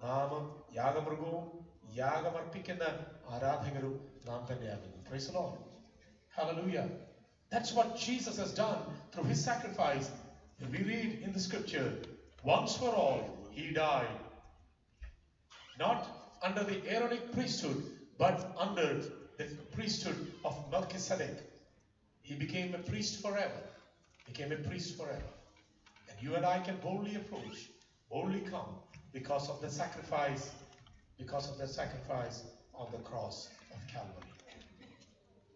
നാമം യാഗമൃഗവും യാഗമർപ്പിക്കുന്ന ആരാധകരും നാം തന്നെയാകുന്നു. Praise the Lord. Hallelujah. That's what Jesus has done through his sacrifice. We read in the scripture, once for all he died, not under the Aaronic priesthood, but under the priesthood of Melchizedek. He became a priest forever. Became a priest forever. And you and I can boldly approach, boldly come because of the sacrifice on the cross of Calvary.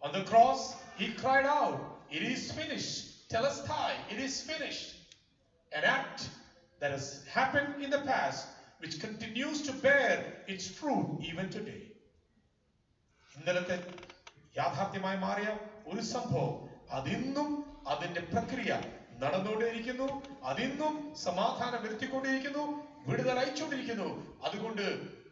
On the cross, he cried out, "It is finished." Telestai, it is finished. An act that has happened in the past, which continues to bear its fruit even today. ഇന്നലത്തെ യാഥാർത്ഥ്യമായി മാറിയ ഒരു സംഭവം അതിന്നും അതിന്റെ പ്രക്രിയ നടന്നുകൊണ്ടേയിരിക്കുന്നു. അതിന്നും സമാധാനം വരുത്തിക്കൊണ്ടിരിക്കുന്നു, വിടുതൽ അയച്ചുകൊണ്ടിരിക്കുന്നു. അതുകൊണ്ട്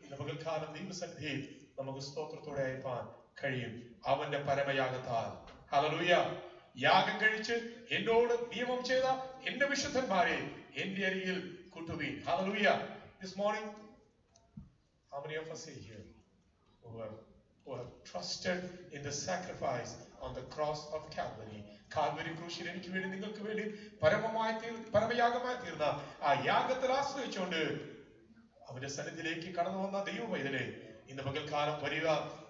ഇന്ന് പകൽക്കാലം ദൈവസന്നിധിയിൽ നമുക്ക് സ്തോത്രത്തോടെ അയപ്പാൻ കഴിയും അവന്റെ പരമയാഗത്താൽ. ഹല്ലേലൂയ. യാഗം കഴിച്ച് എന്നോട് നിയമം ചെയ്ത എന്റെ വിശുദ്ധന്മാരെ എന്റെ അരികിൽ കൂട്ടുവീൻ. Hallelujah. This morning, how many of us are here who have trusted in the sacrifice on the cross of Calvary? Calvary ക്രൂശിൽ എനിക്ക് വേണ്ടി നിങ്ങൾക്ക് വേണ്ടി പരമയാഗമായി തീർന്ന ആ യാഗത്തിൽ ആശ്രയിച്ചുകൊണ്ട് അവന്റെ സന്നിധിയിലേക്ക് കടന്നു വന്ന ദൈവ പൈതലെ, ഇന്ന് പകൽക്കാലം വരിക,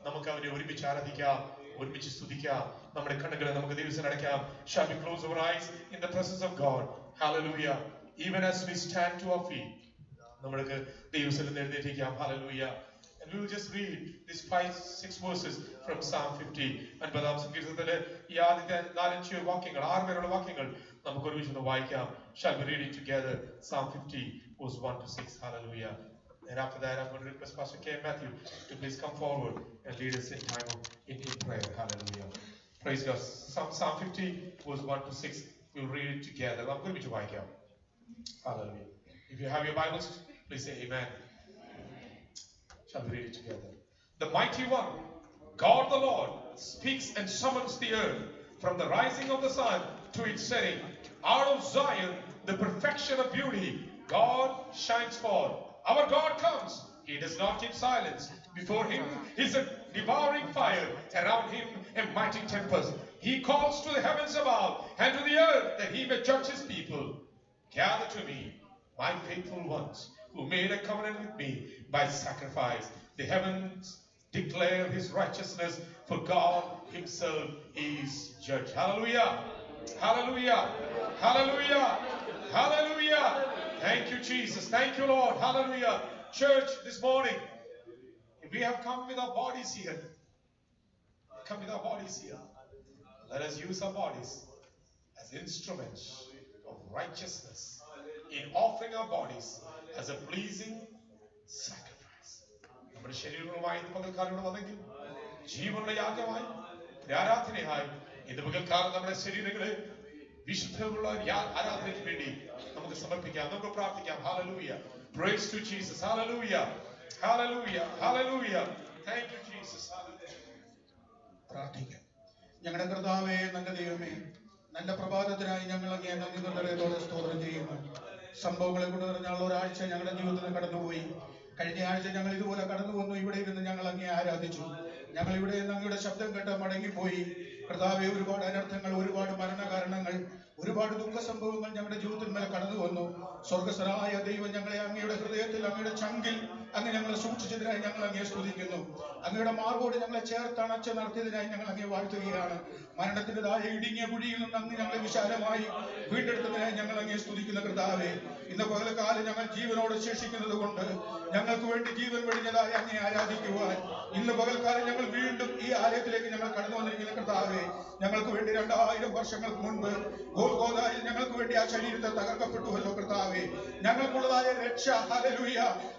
നമുക്ക് അവനെ ഒരുമിച്ച് ആരാധിക്കാം, ഒരുമിച്ച് സ്തുതിക്കാം. നമ്മുടെ കണ്ണുകളെ നമുക്ക് ദൈവത്തിന് അടയ്ക്കാം. Shall we close our eyes in the presence of God? Hallelujah. Even as we stand to our feet, നമ്മൾക്ക് ദൈവത്തിൽ എഴുന്നേറ്റിരിക്കാം. Hallelujah. And we will just read these 5-6 verses from Psalm 50. അൻപതാം സങ്കീർത്തനത്തിലെ ഈ ആദ്യത്തെ 4-5 വാക്യങ്ങൾ, 6 പേരുടെ വാക്യങ്ങൾ നമുക്ക് ഒരുമിച്ച് വായിക്കാം. Shall we read it together? Psalm 50 verse 1-6. Hallelujah. And after that, I'm going to request Pastor K. Matthew to please come forward and lead us in time of in prayer. Hallelujah. Praise God. Psalm 50 verse 1-6. We'll read it together. I'm going to wake up. Hallelujah. If you have your Bibles, please say amen. Shall we read it together? The mighty one, God the Lord, speaks and summons the earth from the rising of the sun to its setting. Out of Zion, the perfection of beauty, God shines forth. Our God comes. He does not keep silence. Before him is a devouring fire. Around him a mighty tempest. He calls to the heavens above and to the earth that he may judge his people. Gather to me, my faithful ones, who made a covenant with me by sacrifice. The heavens declare his righteousness, for God himself is judge. Hallelujah. Hallelujah. Hallelujah. Hallelujah. Thank you, Jesus. Thank you, Lord. Hallelujah. Church, this morning, if we have come with our bodies here, let us use our bodies as instruments of righteousness in offering our bodies as a pleasing sacrifice. നമ്മുടെ ശരീരങ്ങളുമായി ഇന്ന് പകൽക്കാലം വന്നെങ്കിൽ ജീവനുള്ള യാഗമായി ആരാധനയായി ഇന്ന് പകൽക്കാലം നമ്മുടെ ശരീരങ്ങളെ വിശുദ്ധമുള്ള ആരാധനയ്ക്ക് വേണ്ടി നമുക്ക് സമർപ്പിക്കാം, നമുക്ക് പ്രാർത്ഥിക്കാം. Hallelujah. Praise to Jesus. Hallelujah. Hallelujah. Hallelujah. Thank you, Jesus. Hallelujah. പ്രാർത്ഥിക്കാം. ഞങ്ങളുടെ കർത്താവേ, നല്ല ദൈവമേ, നല്ല പ്രഭാതത്തിനായി ഞങ്ങൾ അങ്ങേ നന്ദി നിറയോടെ സ്തോത്രം ചെയ്യുന്നു. സംഭവങ്ങളെ കൊണ്ട് നിറഞ്ഞ ഒരാഴ്ച ഞങ്ങളുടെ ജീവിതത്തിൽ കടന്നുപോയി. കഴിഞ്ഞ ആഴ്ച ഞങ്ങൾ ഇതുപോലെ കടന്നു വന്നു. ഇവിടെ ഇരുന്ന് ഞങ്ങൾ അങ്ങേ ആരാധിച്ചു. ഞങ്ങൾ ഇവിടെ നിന്ന് അങ്ങയുടെ ശബ്ദം കേട്ട് മടങ്ങിപ്പോയി. കർത്താവേ, ഒരുപാട് അനർത്ഥങ്ങൾ, ഒരുപാട് മരണകാരണങ്ങൾ, ഒരുപാട് ദുഃഖ സംഭവങ്ങൾ ഞങ്ങളുടെ ജീവിതത്തിൽ മേലെ കടന്നു വന്നു. സ്വർഗസ്ഥനായ ദൈവം ഞങ്ങളെ അങ്ങയുടെ ഹൃദയത്തിൽ, അങ്ങയുടെ ചങ്കിൽ അങ്ങ് ഞങ്ങളെ സൂക്ഷിച്ചതിനായി ഞങ്ങൾ അങ്ങേ സ്തുതിക്കുന്നു. അങ്ങയുടെ മാർഗോട് ഞങ്ങളെ ചേർത്തണച്ച് നടത്തിയതിനായി ഞങ്ങൾ അങ്ങേ വാഴ്ത്തുകയാണ്. മരണത്തിൻ്റെതായ ഇടുങ്ങിയ കുഴിയിൽ നിന്ന് അങ്ങ് ഞങ്ങളെ വിശാലമായി വീണ്ടെടുത്തതിനായി ഞങ്ങൾ അങ്ങേ സ്തുതിക്കുന്ന കർത്താവേ, ഇന്ന് പകൽക്കാലം ഞങ്ങൾ ജീവനോട് ശേഷിക്കുന്നത് കൊണ്ട് ഞങ്ങൾക്ക് വേണ്ടി ജീവൻ വെടിഞ്ഞതായി അങ്ങേ ആരാധിക്കുവാൻ ഇന്ന് പകൽക്കാലം ഞങ്ങൾ വീണ്ടും ഈ ആലയത്തിലേക്ക് ഞങ്ങൾ കടന്നു വന്നിരിക്കുന്ന കർത്താവേ, ഞങ്ങൾക്ക് വേണ്ടി 2000 വർഷങ്ങൾക്ക് മുൻപ് ഗോൽഗോഥായിൽ ഞങ്ങൾക്ക് വേണ്ടി ആ ശരീരത്തെ തകർക്കപ്പെട്ടുവല്ലോ കർത്താവേ. ഞങ്ങൾക്കുള്ളതായ രക്ഷ, ഹല്ലേലൂയ,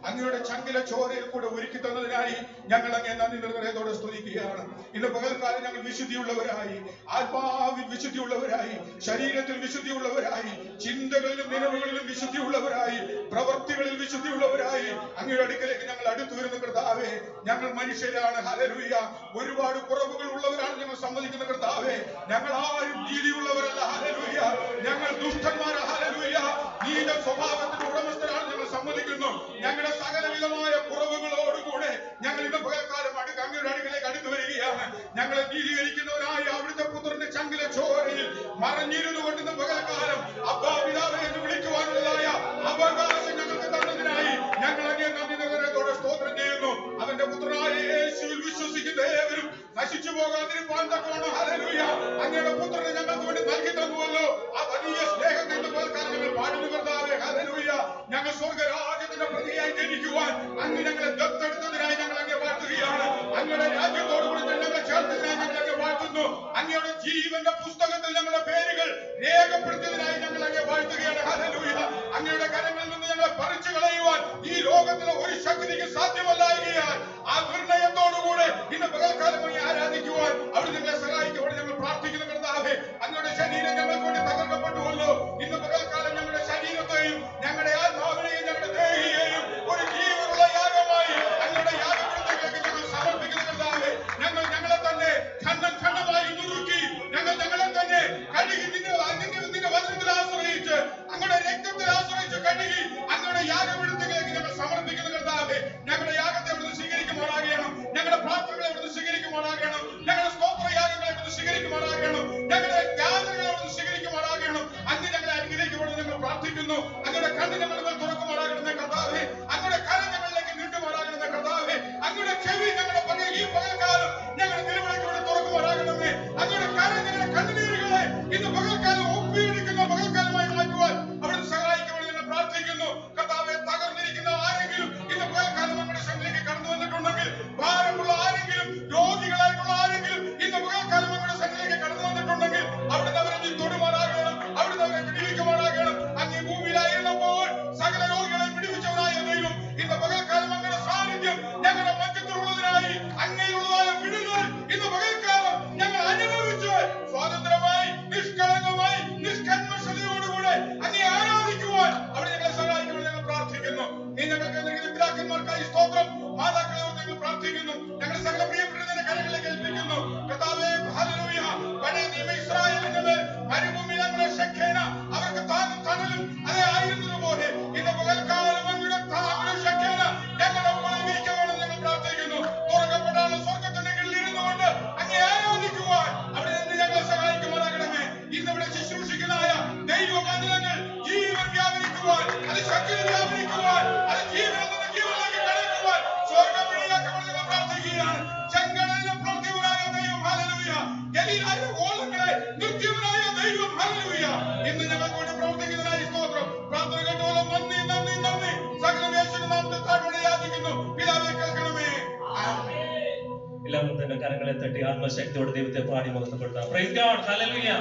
അങ്ങയുടെ ചങ്കിലെ ചോരയിൽ കൂടെ ഒരുക്കി തന്നതിനായി ഞങ്ങൾ അങ്ങേ നന്ദി ഹൃദയത്തോടെ സ്തുതിക്കുകയാണ്. ഇന്ന് പകൽക്കാലം ഞങ്ങൾ വിശുദ്ധിയുള്ളവരായി, ആത്മാവിൽ വിശുദ്ധിയുള്ളവരായി, ശരീരത്തിൽ വിശുദ്ധിയുള്ളവരായി, ചിന്തകളിലും നിലവുകളിലും വിശുദ്ധിയുള്ളവരായി, പ്രവൃത്തികളിൽ വിശുദ്ധിയുള്ളവരായി അങ്ങയുടെ അടുക്കലേക്ക് ഞങ്ങൾ അടുത്തു വരുന്ന കർത്താവേ. ഞങ്ങൾ മനുഷ്യരാണ്, ഹല്ലേലൂയ, ഒരുപാട് കുറവുകൾ ഉള്ളവരാണ് ഞങ്ങൾ സമ്മതിക്കുന്ന കർത്താവേ. ഞങ്ങൾ ആരും നീതിയുള്ളവരല്ല, ഹല്ലേലൂയ, ഞങ്ങൾ ദുഷ്ടന്മാരാണ്, ഹല്ലേലൂയ, നീത സ്വഭാവത്തിന്റെ ഉടമസ്ഥരാണ് ഞങ്ങൾ സമ്മതിക്കുന്നു. ഞങ്ങളുടെ സകലവിധമായ കുറവുകളോടുകൂടെ ഞങ്ങൾ ഇന്ന് പകൽക്കാലം അങ്ങയുടെ അടുക്കലേക്ക് അടുത്തു വരികയാണ്. ഞങ്ങളെ നീതീകരിക്കുന്നവരായ അവിടുത്തെ പുത്രന്റെ ചങ്കിലെ ചോരയിൽ മറഞ്ഞിരുന്നു കൊണ്ട് ഇന്ന് പകൽക്കാലം അബ്ബാ പിതാവേ എന്ന് വിളിക്കുവാനുള്ളതായ അവകാശം ഞങ്ങൾക്ക് തന്നതിനായി ഞങ്ങൾ അങ്ങേ നന്ദി നിറഞ്ഞതോടെ സ്തോത്രം ചെയ്യുന്നു. അവന്റെ പുത്രനായ യേശുവിൽ വിശ്വസിക്കുന്ന ഏവരും നശിച്ചു പോകാതിരിപ്പാൻ തക്കവണ്ണം ഹല്ലേലൂയ അങ്ങയുടെ പുത്രനെ ഞങ്ങൾക്ക് വേണ്ടി നൽകി തന്നുവല്ലോ. ആ വലിയ സ്നേഹത്തെ ഇന്ന് പകൽക്കാലം ഞങ്ങൾ പാടുന്നു കർത്താവേ. ഹല്ലേലൂയ ഞങ്ങൾ സ്വർഗ്ഗരാജ്യത്തിന്റെ പ്രതിയായി ജനിക്കുവാൻ അങ്ങ് ഞങ്ങളെ ദത്തെടുത്തതിനായി ഞങ്ങൾ അങ്ങേ വാഴ്ത്തുകയാണ്. അങ്ങയുടെ രാജ്യത്തോടുകൂടി ഞങ്ങളെ ചേർത്തതിനായി ഞങ്ങൾ അങ്ങേ വാഴ്ത്തുന്നു. അങ്ങയുടെ ജീവന്റെ പുസ്തകത്തിൽ ഞങ്ങളുടെ പേരുകൾ രേഖപ്പെടുത്തിയതിനായി ഞങ്ങൾ അങ്ങേ വാഴ്ത്തുകയാണ്. ഹല്ലേലൂയ അങ്ങയുടെ കരങ്ങളിൽ നിന്ന് ഞങ്ങളെ പറിച്ചു കളയുവാൻ ഈ ലോകത്തിലെ ഒരു ശക്തിക്ക് സാധ്യമല്ലായകയാൽ ആ നിർണയത്തോടുകൂടെ ഇന്ന് പകൽക്കാലം അങ്ങ് ആരാധിക്കുവാൻ അവിടെ ഞങ്ങളെ സഹായിക്കുവാൻ ഞങ്ങൾ പ്രാർത്ഥിക്കുന്ന കർത്താവേ. അങ്ങയുടെ ശരീരം ഞങ്ങൾക്ക് വേണ്ടി തകർക്കപ്പെട്ടുവല്ലോ. ഇന്ന് പകൽക്കാലം ഞങ്ങളുടെ ശരീരത്തെയും ഞങ്ങളുടെ ആത്മാവിനെയും ഞങ്ങളുടെ ദേഹിയെയും ഒരു ജീവനുള്ള യാഗമായി അങ്ങയുടെ യാഗപീഠത്തിലേക്ക് ഞങ്ങൾ സമർപ്പിക്കുന്ന കർത്താവേ. ഞങ്ങൾ ഞങ്ങളെ തന്നെ ഖണ്ഡം ഖണ്ഡമായി നുറുക്കി ഞങ്ങളെ തന്നെ കഴുകി നിന്റെ വചനത്തിൽ ആശ്രയിച്ച് അങ്ങയുടെ രക്തത്തിൽ ആശ്രയിച്ച് കഴുകി അങ്ങയുടെ യാഗപീഠത്തിലേക്ക് ഞങ്ങൾ സമർപ്പിക്കുന്ന കർത്താവേ. ഞങ്ങളുടെ യാഗത്തെ അവിടുന്ന് സ്വീകരിക്കുമാറാകണം. ഞങ്ങളുടെ പ്രാർത്ഥനകളെ അവിടുന്ന് സ്വീകരിക്കുമാറാകണം. ഞങ്ങളുടെ സ്തോത്രയാഗങ്ങളെ അവിടുന്ന് സ്വീകരിക്കുമാറാകണം. ഞങ്ങളുടെ യാതനകളെ അവിടുന്ന് സ്വീകരിക്കുമാറാകണം. അങ്ങ് ഞങ്ങളെ അനുഗ്രഹിക്കുമെന്ന് ഞങ്ങൾ പ്രാർത്ഥിക്കുന്നു. അങ്ങയുടെ കണ്ണ് ഞങ്ങളുടെ തുറക്കുമാറാകണമെന്ന് കർത്താവേ. അങ്ങയുടെ കരം ഞങ്ങളിലേക്ക് നീട്ടുമാറാകണമെന്ന് കർത്താവേ. അങ്ങയുടെ ചെവി ഞങ്ങളുടെ ഈ പകൽക്കാലം ഞങ്ങളുടെ നിലവിളിക്ക് വേണ്ടി തുറക്കുമാറാകണമേ. അങ്ങയുടെ കരം ഞങ്ങളുടെ കണ്ണുനീരുകളെ ഇന്ന് പകൽക്കാലം ഒപ്പിയെടുക്കുന്ന പകൽക്കാലമായി മാറ്റുവാൻ അവിടുന്ന് സഹായിക്കുമെന്ന് ഞങ്ങൾ പ്രാർത്ഥിക്കുന്നു കർത്താവേ. തകർന്നിരിക്കുന്ന ആരെങ്കിലും ഇന്ന് പകൽക്കാലം നമ്മുടെ സന്നിധിയിലേക്ക് കടന്നു വന്നിട്ടുണ്ടെങ്കിൽ, ഭാരമുള്ള ആരെങ്കിലും, രോഗികളായിട്ടുള്ള ആരെങ്കിലും ഇന്ന് പകൽക്കാലം നമ്മുടെ സന്നിധിയിലേക്ക് കടന്നു വന്നിട്ടുണ്ടെങ്കിൽ അവിടുന്ന് അവരെ നീ തൊടുമാറാകണം. അവിടുന്ന് അവരെ വിടുവിക്കുമാറാകണം. അങ്ങ് ഭൂമിയിലായിരുന്നപ്പോൾ സകല രോഗികളെ വിടുവിച്ചവനായ ദൈവം ഇന്ന് പകൽക്കാലം അങ്ങയുടെ സാന്നിധ്യം ഞങ്ങളുടെ മധ്യത്തിലുള്ളതിനായി അങ്ങനെയുള്ളതായ വിടുതൽ ഇന്ന് പകൽക്കാലം ഞങ്ങൾ അനുഭവിച്ച് സ്വാതന്ത്ര്യമായി നിഷ്കളങ്കമായി നിഷ്കന്മഷതയോടുകൂടെ അങ്ങേ ആരാധിക്കുവാൻ അവിടെ ഞങ്ങളെ സഹായിക്കുമെന്ന് ഞങ്ങൾ പ്രാർത്ഥിക്കുന്നു. നീ ഞങ്ങൾക്ക് നൽകിയ പിതാക്കന്മാർക്കായി സ്തോത്രം. മാതാക്കളെ ഞങ്ങൾ പ്രാർത്ഥിക്കുന്നു. ഞങ്ങളുടെ സകല പ്രിയപ്പെട്ടതിന്റെ കരങ്ങളിലേക്ക് ഏൽപ്പിക്കുന്നു കർത്താവേ. ഹല്ലേലൂയ. പഴയ നിയമ ഇസ്രായേലിന്റെ മേൽ മരുഭൂമിയിൽ ഞങ്ങളെ ശഖേന അവർക്ക് താങ്ങും തണലും അതേ ആയിരുന്നതുപോലെ ഇന്ന് പകൽക്കാലം അങ്ങയുടെ ശഖേന ഞങ്ങളുടെ മുകളിൽ ഇരിക്കണമെന്ന് ഞങ്ങൾ പ്രാർത്ഥിക്കുന്നു. തുറക്കപ്പെടാനുള്ള സ്വർഗത്തിന്റെ കീഴിൽ ഇരുന്നുകൊണ്ട് അങ്ങേ ആരാധിക്കുവാൻ അവിടെ നിന്ന് ഞങ്ങളെ സഹായിക്കുമാറാകണമേ. ഇന്നിവിടെ ശുശ്രൂഷിക്കുന്നതായ ദൈവവചനങ്ങൾ ജീവൻ വ്യാപരിക്കുവാൻ, അത് ശക്തി വ്യാപരിക്കുവാൻ, അത് ജീവനിൽ നിന്ന് ജീവനിലേക്ക് കടക്കുവാൻ സ്വർഗം വഴിയാക്കണമെന്ന് ഞങ്ങൾ പ്രാർത്ഥിക്കുകയാണ്. ചെങ്കടലിലെ പ്രവൃത്തിവനായ ദൈവം ഹല്ലേലൂയ. ഗലീലായിലെ ഓളങ്ങളെ നിർത്തിയവനായ ദൈവം ഹല്ലേലൂയ. ഇന്ന് ഞങ്ങൾക്ക് വേണ്ടി പ്രവർത്തിക്കുന്നതിനായി സ്തോത്രം. പ്രാർത്ഥന കേട്ടോളം നന്ദി നന്ദി നന്ദി. സകല യേശുവിന്റെ നാമത്തിൽ താഴ്മയോടെ യാചിക്കുന്നു പിതാവേ, കേൾക്കണമേ. എല്ലാവരും തന്നെ കരങ്ങളെ തട്ടി ആത്മശക്തിയോടെ ദൈവത്തെ പാടി മഹത്വപ്പെടുത്താം. Praise God. ഹല്ലേലൂയ.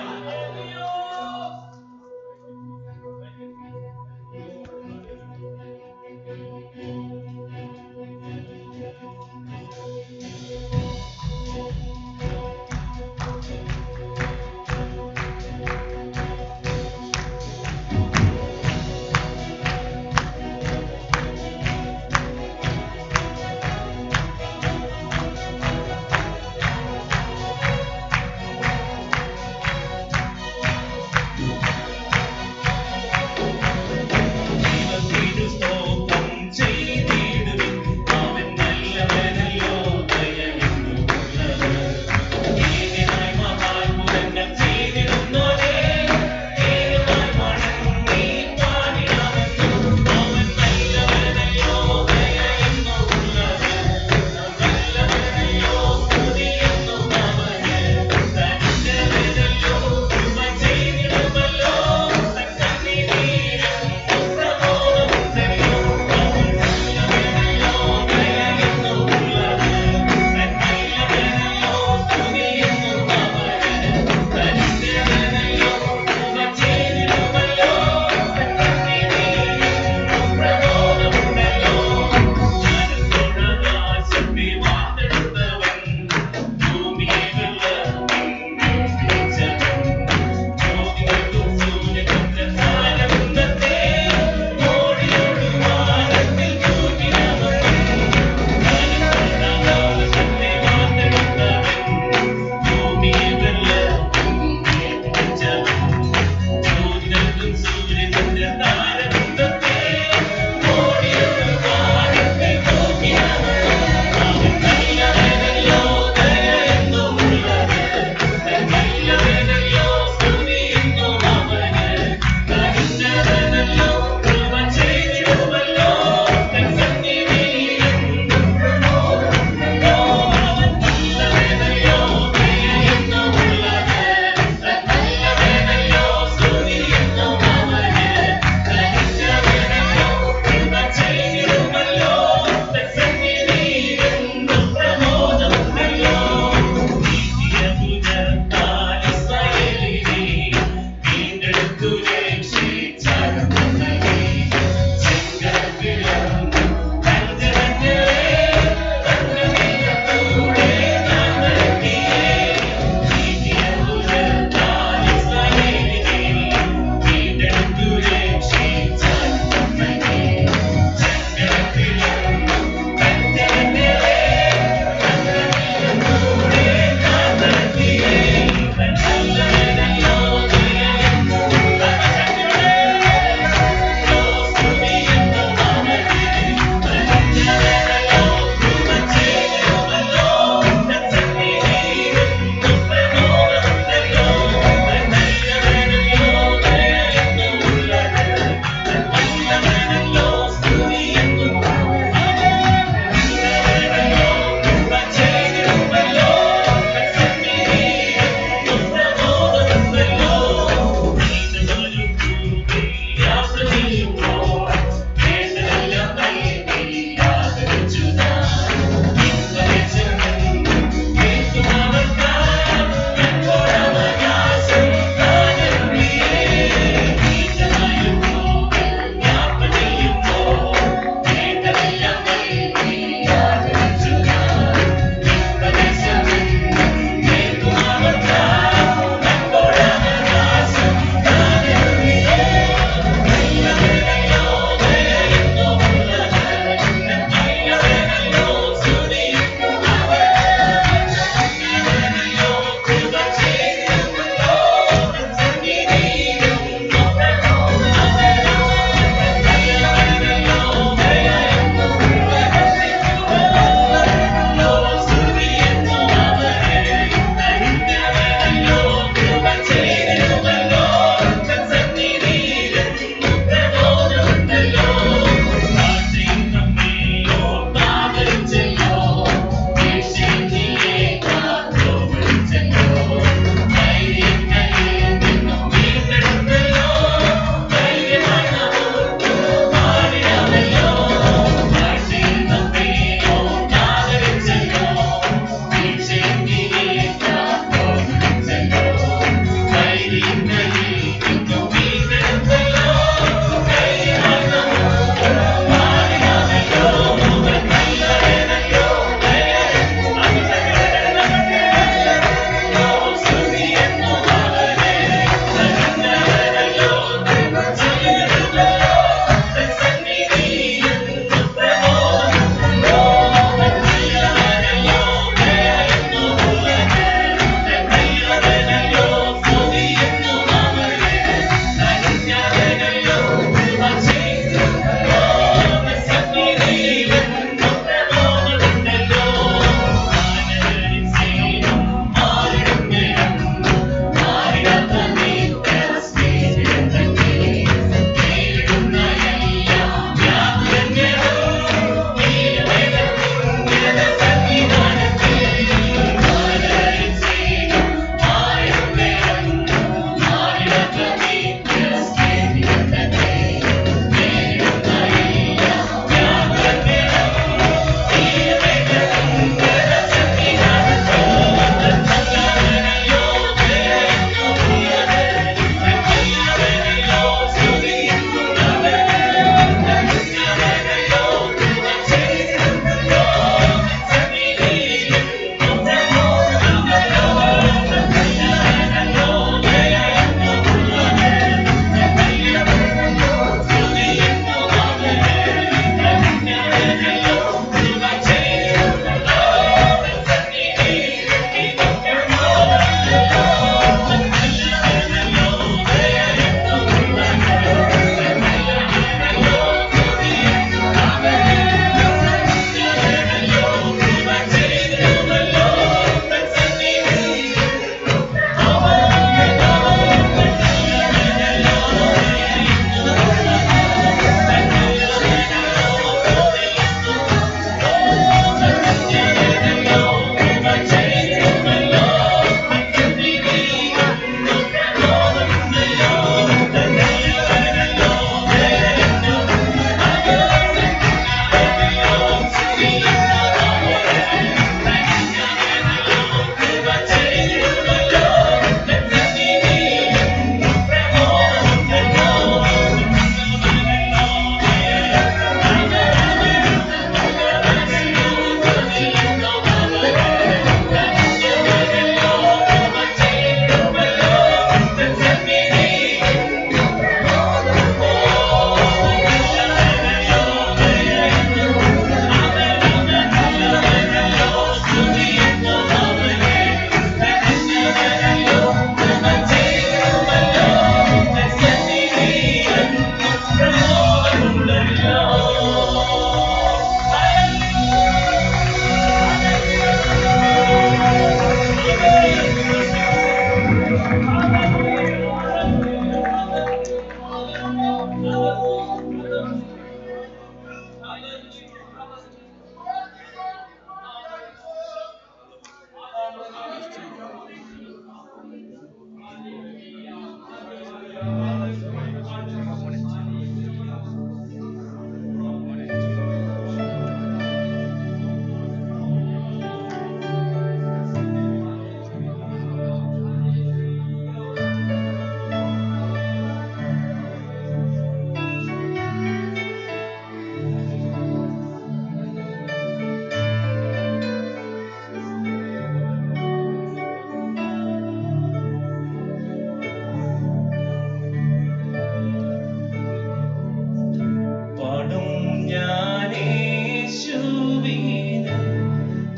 യേശുവിന്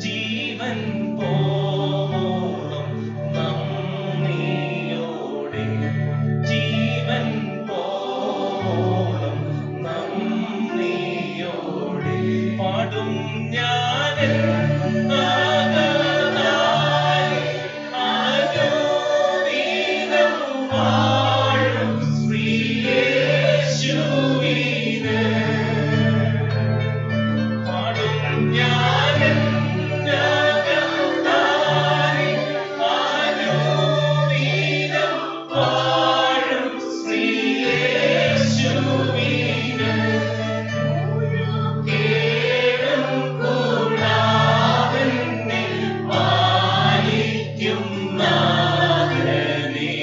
ജീവൻ പോളം നന്ദിയോടെ, ജീവൻ പോളം നന്ദിയോടെ പാടും ഞാൻ നാഗനായി അനുദിനം വാഴും ശ്രീയേശുവിന്. പാടും ഞാൻ നാഗനായി അനുദിനം വാഴും ശ്രീയേശുവിന്. കേടും കൂടാതെന്നെ പാലിക്കും നാഥനെ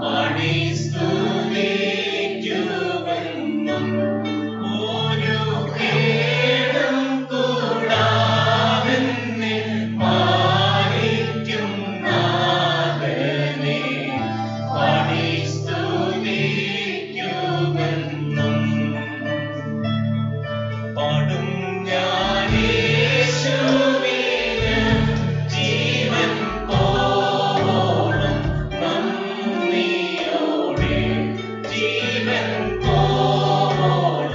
പാടി സ്തുതിക്കുമെന്നും. ഒരു കേടും കൂടാതെന്നെ പാലിക്കും നാഥനെ പാടി സ്തുതിക്കുമെന്നും. പാടും ഞാൻ യേശുവിന് ജീവൻ പോളം നന്ദിയോടെ, ജീവൻ പോളം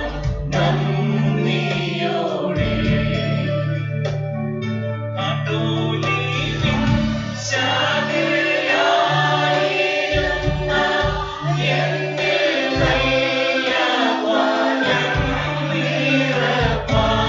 നന്ദിയോടെ. കാട്ടൊലിവിൻ ശാഖയായിരുന്ന എന്റെ നല്ലവൻ നിറപ്പാൻ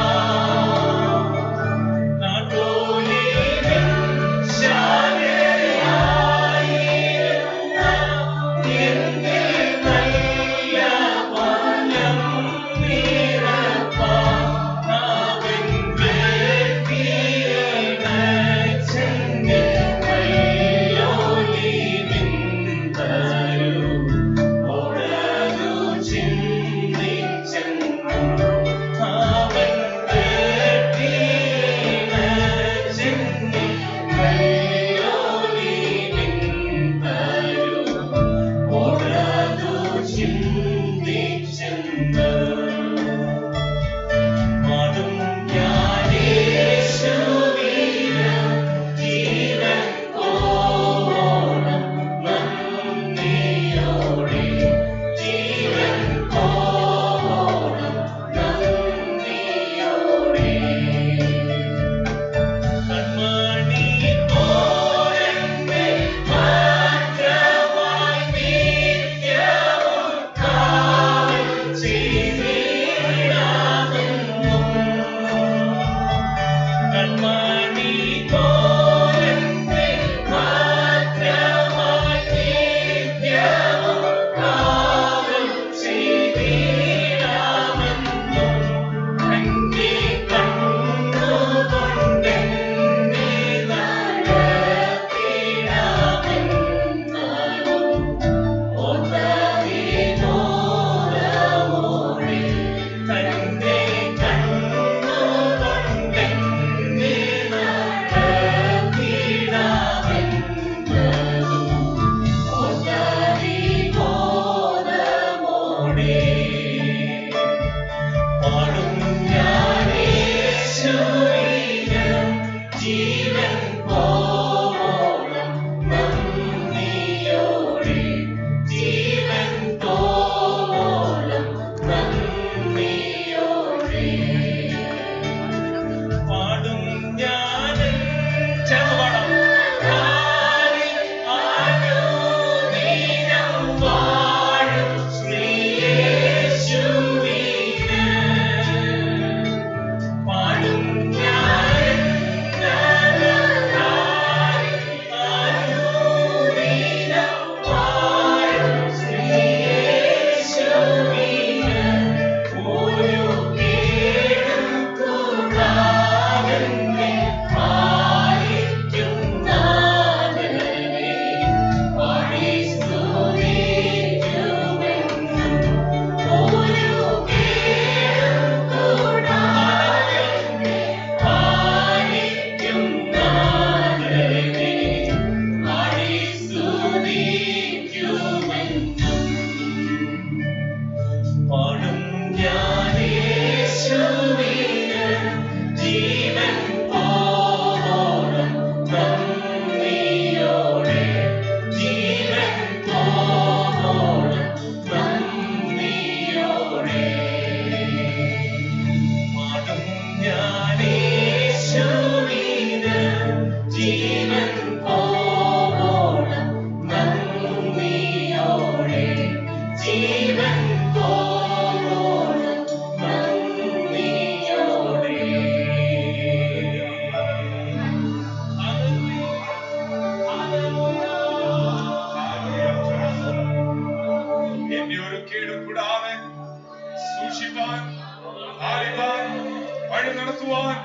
നടത്തുവാൻ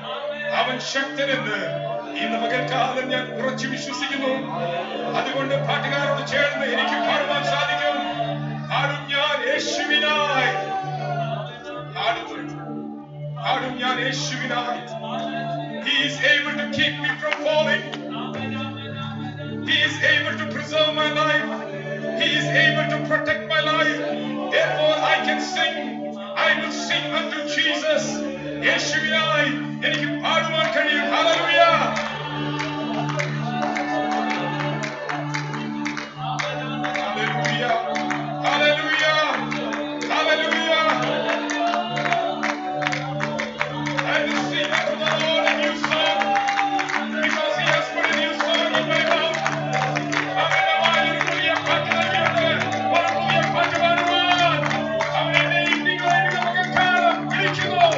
അവൻ ശക്തനെന്ന് ഇന്ന് പകൽക്കാലം ഞാൻ ഉറച്ചു വിശ്വസിക്കുന്നു. അതുകൊണ്ട് പാട്ടുകാരോട് ചേർന്ന് എനിക്ക് പാടുവാൻ സാധിക്കും. പാടും ഞാൻ യേശുവിനായി, പാടും ഞാൻ യേശുവിനായി. He is able to keep me from falling. He is able to preserve my life. He is able to protect my life. Therefore I can sing. I will sing unto Jesus. യേശുവിനായി എനിക്ക് പാടുവാൻ കഴിയും. Hallelujah. Hallelujah. Hallelujah. Hallelujah. I will sing unto the Lord a new song because He has put a new song in my mouth. അവനവായ ഒരു പുതിയ പാട്ട് നൽകിയിട്ട് ഒരു പുതിയ പാട്ട് പാടുവാൻ അവൻ എന്നെ ഇന്നിങ്ങളെ പകൽക്കാലം വിളിക്കുന്നു.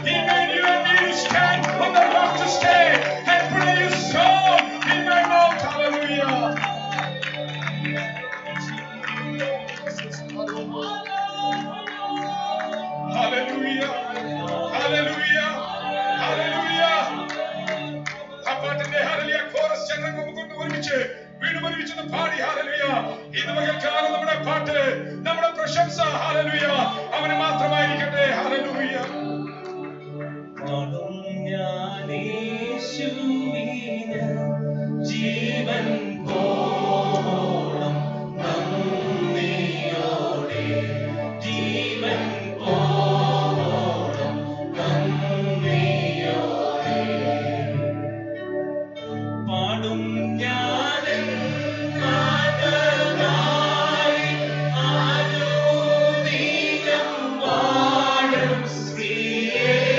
He made you and me to stand on the rock to stay and put a new song in my mouth. Hallelujah. Hallelujah. Hallelujah. Hallelujah. ആ പാട്ടിന്റെ ഹല്ലേലൂയ കോറസ് ഞങ്ങൾ കൊണ്ട് ഒരുമിച്ച് വീണ്ടും ഒരുമിച്ച് പാടി ഹല്ലേലൂയ. ഇന്ന് പകൽക്കാലം നമ്മുടെ പാട്ട്, നമ്മുടെ പ്രശംസ ഹല്ലേലൂയ അവന് മാത്രമായിരിക്കട്ടെ. ഹല്ലേലൂയ. പാടും ഞാൻ യേശുവിന് ജീവൻ പോളം നന്ദിയോടെ, ജീവൻ പോളം നന്ദിയോടെ പാടും ഞാൻ നാഥനായി ആരോദിനം വാഴും ശ്രീയേശുവിന്.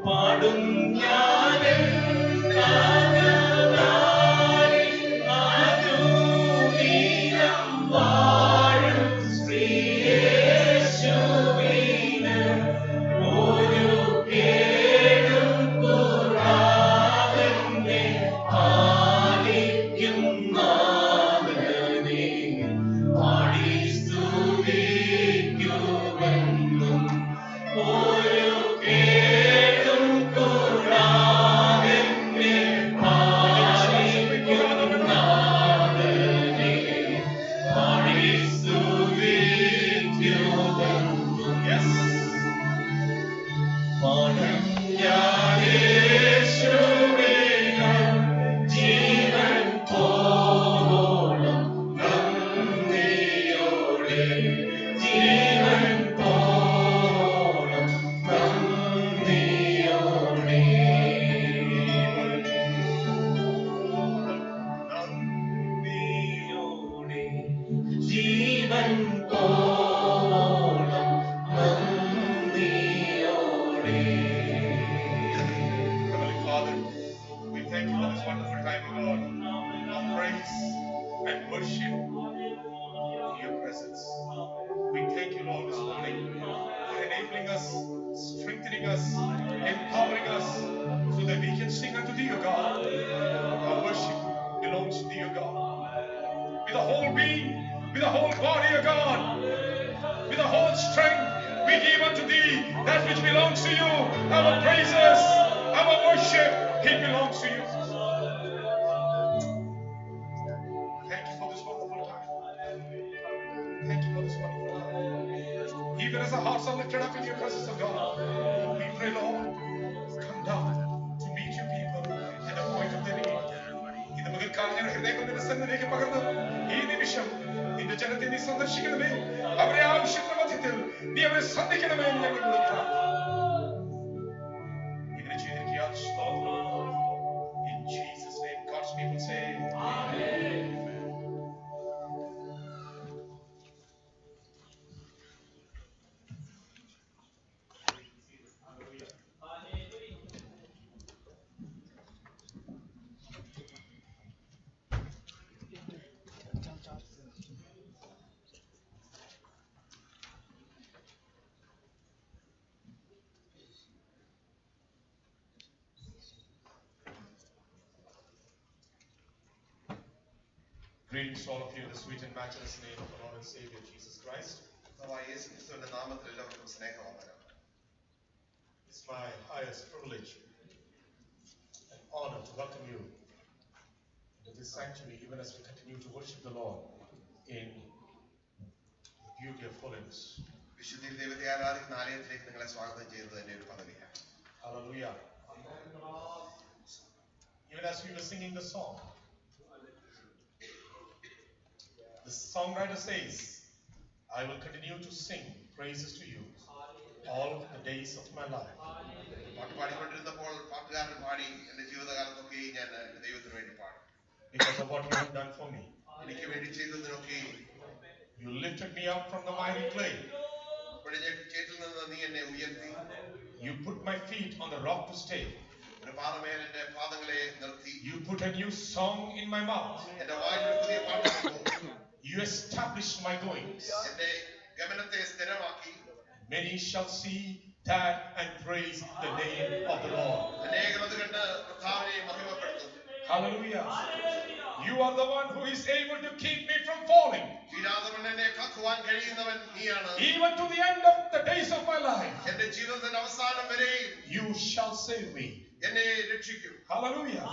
പാടും ഞാൻ നാഥനായി ആരോദിനം വാഴും ശ്രീയേശുവിന്. ഒരു കേടും കൂടാതെ പാലിക്കും നാഥനെ പാടി സ്തുതിക്കുമെന്നും. ഒരു കേടും കൂടാതെ പാലിക്കും നാഥനെ പാടി സ്തുതിക്കുമെന്നും. പാടും ഞാൻ യേശുവിന് ജീവൻ പോളം നന്ദിയോടെ, ജീവൻ പോളം നന്ദിയോടെ. നന്ദിയോടെ, ജീവൻ പോളം നന്ദിയോടെ. Heavenly Father, we thank you for this wonderful time, O Lord, of praise and worship in your presence. We thank you, Lord, this morning for enabling us, strengthening us, empowering us so that we can sing unto thee, O God. Our worship belongs to thee, O God. With the whole being, with the whole body, O God, with the whole strength, we give unto thee that which belongs to you. Our praises, our worship, it belongs to you. Thank you for this wonderful time. Thank you for this wonderful time. Even as our hearts are lifted up in your presence of God, we pray, Lord, come down to meet your people at the point of their need. ഇന്ന് പകൽക്കാലം ഞങ്ങളുടെ ഹൃദയങ്ങൾ നിന്റെ സന്നിധിയിലേക്ക് പകർന്ന് ഈ നിമിഷം നിന്റെ ജനത്തെ നീ സന്ദർശിക്കണമേ. അവരെ ആവശ്യത്തിന്റെ മധ്യത്തിൽ നീ അവരെ സന്ധിക്കണമേ എന്ന് ഞങ്ങൾ പ്രാർത്ഥിക്കുന്നു. ഇങ്ങനെ ചെയ്തിരിക്കുക സ്തോത്രം. In Jesus' name, God's people say, Amen. Greetings to all of you in the sweet and matchless name of our Lord and Savior Jesus Christ. യേശുക്രിസ്തുവിന്റെ നാമത്തിൽ എല്ലാവർക്കും സ്നേഹവന്ദനം. It's my highest privilege and honor to welcome you into this sanctuary, even as we continue to worship the Lord in the beauty of holiness. വിശുദ്ധിയിൽ ദൈവത്തെ ആരാധിക്കുന്ന ആലയത്തിലേക്ക് നിങ്ങളെ സ്വാഗതം ചെയ്യുന്നത് എന്റെ ഒരു പദവിയാണ്. Hallelujah. Even as we were singing the song, the songwriter says, I will continue to sing praises to you all the days of my life. പാട്ട് പാടിക്കൊണ്ടിരുന്നപ്പോൾ പാട്ടുകാരൻ പാടി എന്റെ ജീവിതകാലത്തൊക്കെ ഞാൻ ദൈവത്തിന് വേണ്ടി പാടും. Because of what you have done for me. എനിക്ക് വേണ്ടി ചെയ്തതിനൊക്കെ You lifted me up from the miry clay. ചേറ്റിൽ നിന്ന് നീ എന്നെ ഉയർത്തി. You put my feet on the rock to stay. ഒരു പാറമേൽ എന്റെ പാദങ്ങളെ നിർത്തി. You put a new song in my mouth. എന്റെ വായിൽ ഒരു പുതിയ പാട്ട്. You established my goings. എന്റെ ഗമനത്തെ സ്ഥിരമാക്കി. Many shall see that and praise the name of the Lord. അനേകം അത് കണ്ട് കർത്താവിനെ മഹിമപ്പെടുത്തും. Hallelujah. You are the one who is able to keep me from falling. വീഴാതെ എന്നെ കാക്കുവാൻ കഴിയുന്നവൻ നീയാണ്. Even to the end of the days of my life. എന്റെ ജീവിതത്തിന്റെ അവസാനം വരെയും You shall save me. എന്നെ രക്ഷിക്കും. Hallelujah.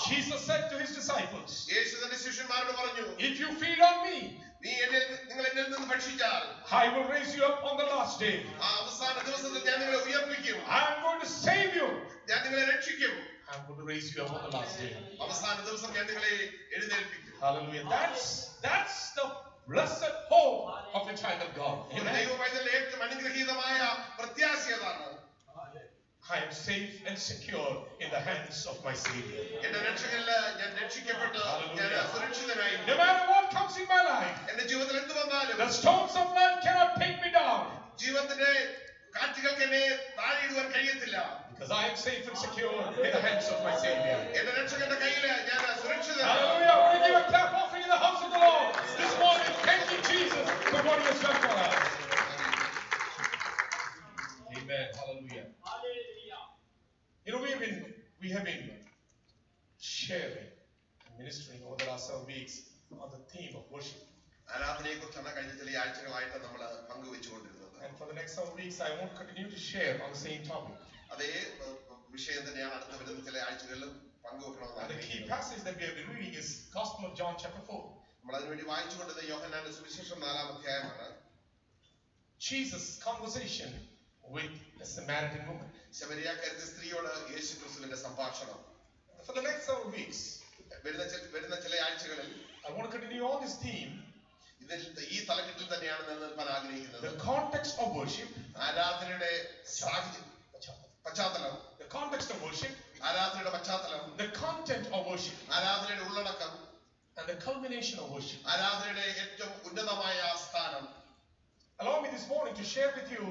Jesus said to his disciples, യേശു തന്റെ ശിഷ്യന്മാരോട് പറഞ്ഞു, if you feed on me, നിങ്ങൾ എന്നിൽ നിന്ന് ഭക്ഷിച്ചാൽ I will raise you up on the last day. ആ അവസാന ദിവസത്തിൽ ഞാൻ നിങ്ങളെ ഉയർപ്പിക്കും. I am going to save you. ഞാൻ നിങ്ങളെ രക്ഷിക്കും. I am going to raise you up on the last day. അവസാന ദിവസം ഞാൻ നിങ്ങളെ എഴുന്നേൽപ്പിക്കും. Hallelujah. That's the blessed hope of a child of God. Amen. ദൈവവൈതലിന്റെ ഏറ്റവും അനുഗ്രഹീതമായ പ്രത്യാശ അതാണ്. I am safe and secure in the hands of my Savior. എന്റെ രക്ഷകനിൽ ഞാൻ രക്ഷിക്കപ്പെട്ട് ഞാൻ സുരക്ഷിതനായി. No matter what comes in my life, എന്റെ ജീവിതത്തിൽ എന്ത് വന്നാലും the storms of life cannot take me down. ജീവിതത്തിന്റെ കാറ്റുകൾക്ക് എന്നെ താഴെയിടുവാൻ കഴിയത്തില്ല. Because I am safe and secure in the hands of my Savior. എന്റെ രക്ഷകന്റെ കയ്യിൽ ഞാൻ സുരക്ഷിതനാണ്. Hallelujah. We're going to give a clap offering in the house of the Lord this morning. Thank you, Jesus, for what He has done for us. Amen. Hallelujah. You know, we have been sharing and ministering over the last several weeks on the theme of worship. ആരാധനയെ കുറിച്ചാണ് കഴിഞ്ഞ ചില ആഴ്ചകളായിട്ട് നമ്മൾ പങ്കുവെച്ചുകൊണ്ടിരുന്നത്. And for the next several weeks, I won't continue to share on the same topic. അതേ വിഷയം തന്നെയാണ് അടുത്ത വരുന്ന ചില ആഴ്ചകളിലും പങ്കുവെക്കണമെന്ന് And the key ആഗ്രഹിക്കുന്നത്. passage that we have been reading is Gospel of John chapter 4. നമ്മൾ അതിനുവേണ്ടി വായിച്ചുകൊണ്ടത് യോഹന്നാന്റെ സുവിശേഷം 4-ാം അധ്യായമാണ്. Jesus' conversation with the Samaritan woman. ശമരിയാക്കാരത്തെ സ്ത്രീയോട് യേശുക്രിസ്തുവിന്റെ സംഭാഷണം. For the next several weeks, വരുന്ന ചില ആഴ്ചകളിൽ I want to continue on this theme, ഈ തലക്കെട്ടിൽ തന്നെയാണ് നിലനിൽപ്പാൻ ആഗ്രഹിക്കുന്നത്. the context of worship, ആരാധനയുടെ പശ്ചാത്തലം, the context of worship, ആരാധനയുടെ പശ്ചാത്തലം, the content of worship, ആരാധനയുടെ ഉള്ളടക്കം, and the culmination of worship. ആരാധനയുടെ ഏറ്റവും ഉന്നതമായ സ്ഥാനം. Allow me this morning to share with you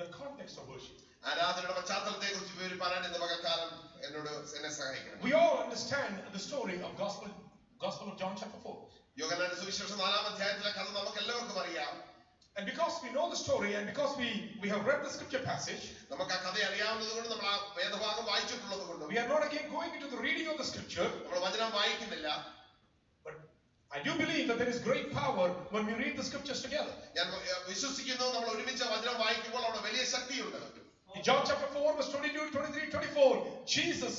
the context of worship. ആരാധനയുടെ പശ്ചാത്തലത്തെ കുറിച്ച് വിവരിപ്പാനാണ് ഇന്ന് പകൽക്കാലം എന്നെ സഹായിക്കണം. We all understand the story of Gospel of John chapter 4. യോഹന്നാന്റെ സുവിശേഷം 4-ാം അധ്യായത്തിലെ കഥ നമുക്ക് എല്ലാവർക്കും അറിയാം. And because we know the story and because we have read the scripture passage, നമുക്ക് ആ കഥ അറിയാവുന്നതുകൊണ്ട് നമ്മൾ ആ വേദഭാഗം വായിച്ചിട്ടുള്ളത് കൊണ്ട് we are not again going into the reading of the scripture. നമ്മൾ വചനം വായിക്കുന്നില്ല. But I do believe that there is great power when we read the scriptures together. ഞാൻ വിശ്വസിക്കുന്നു നമ്മൾ ഒരുമിച്ച് വചനം വായിക്കുമ്പോൾ അവിടെ വലിയ ശക്തിയുണ്ട്. In John chapter 4 verse 22, 23, 24, Jesus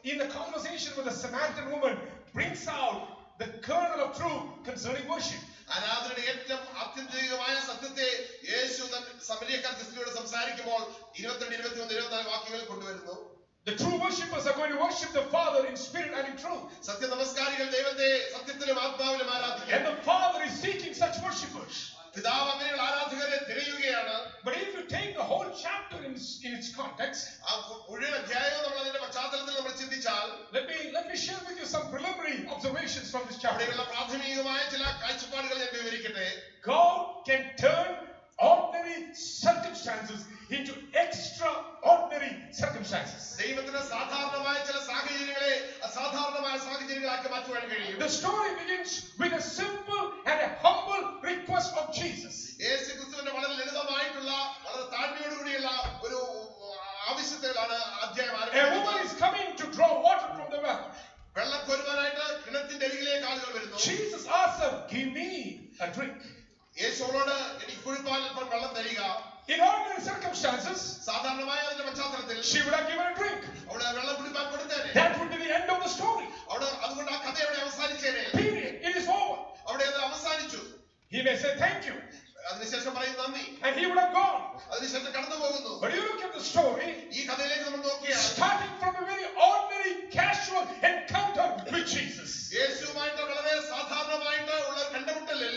in the conversation with the Samaritan woman brings out the kernel of truth concerning worship. ആരാധനയുടെ ഏറ്റവും ആത്യന്തികമായ സത്യത്തെ യേശു സമരിയക്കാരത്തെ സ്ത്രീയോട് സംസാരിക്കുമ്പോൾ 22, 23, 24 വാക്യങ്ങളിൽ കൊണ്ടുവരുന്നു. The true worshippers are going to worship the Father in spirit and in truth. സത്യ നമസ്കാരികൾ ദൈവത്തെ സത്യത്തിലും ആത്മാവിലും ആരാധിക്കും. And the Father is seeking such worshippers. പിതാവ് അങ്ങനെയുള്ള ആരാധകരെ തിരയുകയാണ്. But if you take the whole chapter in its context, ആ മുഴുവൻ അധ്യായവും നമ്മൾ അതിന്റെ പശ്ചാത്തലത്തിൽ നമ്മൾ ചിന്തിച്ചാൽ, let me share with you some preliminary observations from this chapter. അവിടെയുള്ള പ്രാഥമികമായ ചില കാഴ്ചപ്പാടുകൾ ഞാൻ വിവരിക്കട്ടെ. God can turn ordinary circumstances into extraordinary circumstances. ദൈവത്തിന് സാധാരണമായ ചില സാഹചര്യങ്ങളെ അസാധാരണമായ സാഹചര്യങ്ങളാക്കി മാറ്റുവാൻ കഴിയും. The story begins with a simple and a humble request of Jesus. യേശുക്രിസ്തുവിന്റെ വളരെ ലളിതമായിട്ടുള്ള വളരെ താഴ്മയോടുകൂടിയുള്ള ഒരു ആവശ്യത്തിലാണ് അധ്യായം A woman is coming to draw water from the well. വെള്ളം കോരുവാനായിട്ട് കിണറ്റിന്റെ അരികിലേക്ക് ആളുകൾ വരുന്നു. Jesus asked her, give me a drink. യേശുവോട് എനിക്ക് കുടിപ്പാൻ അല്പം വെള്ളം തരിക. In ordinary circumstances, സാധാരണമായ അതിന്റെ പശ്ചാത്തലത്തിൽ she would have given a drink. അവിടെ വെള്ളം കുടിപ്പാൻ കൊടുത്തേനെ. That would be the end of the story. അവിടെ അതുകൊണ്ട് ആ കഥ അവിടെ അവസാനിച്ചേനെ. Period. It is over. അവിടെ അത് അവസാനിച്ചു. He may say thank you. അതിനുശേഷം പറയും നന്ദി. And he would have gone. അതിനുശേഷം കടന്നു പോകുന്നു. But you look at the story, ഈ കഥയിലേക്ക് നമ്മൾ നോക്കിയാൽ starting from a very ordinary, casual encounter with Jesus. യേശുവുമായിട്ട് വളരെ സാധാരണമായിട്ട് ഉള്ള കണ്ടുമുട്ടലിൽ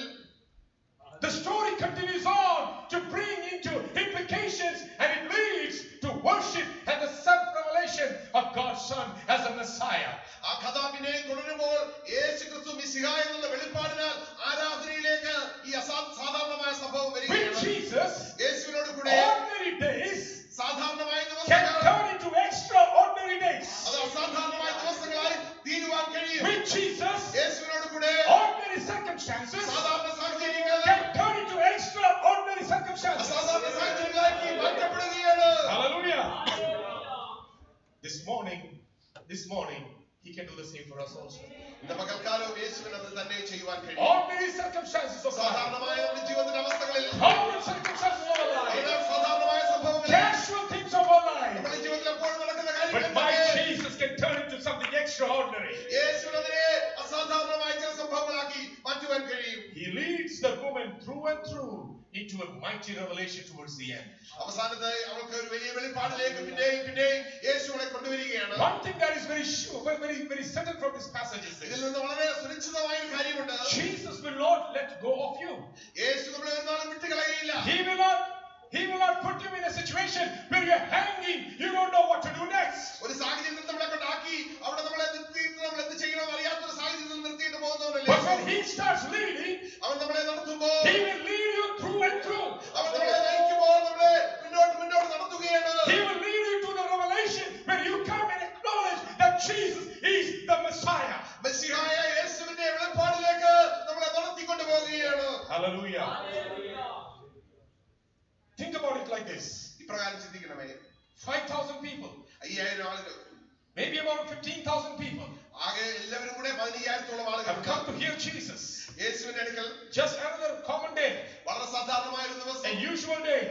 The story continues on to bring into implications, and it leads to worship and the self-revelation of God's Son as a Messiah. ആ കഥ പിന്നെയും തുടരുമ്പോൾ യേശുക്രിസ്തു മിശിഹ എന്നുള്ള വെളിപ്പാടിനാൽ ആരാധനയിലേക്ക് ഈ സാധാരണമായ സംഭവം With വരികയാണ്. Jesus, യേശുവിനോട് കൂടെ ordinary days സാധാരണമായ can ദിവസങ്ങൾ turn into extraordinary days. അത് അസാധാരണമായ ദിവസങ്ങളായി തീരുവാൻ കഴിയും. With Jesus, യേശുവിനോട് കൂടെ ordinary circumstances സാധാരണ സാഹചര്യങ്ങൾ can turn into extraordinary circumstances. അസാധാരണ സാഹചര്യങ്ങളാക്കി മാറ്റപ്പെടുകയാണ്. Hallelujah. This morning, He can do the same for us also. ഇന്ന് പകൽക്കാലവും യേശുവിന് അത് തന്നെ ചെയ്യുവാൻ കഴിയും. Ordinary circumstances of life, സാധാരണമായ നമ്മുടെ ജീവിതത്തിന്റെ അവസ്ഥകളിൽ common circumstances of our life, വളരെ സാധാരണമായ സംഭവങ്ങളിൽ casual things of our life. നമ്മുടെ ജീവിതത്തിൽ എപ്പോഴും നടക്കുന്ന But my കാര്യങ്ങൾ Jesus can turn into something extraordinary. യേശുവിനെ അസാധാരണമായ ചില സംഭവങ്ങളാക്കി മാറ്റുവാൻ കഴിയും. He leads the woman through and through into a mighty revelation towards the end. അവസാനത്തെ അവൾക്ക് ഒരു വലിയ വെളിപ്പാടിലേക്ക് പിന്നെയും യേശുവിനെ കൊണ്ടുവരികയാണ്. One thing that is very sure, very certain from this passage is ഇതിൽ this: നിന്ന് വളരെ സുരക്ഷിതമായ ഒരു കാര്യമുണ്ട്. Jesus will not let go of you. യേശു നമ്മളെ ഒന്നാളും വിട്ടുകളയുകയില്ല. He will not put you in a situation where you're hanging, you don't know what to do next. ഒരു സാഹചര്യത്തിൽ നമ്മളെ കൊണ്ടാക്കി അവിടെ നമ്മളെ നിർത്തിയിട്ട് നമ്മൾ എന്ത് ചെയ്യണം അറിയാത്തൊരു സാഹചര്യത്തിൽ നിർത്തിയിട്ട് പോകുന്നവരല്ലേ. But when He starts leading, അവൻ നമ്മളെ നടത്തുമ്പോൾ He will lead you through and through. അവൻ നമ്മളെ നയിക്കുമ്പോൾ നമ്മളെ മുന്നോട്ട് നടത്തുകയാണ്. He will lead you to the revelation where you come and acknowledge that Jesus is the Messiah. മെസ്സിഹായ യേശുവിന്റെ വെളിപ്പാടിലേക്ക് നമ്മളെ നടത്തിക്കൊണ്ട് പോവുകയാണ്. Hallelujah. Think about it like this: ഇപ്രകാരം ചിന്തിക്കണമേ. 5,000 people, 5000 ആളുകൾ, maybe about 15,000 people ആകെ എല്ലാവരും കൂടെ 15000-ഓളം have ആളുകൾ come to hear Jesus. യേശുവിന്റെ അടുക്കൽ. Just another common day, വളരെ സാധാരണമായ ഒരു ദിവസം, a usual day.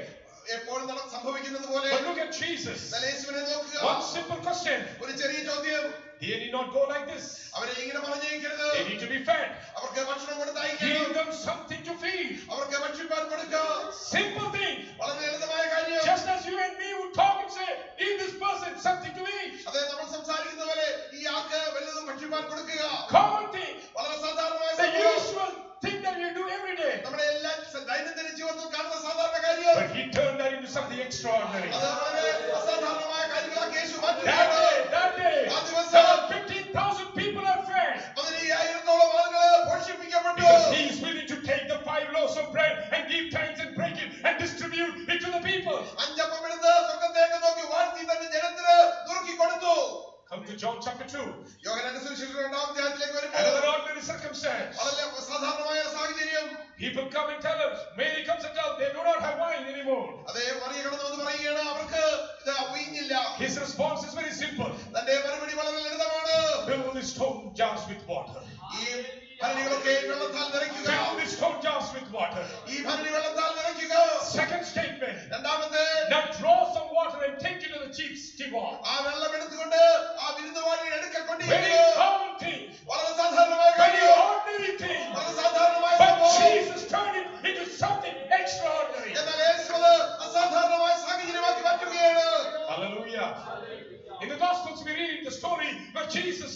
എപ്പോഴും സംഭവിക്കുന്നത് പോലെ. But look at Jesus. എന്നാൽ യേശുവിനെ നോക്കുക. One simple question. ഒരു ചെറിയ ചോദ്യം. They need not go like this. അവരെ ഇങ്ങനെ പറഞ്ഞേക്കരുത്. They need to be fed. അവർക്ക് ഭക്ഷണം കൊടുത്തയക്കണം. Give them something to feed. അവർക്ക് ഭക്ഷിപ്പാൻ കൊടുക്കുക. Simple thing. വളരെ ലളിതമായ കാര്യം. Just as you and me would talk and say, give this person something to eat. അതെ, നമ്മൾ സംസാരിക്കുന്ന പോലെ ഈ ആൾക്ക് വല്ലതും ഭക്ഷിപ്പാൻ കൊടുക്കുക. Common thing. വളരെ സാധാരണമായ The സംഭവം. usual thing that we do every day. നമ്മുടെ എല്ലാ ദൈനംദിന ജീവിതത്തിൽ കാണുന്ന സാധാരണ കാര്യം. But He turned that into something extraordinary. അത് വളരെ അസാധാരണമായ കാര്യങ്ങളാക്കി യേശു That മാറ്റുകയാണ്. day, ആ ദിവസം 15,000 people are fed. 15000-ഓളം ആളുകൾ പോഷിപ്പിക്കപ്പെട്ടു. Because He is willing to take the 5 loaves of bread and give thanks and break it and distribute it to the people. അഞ്ചപ്പം എടുത്ത് സ്വർഗ്ഗത്തേക്ക് നോക്കി വാഴ്ത്തി തന്നെ ജനത്തിന് നുറുക്കി കൊടുത്തു. Come to John chapter 2. യോഹന്നാന്റെ സുവിശേഷം 2-ാം അധ്യായത്തിലേക്ക് വരുമ്പോൾ Another ordinary circumstance. വളരെ സാധാരണമായ സാഹചര്യം. People come and tell us, Mary comes and tells, they do not have wine anymore. അതേ മറിയ കടന്നു വന്ന് പറയുകയാണ് അവർക്ക് ഇത് വീഞ്ഞില്ല. His response is very simple: തന്റെ മറുപടി വളരെ ലളിതമാണ്. fill these stone jars with water. ഈ ഭരണികളൊക്കെ വെള്ളത്താൽ നിറയ്ക്കുക. Fill these stone jars with water. ഈ ഭരണി വെള്ളത്താൽ നിറയ്ക്കുക. Second statement: രണ്ടാമത്തെ, now draw some water and take it to the chief steward. ആ വെള്ളം എടുത്തുകൊണ്ട് ആ വിരുന്നുവാഴിയുടെ അടുക്കൽ Very കൊണ്ടുപോയി. common thing, വളരെ സാധാരണമായ very കാര്യം. ordinary thing. വളരെ സാധാരണമായ But സംഭവം. Jesus turned it into something extraordinary. എന്നാൽ യേശു അത് അസാധാരണമായ സാഹചര്യമാക്കി മാറ്റുകയാണ്. Hallelujah. In the Gospels we read the story where Jesus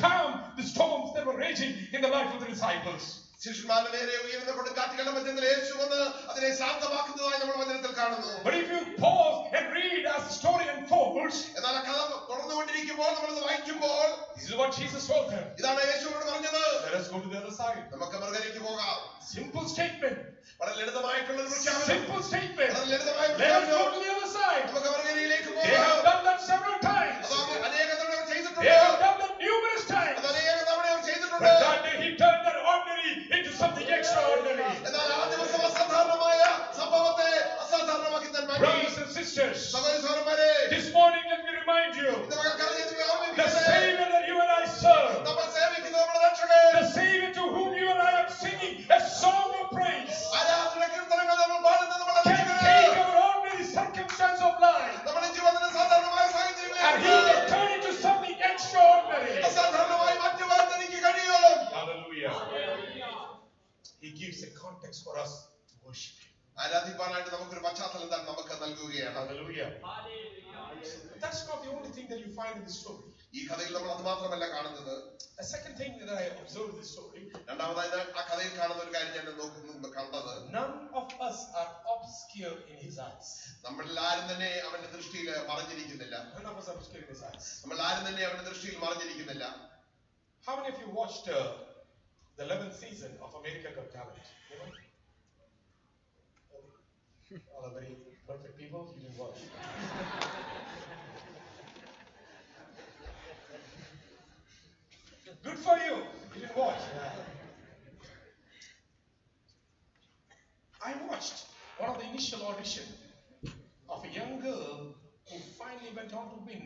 calmed the storms that were raging in the life of the disciples. ശിഷ്യന്മാരുടെ നേരെ ഉയർന്ന കൊടുങ്കാറ്റുകളുടെ മധ്യത്തിൽ യേശു വന്ന് അതിനെ ശാന്തമാക്കുന്നതായി നമ്മൾ വചനത്തിൽ കാണുന്നു. But if you pause and read as the story unfolds, എന്നാൽ ആ കഥ തുടർന്നുകൊണ്ടിരിക്കുമ്പോൾ നമ്മളത് വായിക്കുമ്പോൾ this is what Jesus told them: ഇതാണ് യേശുവിനോട് പറഞ്ഞത്. let us go to the other side. നമുക്ക് മറുകരയ്ക്ക് പോകാം. Simple statement. വളരെ ലളിതമായിട്ടുള്ള ഒരു പ്രഖ്യാപനം. Simple statement. വളരെ ലളിതമായ Let us go പ്രഖ്യാപനം. to the other side. നമുക്ക് മറുകരയിലേക്ക് They have പോകാം. done that several times. അത് അനേക തവണ അവർ They ചെയ്തിട്ടുണ്ട്. have done that numerous times. അത് അനേക തവണ അവർ ചെയ്തിട്ടുണ്ട്. But that day He turned that ordinary into something extraordinary. എന്നാൽ ആ ദിവസം അസാധാരണമായ സംഭവത്തെ അസാധാരണമാക്കി തന്നെ മാറ്റി. Brothers and sisters, സഹോദരന്മാരെ, this morning let me remind you, ഇന്ന് പകൽക്കാലം ഞാൻ നിങ്ങളെ the ഓർമ്മിപ്പിക്കട്ടെ. Savior that you and I gives a context for us to worship Him. ആരാധിപ്പാനായിട്ട് നമുക്കൊരു പശ്ചാത്തലം താൻ നമുക്ക് നൽകുകയാണ്. Hallelujah. But that's not the only thing that you find in this story. ഈ കഥയിൽ നമ്മൾ അത് മാത്രമല്ല കാണുന്നത്. The second thing that I observed in this story, രണ്ടാമതായി ആ കഥയിൽ കാണുന്ന ഒരു കാര്യം ഞാൻ കണ്ടത്, none of us are obscure in His eyes. നമ്മളിൽ ആരും തന്നെ അവന്റെ ദൃഷ്ടിയിൽ മറഞ്ഞിരിക്കുന്നില്ല. None of us are obscure in His eyes. നമ്മൾ ആരും തന്നെ അവന്റെ ദൃഷ്ടിയിൽ മറഞ്ഞിരിക്കുന്നില്ല. How many of you watched the 11th season of America Got Talent? Anyone? All are very perfect people. You didn't watch. Good for you. You didn't watch. I watched one of the initial audition of a young girl who finally went on to win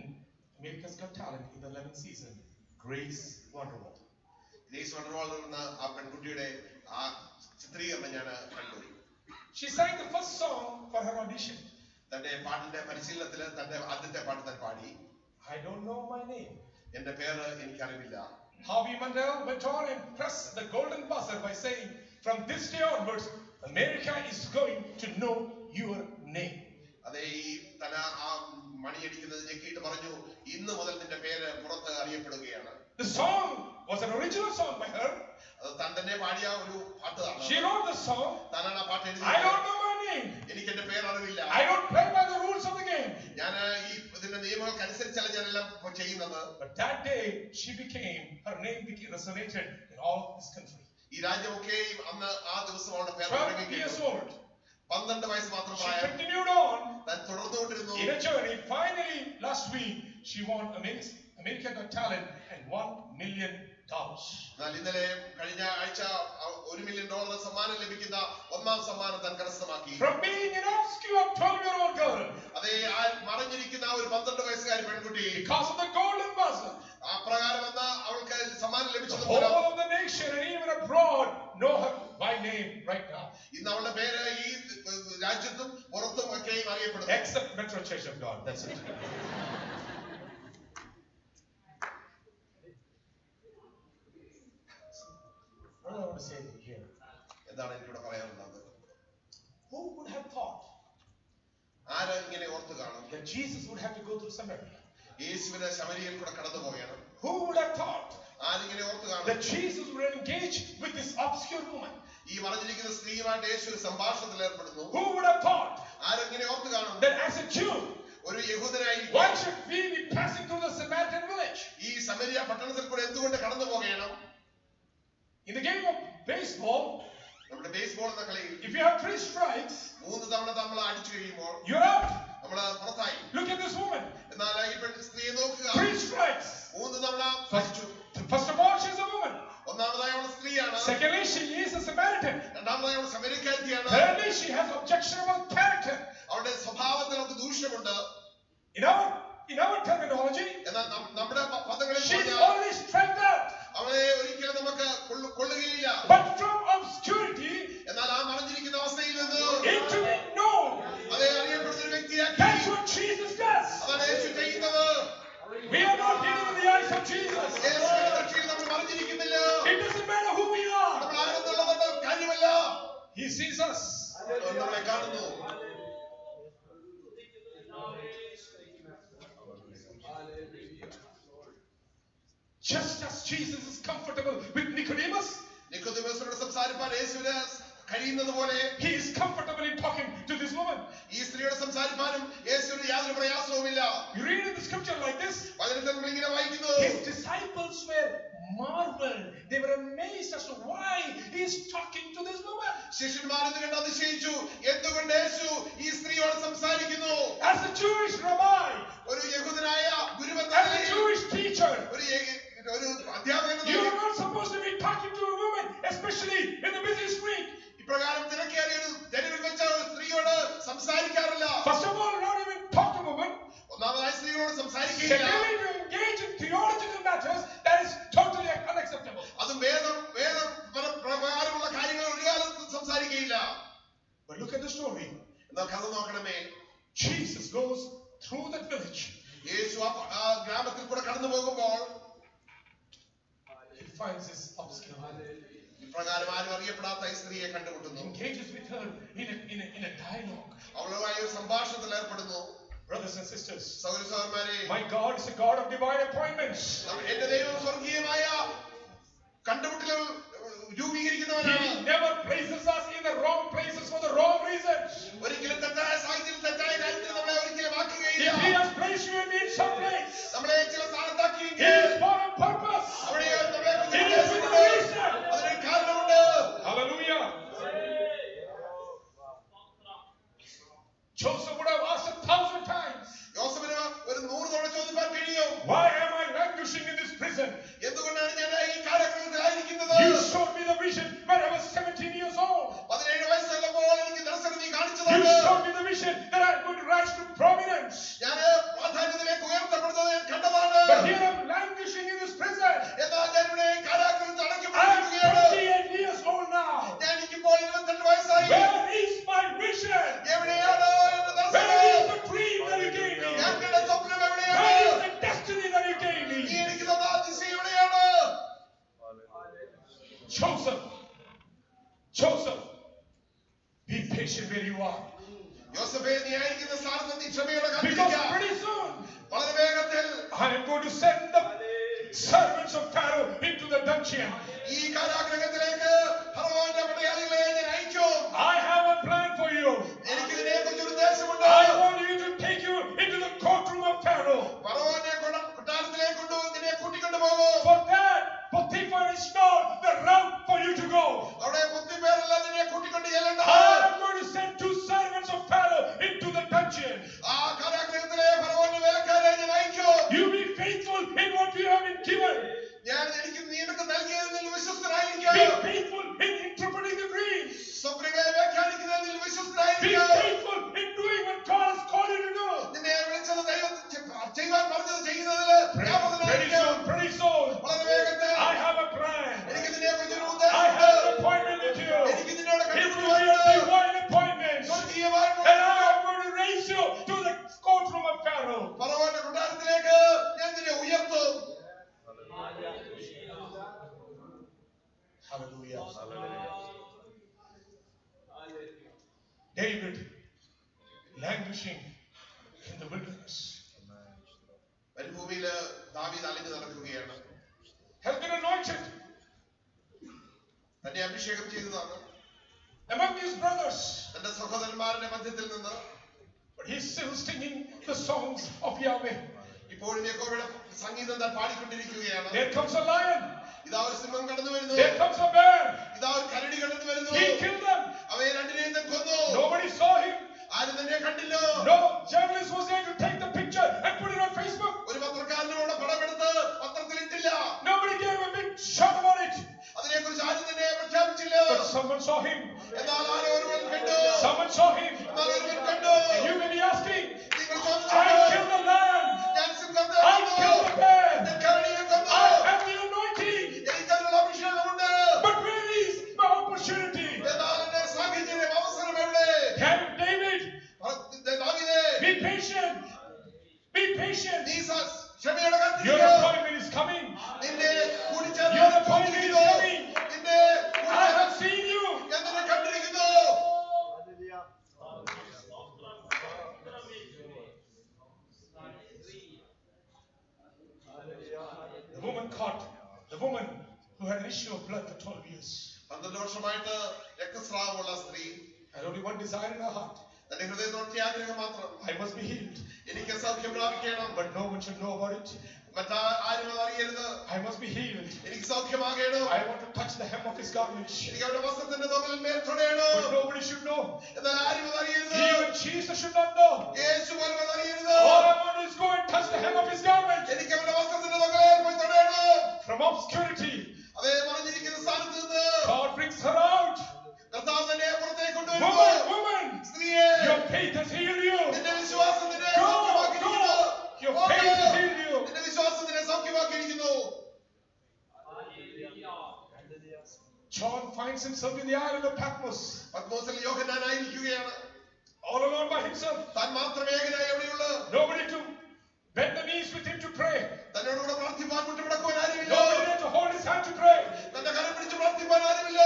America's Got Talent in the 11th season, Grace Wonderwall. Grace Wonderwall എന്ന ആ പെൺകുട്ടിയുടെ ആ ചിത്രീകരണം ഞാൻ കണ്ടു. She sang the first song for her audition. തന്റെ പാട്ടിന്റെ പരിശീലനത്തിൽ തന്റെ ആദ്യത്തെ പാട്ട് താൻ പാടി. I don't know my name. എന്റെ പേര് എനിക്കറിയില്ല. Harvey Mandel went on and pressed the golden buzzer by saying, from this day onwards, America is going to know your name. അതേ ഈ തല ആ മണിയടിക്കുന്നത് ഞെക്കിയിട്ട് പറഞ്ഞു, ഇന്ന് മുതൽ നിന്റെ പേര് പുറത്ത് അറിയപ്പെടുകയാണ്. The song was an original song by her. അത് താൻ തന്നെ പാടിയ ഒരു പാട്ടാണ്. She wrote the song. താനാണ് ആ പാട്ട് I എഴുതിയത്. don't know my name. എനിക്ക് എന്റെ പേര് അറിവില്ല. I don't play by the rules of the game. ഞാൻ ഈ ഇതിന്റെ നിയമങ്ങൾക്ക് അനുസരിച്ചല്ല ഞാനെല്ലാം ചെയ്യുന്നത്. But that day, her name resonated in all of this country. ഈ രാജ്യമൊക്കെയും അന്ന് ആ ദിവസം അവളുടെ പേര് 12 years old. 12 വയസ്സ് മാത്രം She പ്രായം. continued on താൻ തുടർന്നുകൊണ്ടിരുന്നു. in a journey. Finally, last week, she won America Got Talent and $1 million. എന്നാൽ ഇന്നലെ കഴിഞ്ഞ ആഴ്ച $1 million സമ്മാനം ലഭിക്കുന്ന ഒന്നാം സമ്മാനം താൻ കരസ്ഥമാക്കി. From being an obscure 12-year-old girl, അതേ ആ മറഞ്ഞിരിക്കുന്ന ആ ഒരു 12 വയസ്സുകാരി പെൺകുട്ടി, because of the golden buzzer, അപ്രകാരം എന്ന അവൾക്ക് സമ്മാനം the ലഭിച്ചത് whole മൂലം of the nation and even abroad know her by name right now. ഇന്ന് അവളുടെ പേര് ഈ രാജ്യത്തും പുറത്തും ഒക്കെയും അറിയപ്പെടുന്നു. Except Metro Church of God. That's it. What I want to say here. എന്താണ് എനിക്കിവിടെ പറയാനുള്ളത്? Who would have thought ആര് ഇങ്ങനെ ഓർത്തു കാണും that Jesus would have to go through Samaria? യേശുവിനെ ശമരിയയിൽ കൂടെ കടന്നു പോകണം. Who would have thought ആരിങ്ങനെ ഓർത്തു കാണും that Jesus would engage with this obscure woman? ഈ മറഞ്ഞിരിക്കുന്ന സ്ത്രീയുമായിട്ട് യേശു ഒരു സംഭാഷണത്തിൽ ഏർപ്പെടുന്നു. Who would have thought ആരെങ്ങനെ ഓർത്തു കാണും that as a Jew, ഒരു യഹൂദനായി why should we be passing through the Samaritan village? ഈ സമരിയ പട്ടണത്തിൽ കൂടെ എന്തുകൊണ്ട് കടന്നു പോകണം? In the game of baseball, നമ്മുടെ ബേസ്ബോൾ എന്ന കളിയിൽ if you have 3 strikes, 3 തവണ നമ്മൾ അടിച്ചു കഴിയുമ്പോൾ you're out. നമ്മൾ പുറത്തായി. Look at this woman. എന്നാൽ ഈ സ്ത്രീയെ നോക്കുക, 3 strikes. 3 തവണ അടിച്ചു. First of all, she's a woman. ഒന്നാമതായി അവൾ സ്ത്രീയാണ്. Secondly, she is a Samaritan. രണ്ടാമതായി അവൾ സമരിക്കാരിയാണ്. Thirdly, she has objectionable character. അവളുടെ സ്വഭാവത്തിൽ നമുക്ക് ദൂഷ്യമുണ്ട്. In our terminology, എന്നാൽ നമ്മുടെ പദങ്ങളിൽ she's പറഞ്ഞാൽ always striked out. അവളെ ഒരിക്കലും നമുക്ക് കൊള്ളുകയില്ല. But from obscurity, എന്നാൽ ആ മറഞ്ഞിരിക്കുന്ന അവസ്ഥയിൽ നിന്ന് into being known. അതേ അറിയപ്പെടുന്ന ഒരു വ്യക്തിയാക്കി. That's what Jesus does. അതാണ് യേശു ചെയ്യുന്നത്. We are not hidden in the eyes of Jesus. യേശുവിന്റെ ദൃഷ്ടിയിൽ നമ്മൾ മറഞ്ഞിരിക്കുന്നില്ല. It doesn't matter who we are. നമ്മൾ ആരെന്നുള്ളത് കാര്യമല്ല. He sees us. അവൻ നമ്മളെ കാണുന്നു. Just as Jesus is comfortable with Nicodemus, നിക്കോദെമോസിനോട് സംസാരിപ്പാൻ യേശുവിന് കഴിയുന്നത് പോലെ he is comfortable in talking to this woman. ഈ സ്ത്രീയോട് സംസാരിപ്പാനും യേശുവിന് യാതൊരു പ്രയാസവുമില്ല. You read in the scripture like this. വചനത്തിൽ നമ്മൾ ഇങ്ങനെ വായിക്കുന്നു. His disciples were marveled. They were amazed as to why he is talking to this woman. ശിഷ്യന്മാർ ഇത് കണ്ട് അതിശയിച്ചു. എന്തുകൊണ്ട് യേശു ഈ സ്ത്രീയോട് സംസാരിക്കുന്നു? As a Jewish rabbi, ഒരു യഹൂദനായ ഗുരുവെന്ന as a Jewish teacher, ഒരു അധ്യാപകൻ you are not supposed to be talking to a woman, especially in the busy street. ഇപ്രകാരം തിരക്കേറിയ ഒരു തെരുവിൽ വെച്ച ഒരു സ്ത്രീയോട് സംസാരിക്കാറില്ല. First of all, not even talk to women. ഒന്നാമതായി സ്ത്രീകളോട് സംസാരിക്കുകയില്ല. Secondly, to engage in theological matters, that is totally unacceptable. അതും പ്രകാരമുള്ള കാര്യങ്ങൾ ഒരു കാലത്തും സംസാരിക്കുകയില്ല. But look at the story. എന്നാൽ കഥ നോക്കണമേ. Jesus goes through that village. യേശു ആ ഗ്രാമത്തിൽ കൂടെ കടന്നു പോകുമ്പോൾ He finds this obscure woman. ഇപ്രകാരം ആരും അറിയപ്പെടാത്ത ഈ സ്ത്രീയെ കണ്ടുമുട്ടുന്നു. Engages with her in a dialogue. അവളുമായി ഒരു സംഭാഷണത്തിൽ ഏർപ്പെടുന്നു. Brothers and sisters, സഹോദരന്മാരെ, my God is a God of divine appointments. എന്റെ ദൈവം സ്വർഗീയമായ കണ്ടുമുട്ടലുകൾ രൂപീകരിക്കുന്നവനാണ്. He never places us in the wrong places for the wrong reasons. ഒരിക്കലും തെറ്റായ സാഹചര്യത്തിൽ തെറ്റായ കാര്യത്തിൽ നമ്മളെ ഒരിക്കലും ആക്കുകയില്ല. If He has placed you in some place, നമ്മളെ ചില It സ്ഥാനത്താക്കിയെങ്കിൽ is for a purpose. അവിടെ നമ്മളെ It is with a reason. അതിനൊരു കാരണമുണ്ട്. Hallelujah. Joseph would have asked 1,000 times, യോസേഫിന് ഒരു 100 തവണ ചോദിക്കാൻ കഴിയും. why am I languishing in this prison? എന്തുകൊണ്ടാണ് ഞാൻ ഈ കാരാഗൃഹത്തിലായിരിക്കുന്നത്? You showed me the vision when I was 17 years old. 17 വയസ്സുള്ളപ്പോൾ എനിക്ക് ദർശനം നീ You കാണിച്ചതാണ്. showed me the vision that I am going to rise to prominence. ഞാൻ പ്രാധാന്യത്തിലേക്ക് ഉയർത്തപ്പെടുന്നത് ഞാൻ കണ്ടതാണ്. But here I am languishing in this prison. എന്നാൽ ഞാൻ ഇവിടെ കാരാഗൃഹത്തിൽ I am അടയ്ക്കപ്പെട്ടിരിക്കുകയാണ്. 28 years old now. ഞാൻ എനിക്കിപ്പോൾ 28 വയസ്സായി. Where is my vision? എവിടെയാണ് എന്റെ Where ദർശനം? is the dream that you gave me? ഞാൻ കണ്ട സ്വപ്നം എവിടെയാണ്? Where is the destiny that you gave നീ me? എനിക്ക് തന്ന ദിശ എവിടെയാണ്? Joseph, be patient where you are. യോസേഫേ, നീ ആയിരിക്കുന്ന സ്ഥാനത്ത് നീ ക്ഷമയോടെ Because കാത്തിരിക്കുക. pretty soon വളരെ വേഗത്തിൽ I am going to send the servants of Pharaoh into the dungeon. ഈ കാരാഗൃഹത്തിലേക്ക് ഫറവോന്റെ പടയാളികളെ ഞാൻ അയക്കും. I have a plan for you. എനിക്ക് ഇതിനെക്കുറിച്ച് ഒരു ഉദ്ദേശമുണ്ട്. I want you to take you into the courtroom of Pharaoh. ഫറവോന്റെ കൊട്ടാരത്തിലേക്ക് നിന്നെ കൂട്ടിക്കൊണ്ടുപോകും. For that, Potiphar is not the route for you to go. അവിടെ പുത്തിപ്പേരല്ല നിന്നെ കൂട്ടിക്കൊണ്ട് ചെല്ലേണ്ടത്. I am going to send 2 servants of Pharaoh into the dungeon. ആ കാരാഗൃഹത്തിലെ ഫറവോന്റെ വേലക്കാരെ ഞാൻ അയക്കും. You be faithful in what you have been given. ഞാൻ നിനക്ക് നൽകിയതിൽ Be വിശ്വസ്തനായിരിക്കും. faithful in interpreting the dreams. സ്വപ്നങ്ങളെ വ്യാഖ്യാനിക്കുന്നതിൽ Be വിശ്വസ്തനായിരിക്കും. faithful in doing what God has called you to do. നിന്നെ വിളിച്ചത് ദൈവം ചെയ്യുവാൻ പറഞ്ഞത് ചെയ്യുന്നതിൽ Pretty വ്യാപൃതനായിരിക്കും. soon, വളരെ വേഗത്തിൽ I have a plan. എനിക്ക് നിന്നെക്കുറിച്ച് ഒരു I ഉദ്ദേശമുണ്ട്. have an appointment with you. എനിക്ക് നിന്നോട് It will be a കണ്ടുപിടിക്കുവാനുണ്ട്. divine appointment. സ്വർഗീയമായ And I am going to raise you to the courtroom of Pharaoh. ഫറവോന്റെ കൊട്ടാരത്തിലേക്ക് ഞാൻ നിന്നെ ഉയർത്തും. Hallelujah. David languishing in the wilderness മരുഭൂമിയിൽ ദാവീദ് അലഞ്ഞു നടക്കുകയാണ്. has been anointed തന്നെ അഭിഷേകം ചെയ്തതാണ് among his brothers, തന്റെ സഹോദരന്മാരുടെ മധ്യത്തിൽ നിന്ന്. but he's still singing the songs of Yahweh. ഇപ്പോഴും യഹോവയുടെ സംഗീതം താൻ പാടിക്കൊണ്ടിരിക്കുകയാണ്. There comes a lion, ഇതാ ഒരു സിംഹം കടന്നു വരുന്നു. there comes a bear. ഇതാ ഒരു കരടി കടന്നു വരുന്നു. He killed them. അവയെ രണ്ടിനെയും താൻ കൊന്നു. Nobody saw him. ആരും തന്നെ കണ്ടില്ല. No journalist was there to take the picture and put it on Facebook. ഒരു പത്രക്കാരനോട് പടമെടുത്ത് പത്രത്തിൽ ഇട്ടില്ല. Nobody gave a big shot about it. അതിനെക്കുറിച്ച് ആരും തന്നെ പ്രഖ്യാപിച്ചില്ല. But someone saw him. എന്നാൽ ആരോ ഒരുവൻ കണ്ടു. Someone saw him. എന്നാൽ ഒരുവൻ കണ്ടു. And you may be asking, നിങ്ങൾ I ചോദിച്ചു, killed the lion. ഞാൻ സിംഹത്തെ I കൊന്നു. killed the bear. ഞാൻ കരടിയെ കൊന്നു. I have the anointing. എനിക്കതിനുള്ള അഭിഷേകമുണ്ട്. But where is my opportunity? എന്നാൽ എന്റെ സാഹചര്യം അവസരം എവിടെ? Can David ദാവീദേ, be patient? Be patient. നീ ക്ഷമയോടെ Your കാത്തിരിക്കുക. appointment is coming. നിന്റെ കൂടിച്ചേർന്ന് Your appointment is കാത്തിരിക്കുന്നു. coming. നിന്റെ I have seen you. ഞാൻ നിന്നെ കണ്ടിരിക്കുന്നു. The woman who had an issue of blood for 12 years. 12 വർഷമായിട്ട് രക്തസ്രാവമുള്ള സ്ത്രീ Had only one desire in her heart. തന്റെ ഹൃദയത്തോടെ ആഗ്രഹം മാത്രം. I must be healed. എനിക്ക് സൗഖ്യം പ്രാപിക്കണം. But no one should know about it. മറ്റാരും അത് അറിയരുത്. I must be healed. എനിക്ക് സൗഖ്യമാകണം. I want to touch the hem of his garment. എനിക്ക് അവരുടെ വസ്ത്രത്തിന്റെ തൊങ്ങലിൽ മേൽ തൊടയണം. But nobody should know. എന്നാൽ ആരും അത് അറിയരുത്. Even Jesus should not know. യേശു പോലും അത് അറിയരുത്. All I want is go and touch the hem of his garment. എനിക്ക് അവരുടെ വസ്ത്രത്തിന്റെ തൊങ്ങലിൽ പോയി തൊടയണം. From obscurity, അതേ മറഞ്ഞിരിക്കുന്ന സ്ഥാനത്ത് നിന്ന് God brings her out. കർത്താവ് തന്നെ പുറത്തേക്ക് കൊണ്ടുവരുന്നു. Woman, സ്ത്രീയെ, your faith has healed you. നിന്റെ വിശ്വാസം നിന്നെ Go, സൗഖ്യമാക്കിയിരിക്കുന്നു. go. Your faith has healed you. നിന്റെ വിശ്വാസം നിന്നെ സൗഖ്യമാക്കിയിരിക്കുന്നു. John finds himself in the island of Patmos, പത്മോസിൽ യോഹന്നാനായിരിക്കുകയാണ്. all alone by himself. താൻ മാത്രം ഏകനായി എവിടെയുള്ളൂ. Nobody to bend the knees with him to pray. തന്നോടുകൂടെ പ്രാർത്ഥിപ്പാൻ മുട്ടുമടക്കുവാൻ ആരുമില്ല. Nobody there to hold his hand to pray. തന്റെ കരം പിടിച്ച് പ്രാർത്ഥിപ്പാൻ ആരുമില്ല.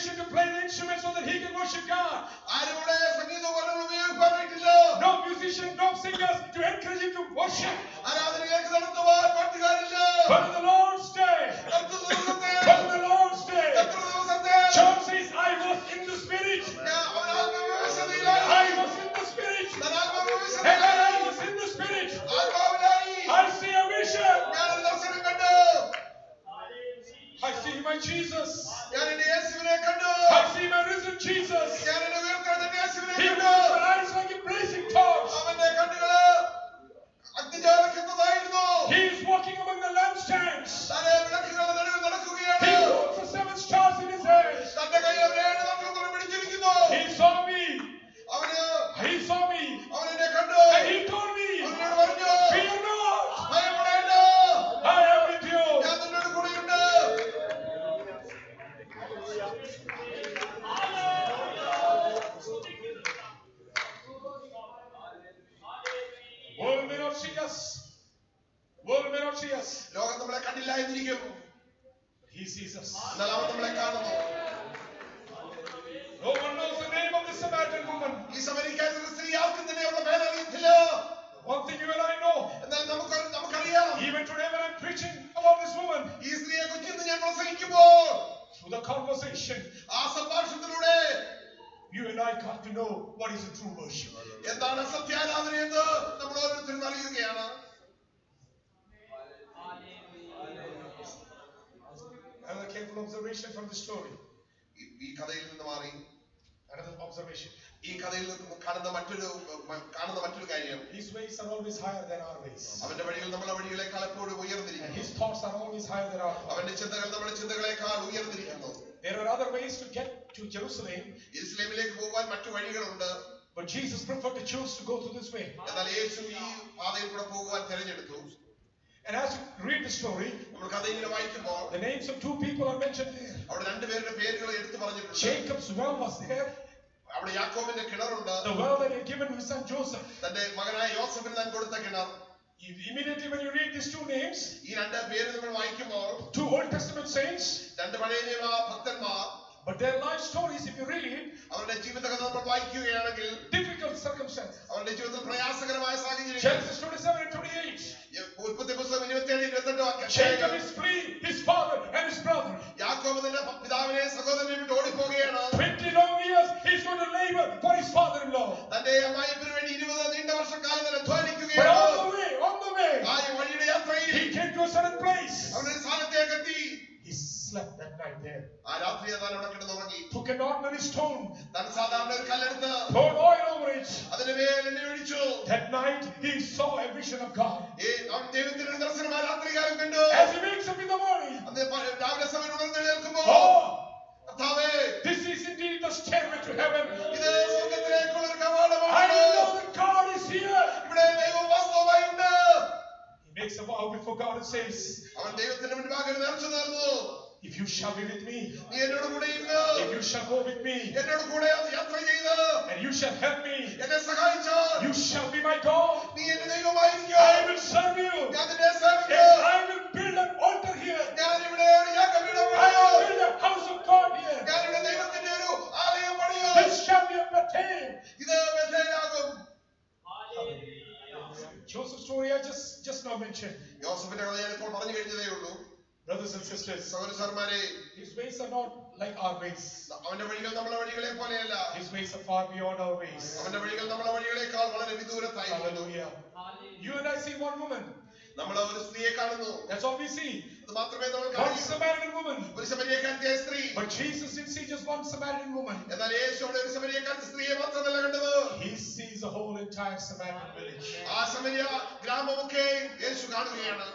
musician to play the instrument so that he can worship God. ആരും ഇവിടെ സംഗീതോപകരണങ്ങൾ ഉപയോഗിക്കാനായിട്ടില്ല. No musician, no singers to encourage you to worship. ആരാധനയിലേക്ക് നടത്തുവാൻ പാട്ടുകാരില്ല. But on the Lord's day, ദിവസത്തെ but on the Lord's day, ദിവസത്തെ John says, I was in the Spirit. അവൻ ആത്മവിശ്വാസത്തിലായി. I was in the Spirit. ഞാൻ And when ആത്മവിശ്വാസത്തിലായി. I was in the Spirit, ആത്മാവിലായി. I see a vision. ഞാനൊരു ദർശനം കണ്ടു. I see my Jesus. ഞാൻ എന്റെ യേശുവിനെ കണ്ടു. I see my risen Jesus. ഞാൻ എന്റെ ഉയർത്തെഴുന്നേറ്റ യേശുവിനെ He കണ്ടു. was my eyes like a blazing torch. അവന്റെ കണ്ണുകള് അഗ്നിജ്വാലയ്ക്കൊത്തതായിരുന്നു. He is walking among the lampstands. തന്റെ വിളക്കുകളുടെ നടുവിൽ നടക്കുകയാണ്. He holds the 7 stars in his hand. തന്റെ കയ്യിൽ അവൻ 7 നക്ഷത്രം പിടിച്ചിരിക്കുന്നു. He saw me. He saw me. അവൻ എന്നെ കണ്ടു. And he told me, അവനോട് പറഞ്ഞു, fear not. ഭയപ്പെടേണ്ട. I am with you. ഞാൻ നിന്നോട് കൂടെയുണ്ട്. World may not see us. World may not see us. ലോകം നമ്മളെ കണ്ടില്ല എന്നിരിക്കും. He sees us. എന്നാൽ അവൻ നമ്മളെ കാണുന്നു. No one knows the name of the Samaritan woman. ഈ സമരിക്കാത്ത സ്ത്രീ ആർക്കും തന്നെ അവളുടെ പേരറിയത്തില്ല. One thing you and I know. എന്നാൽ നമുക്കറിയാം. Even today when I'm preaching about this woman, ഈ സ്ത്രീയെ കുറിച്ച് ഞാൻ പ്രസംഗിക്കുമ്പോൾ through the conversation, ആ സംഭാഷണത്തിലൂടെ you and I got to know what is a true worship. എന്താണ് സത്യാരാധന എന്ന് നമ്മൾ ഓരോരുത്തരും അറിയുകയാണ്. Another careful observation from the story. ഈ കഥയിൽ നിന്ന് മാറി Another observation. ഈ കഥയിൽ നിന്ന് കാണുന്ന മറ്റൊരു കാര്യം, His ways are always higher than our ways. അവന്റെ വഴികൾ നമ്മുടെ വഴികളെക്കാൾ എപ്പോഴും And ഉയർന്നിരിക്കുന്നു. his thoughts are always higher than our thoughts. അവന്റെ ചിന്തകൾ നമ്മുടെ ചിന്തകളെക്കാൾ ഉയർന്നിരിക്കുന്നു. There are other ways to get to Jerusalem, യെരൂശലേമിലേക്ക് പോകാൻ മറ്റു വഴികളുണ്ട്. but Jesus preferred to choose to go through this way. എന്നാൽ യേശു ഈ പാതയിൽ കൂടെ പോകുവാൻ തിരഞ്ഞെടുത്തു. And as you read the story, നമ്മൾ കഥ ഇങ്ങനെ വായിക്കുമ്പോൾ the names of 2 people are mentioned there. അവിടെ രണ്ടുപേരുടെ പേരുകൾ എടുത്തു പറഞ്ഞിട്ടുണ്ട്. Jacob's well was there, അവിടെ യാക്കോബിന്റെ കിണറുണ്ട്. the well that he had given to his son Joseph. തന്റെ മകനായ യോസഫിന് താൻ കൊടുത്ത കിണർ. Immediately when you read these 2 names, ഈ രണ്ട് പേര് നമ്മൾ വായിക്കുമ്പോൾ 2 Old Testament saints, രണ്ട് പഴയ നിയമ ഭക്തന്മാർ, but their life stories, if you read, അവരുടെ ജീവിതകഥ നമ്മൾ വായിക്കുകയാണെങ്കിൽ difficult circumstances. അവരുടെ ജീവിതത്തിൽ പ്രയാസകരമായ സാഹചര്യങ്ങൾ. Genesis 27 and 28. ഉൽപ്പത്തി പുസ്തകം 27-28 വാക്യം. Jacob is fleeing his father and his brother. യാക്കോബ് തന്റെ പിതാവിനെ സഹോദരനെ വിട്ട് ഓടിപ്പോവുകയാണ്. 20 long years he's going to labor for his father-in-law. തന്റെ അമ്മായിപ്പന് വേണ്ടി 20 നീണ്ട വർഷക്കാലം തന്നെ But അധ്വാനിക്കുകയാണ്. on the way, ആ വഴിയുടെ യാത്രയിൽ he came to a certain place. അവരുടെ സ്ഥാനത്തേക്ക് എത്തി. He slept that night there. ആ രാത്രി താൻ അവിടെ കിടന്നുറങ്ങി. Took an ordinary stone, താൻ സാധാരണ ഒരു കല്ലെടുത്ത് poured oil over it. അതിന് മേൽ എണ്ണ ഒഴിച്ചു. That night he saw a vision of God. അവൻ ദൈവത്തിന്റെ ഒരു ദർശനം ആ രാത്രികാലം കണ്ടു. As he wakes up in the morning, അന്ന് രാവിലെ സമയം ഉണർന്നെഴുന്നേൽക്കുമ്പോൾ, oh, കർത്താവേ, this is indeed the stairway to heaven. ഇത് സ്വർഗ്ഗത്തിലേക്കുള്ള ഒരു I കവാടമാണ്. know that God is here. ഇവിടെ ദൈവം വാസ്തവമായി ഉണ്ട്. He makes a vow before God and says, അവൻ ദൈവത്തിന്റെ മുൻപാകെ ഒരു നേർച്ച നേർന്നു. if you shall be with me, നീ എന്നോട് കൂടെ ഇരുന്ന്, if you shall go with me, എന്നോട് കൂടെ യാത്ര ചെയ്ത്, and you shall help me, എന്നെ സഹായിച്ചാൽ, you shall be my God. നീ എന്റെ ദൈവമായിരിക്കും. I will serve you. ഞാൻ നിന്നെ And സേവിക്കും. I will build an altar here. ഞാൻ ഇവിടെ ഒരു യാഗപീഠം I will പണിയും. build a house of God here. ഞാൻ ഇവിടെ ദൈവത്തിന്റെ ഒരു ആലയം പണിയും. This shall be a Bethel. ഇത് ബേഥേലാകും. Joseph's story I just now mentioned. യോസഫിന്റെ കഥ ഞാൻ ഇപ്പോൾ പറഞ്ഞു കഴിഞ്ഞതേ ഉള്ളൂ. Brothers and sisters, സഹോദരന്മാരെ, his ways are not like our ways. അവന്റെ വഴികൾ നമ്മുടെ വഴികളെ പോലെയല്ല. His ways are far beyond our ways. അവന്റെ വഴികൾ നമ്മുടെ വഴികളെക്കാൾ വളരെ വിദൂരത്തായിരിക്കുന്നു. Hallelujah. You and I see one woman. നമ്മൾ ഒരു സ്ത്രീയെ കാണുന്നു. That's all we see. അത് മാത്രമേ നമ്മൾ One കാണൂ. Samaritan woman. ഒരു ശമരിയക്കാരത്തിയായ സ്ത്രീ. But Jesus didn't see just one Samaritan woman. എന്നാൽ യേശു അവിടെ ഒരു ശമരിയക്കാരത്തി സ്ത്രീയെ മാത്രമല്ല കണ്ടത്. He sees the whole entire Samaritan village. ആ ശമരിയ ഗ്രാമമൊക്കെ യേശു കാണുകയാണ്.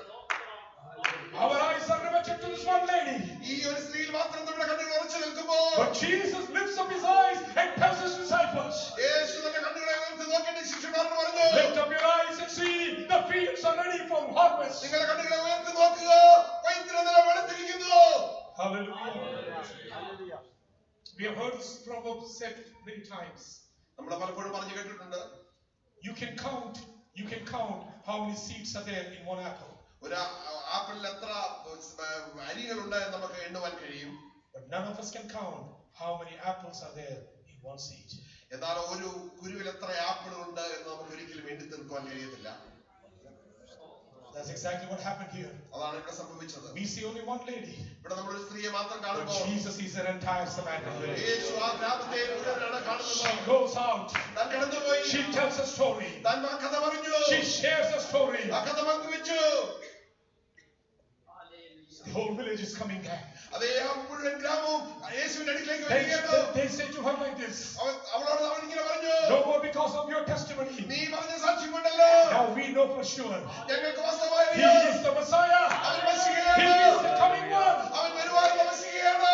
Our eyes are riveted to this one lady. ഈ ഒരു സ്ത്രീയിൽ മാത്രം നമ്മുടെ കണ്ണുകൾ ഉറച്ചു നിൽക്കുമ്പോൾ, But Jesus lifts up his eyes and tells his disciples, യേശു തന്റെ കണ്ണുകളെ ഉയർത്തി നോക്കിയിട്ട് ശിഷ്യന്മാരോട് പറഞ്ഞു, lift up your eyes and see the fields are ready for harvest. നിങ്ങളുടെ കണ്ണുകളെ ഉയർത്തി നോക്കുക, കൊയ്ത്തിന് നില വെളുത്തിരിക്കുന്നു. Hallelujah. We have heard this proverb said many times. നമ്മൾ പലപ്പോഴും പറഞ്ഞു കേട്ടിട്ടുണ്ട്. You can count how many seeds are there in one apple. ഒരു ആപ്പിളിൽ എത്ര അരികളുണ്ട് എന്ന് നമുക്ക് എണ്ണുവാൻ കഴിയും. But none of us can count How many apples are there in one seed? എന്നാൽ ഒരു കുരുവിൽ എത്ര ആപ്പിളുകൾ ഉണ്ട് എന്ന് നമുക്ക് ഒരിക്കലും എണ്ണി തീർക്കുവാൻ കഴിയത്തില്ല. That's exactly what happened here. അതാണ് ഇവിടെ സംഭവിച്ചത്. We see only one lady. ഇവിടെ നമ്മൾ ഒരു സ്ത്രീയെ മാത്രം But കാണുമ്പോൾ Jesus sees an entire Samaritan village. യേശു ആ ഗ്രാമത്തെ മുഴുവനാണ് She കാണുന്നത്. goes out. താൻ കടന്നുപോയി. She tells a story. താൻ ആ കഥ പറഞ്ഞു. She shares a story. ആ കഥ പങ്കുവെച്ചു. The whole village is coming back. അതേ ആ മുഴുവൻ ഗ്രാമവും യേശുവിന്റെ അടുക്കിലേക്ക് വരികയാണ്. They say to her like this. അവളോട് അവൻ ഇങ്ങനെ പറഞ്ഞു, No more because of your testimony. നീ പറഞ്ഞ സാക്ഷ്യം കൊണ്ടല്ലോ Now we know for sure. ഞങ്ങൾക്ക് വാസ്തവമായി He അറിയാം. is the Messiah. അവൻ He മെസ്സിഹയാണ്. is the coming one. അവൻ വരുവാനുള്ള മെസ്സിഹയാണ്.